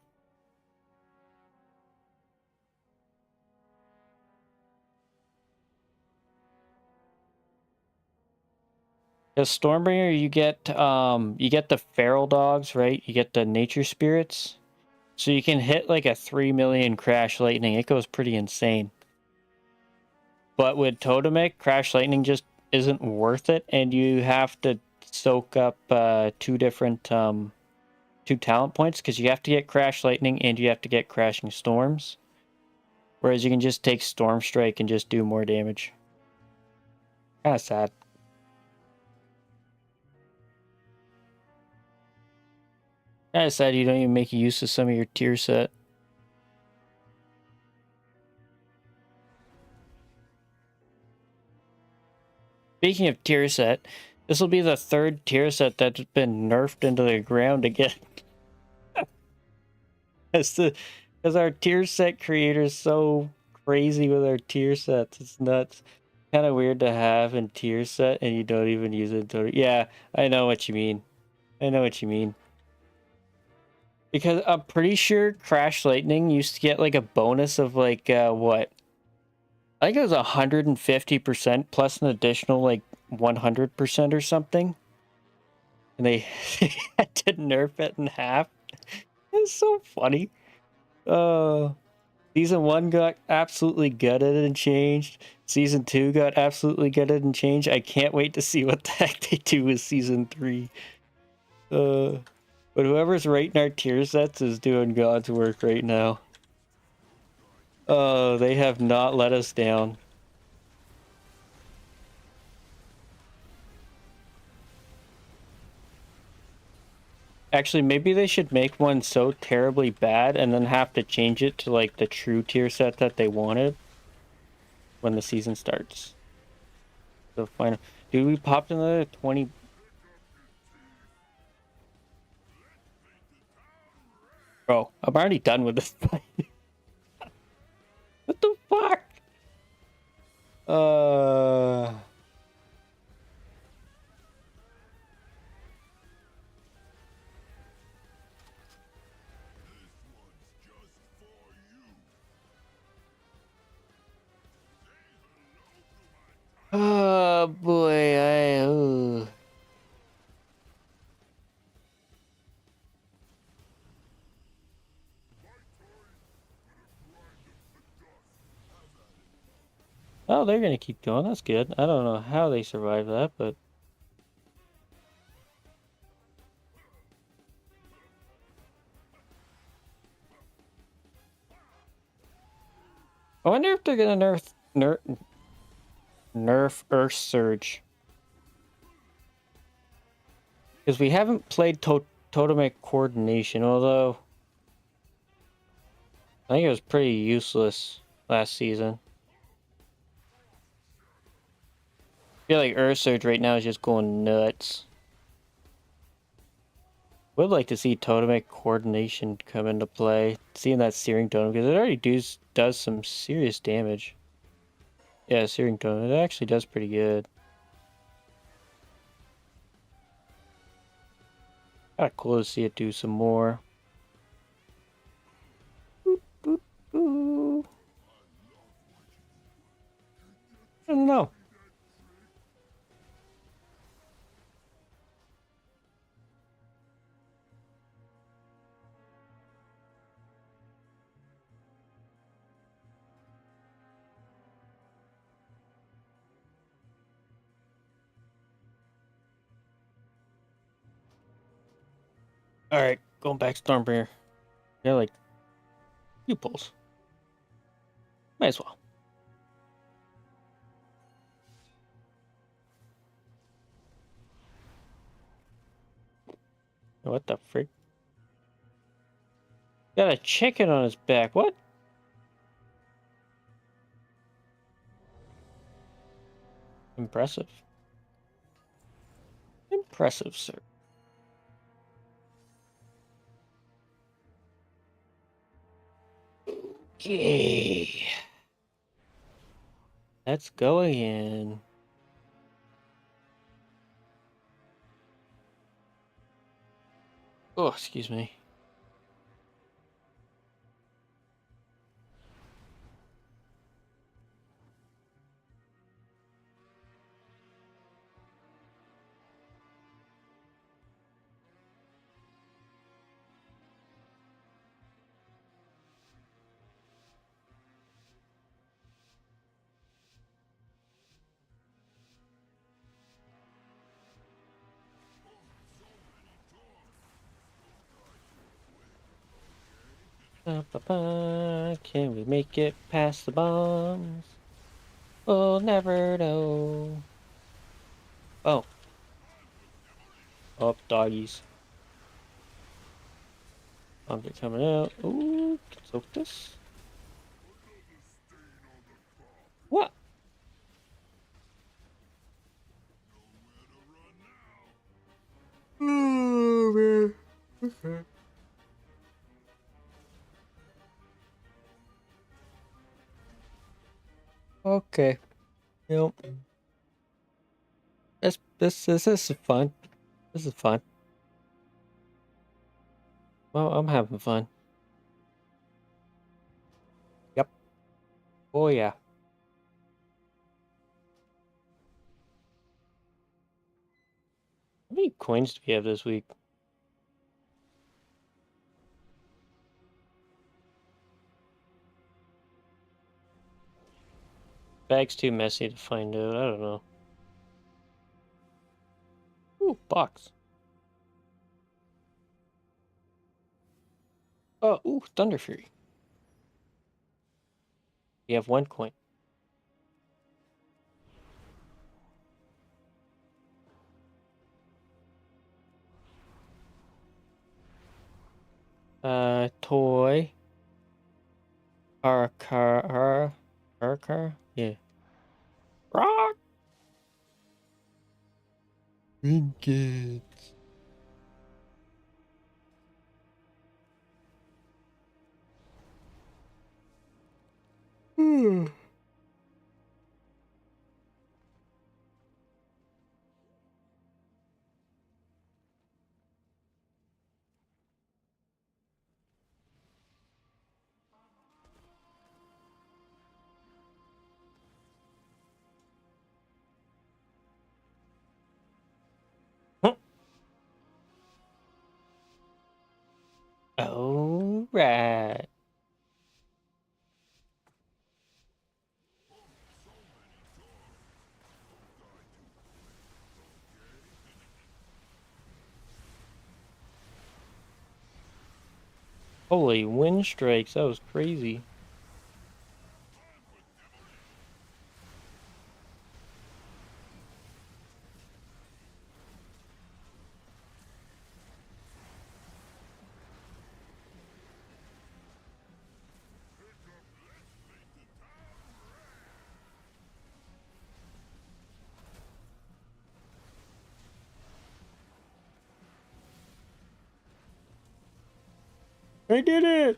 As Stormbringer, you get the feral dogs, right? You get the nature spirits. So you can hit like a 3 million Crash Lightning. It goes pretty insane. But with Totemic, Crash Lightning just isn't worth it, and you have to soak up two talent points, because you have to get Crash Lightning and you have to get Crashing Storms. Whereas you can just take Storm Strike and just do more damage. Kinda sad. Kinda sad you don't even make use of some of your tier set. Speaking of tier set, this will be the third tier set that's been nerfed into the ground again. Because our tier set creator is so crazy with our tier sets. It's nuts. Kind of weird to have in tier set and you don't even use it. Yeah, I know what you mean. I know what you mean. Because I'm pretty sure Crash Lightning used to get like a bonus of like, what? I think it was 150% plus an additional like 100% or something. And they had to nerf it in half. It's so funny. Season 1 got absolutely gutted and changed. Season 2 got absolutely gutted and changed. I can't wait to see what the heck they do with Season 3. But whoever's rating our tier sets is doing God's work right now. Oh, they have not let us down. Actually, maybe they should make one so terribly bad and then have to change it to like the true tier set that they wanted when the season starts. So final. Dude, we popped another 20. Bro, I'm already done with this fight. What the fuck? Oh boy, ooh. Oh, they're gonna keep going. That's good. I don't know how they survive that, but I wonder if they're gonna nerf Earth Surge. Because we haven't played Totemic Coordination, although I think it was pretty useless last season. I feel like Earth Surge right now is just going nuts. Would like to see Totemic Coordination come into play. Seeing that Searing Totem, because it already does some serious damage. Yeah, Searing Totem, it actually does pretty good. Kinda cool to see it do some more. Boop, boop, boop. I don't know. Alright, going back Stormbringer. Yeah, like few pulls. Might as well. What the frick? Got a chicken on his back. What? Impressive. Impressive, sir. Okay. Let's go again. Oh, excuse me. Can we make it past the bombs? We'll never know. Oh. Oh, doggies. Bombs are coming out. Ooh, can soak this. What? Oh, man. Okay. Okay. Yep. This is fun. This is fun. Well, I'm having fun. Yep. Oh yeah. How many coins do we have this week? Bag's too messy to find out. I don't know. Ooh, box. Oh, ooh, Thunder Fury. We have 1 coin. Toy. Car. Yeah. Rock. Trinkets. Hmm. All right. Holy wind strikes. That was crazy. I did it!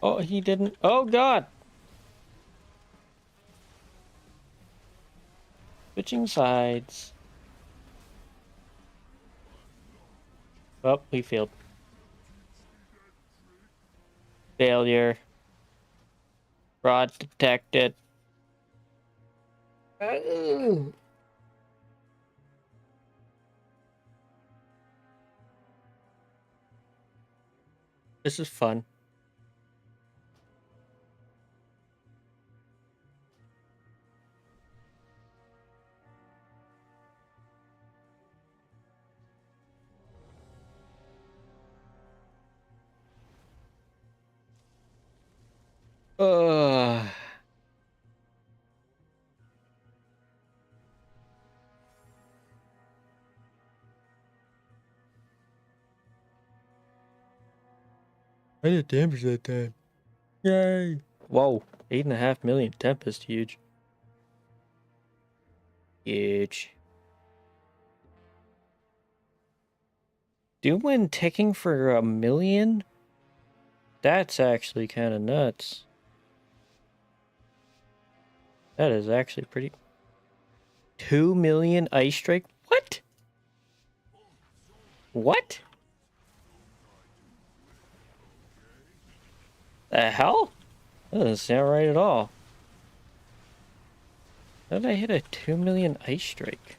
Oh, he didn't. Oh, God! Switching sides. Oh, we failed. Failure. Fraud detected. This is fun. Uh. I did damage that time. Yay! Whoa, 8.5 million Tempest, huge. Huge. Doing ticking for 1 million? That's actually kind of nuts. That is actually pretty... 2 million Ice Strike? What? What? The hell? That doesn't sound right at all. How did I hit a 2 million Ice Strike?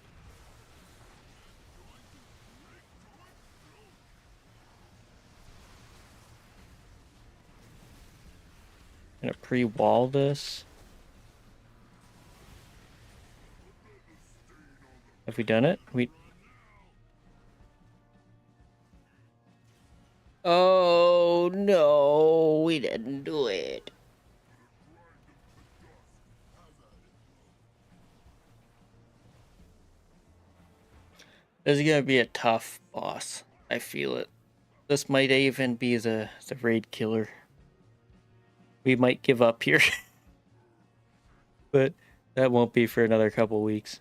Gonna pre-wall this. Have we done it? Oh no, we didn't do it. This is gonna be a tough boss. I feel it. This might even be the raid killer. We might give up here. But that won't be for another couple weeks.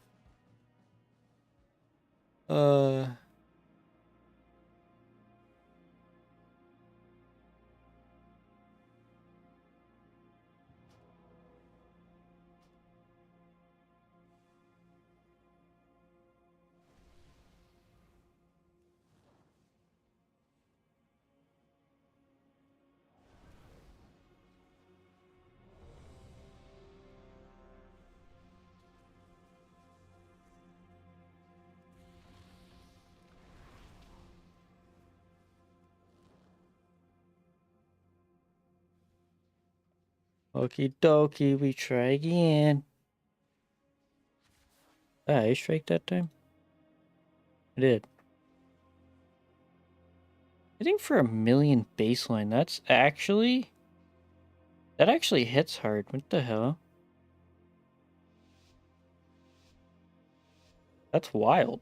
Okie dokie, we try again. I strike that time? I did. Hitting for 1 million baseline, that actually hits hard. What the hell? That's wild.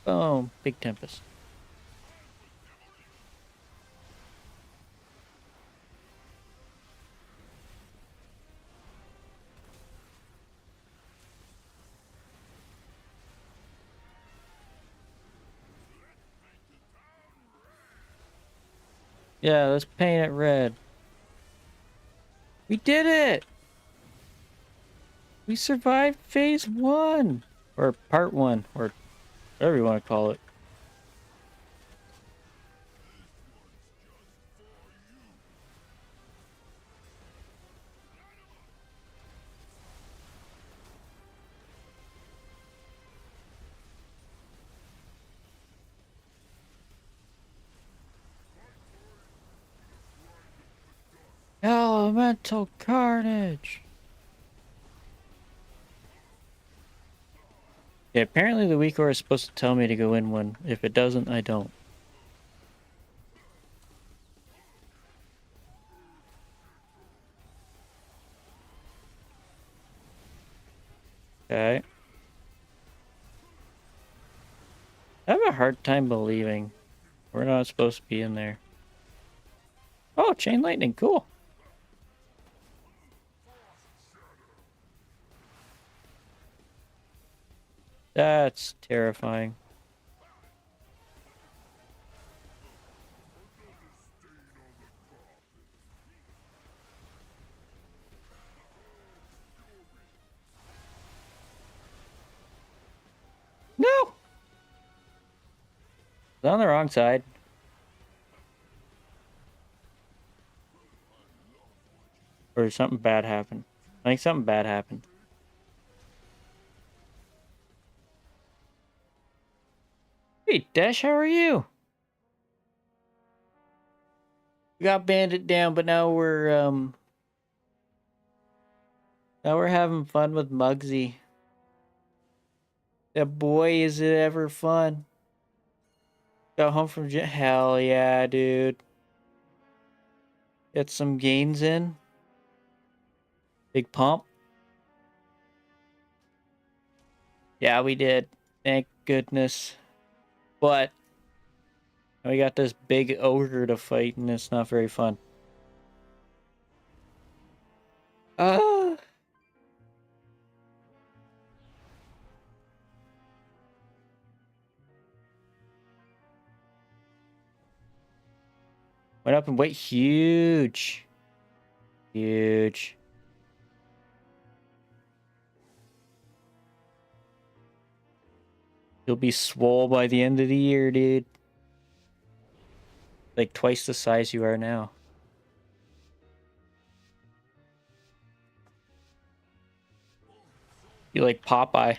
Boom, big Tempest. Yeah, let's paint it red. We did it! We survived phase 1! Or part 1, or whatever you want to call it. Elemental carnage! Yeah, apparently the weak ore is supposed to tell me to go in one. If it doesn't, I don't. Okay. I have a hard time believing we're not supposed to be in there. Oh, chain lightning, cool. That's terrifying. No! It's on the wrong side. Or something bad happened. I think something bad happened. Hey, Dash, how are you? We got Bandit down, but now we're having fun with Muggsy. That boy, is it ever fun? Got home from gym. Hell yeah, dude. Get some gains in. Big pump. Yeah, we did. Thank goodness. But we got this big ogre to fight, and it's not very fun. Went up in weight. Huge. Huge. You'll be swole by the end of the year, dude. Like twice the size you are now. You like Popeye.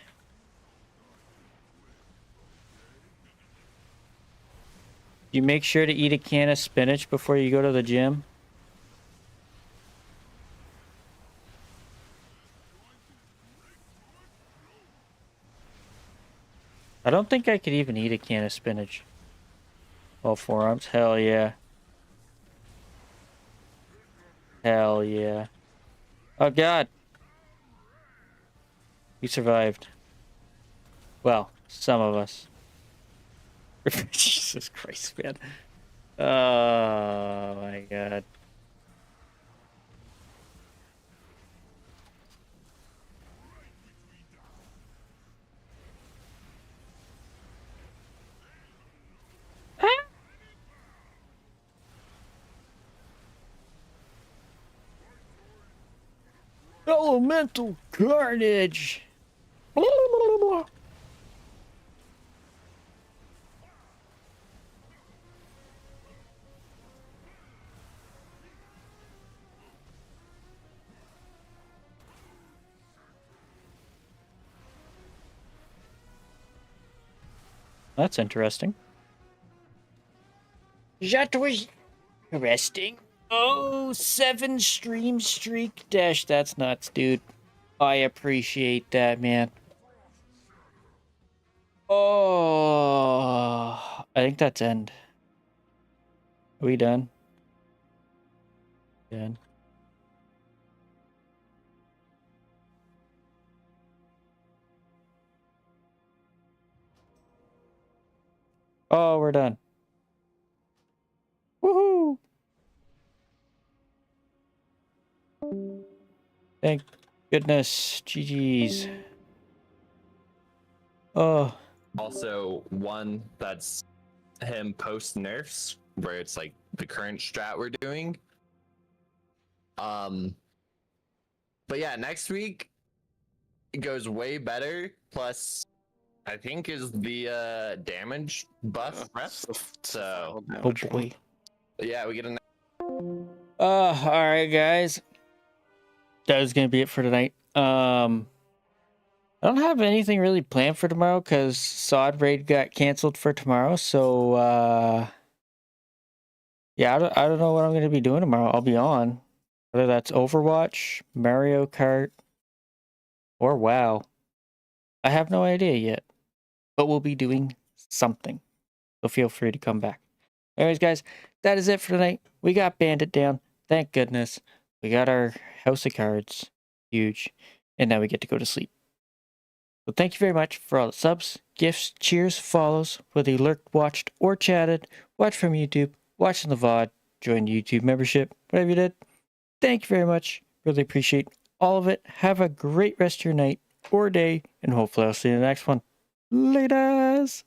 You make sure to eat a can of spinach before you go to the gym. I don't think I could even eat a can of spinach. All forearms. Hell yeah. Hell yeah. Oh god. We survived. Well, some of us. Jesus Christ, man. Oh my god. Elemental carnage. That's interesting. That was interesting. Oh, 7 stream streak dash. That's nuts, dude. I appreciate that, man. Oh, I think that's end. Are we done? Done. Oh, we're done. Woohoo! Thank goodness. GG's. Oh. Also, one that's him post nerfs, where it's like the current strat we're doing. But yeah, next week it goes way better. Plus, I think is the damage buff rest. So, Oh boy. Yeah, we get a. All right, guys. That is gonna be it for tonight. I don't have anything really planned for tomorrow because Sod Raid got canceled for tomorrow. So yeah, I don't know what I'm gonna be doing tomorrow. I'll be on, whether that's Overwatch, Mario Kart, or WoW. I have no idea yet, but we'll be doing something. So feel free to come back. Anyways, guys, that is it for tonight. We got Bandit down. Thank goodness. We got our House of Cards. Huge. And now we get to go to sleep. So thank you very much for all the subs, gifts, cheers, follows, whether you lurked, watched, or chatted, watched from YouTube, watching the VOD, joined YouTube membership, whatever you did. Thank you very much. Really appreciate all of it. Have a great rest of your night or day, and hopefully I'll see you in the next one. Laters!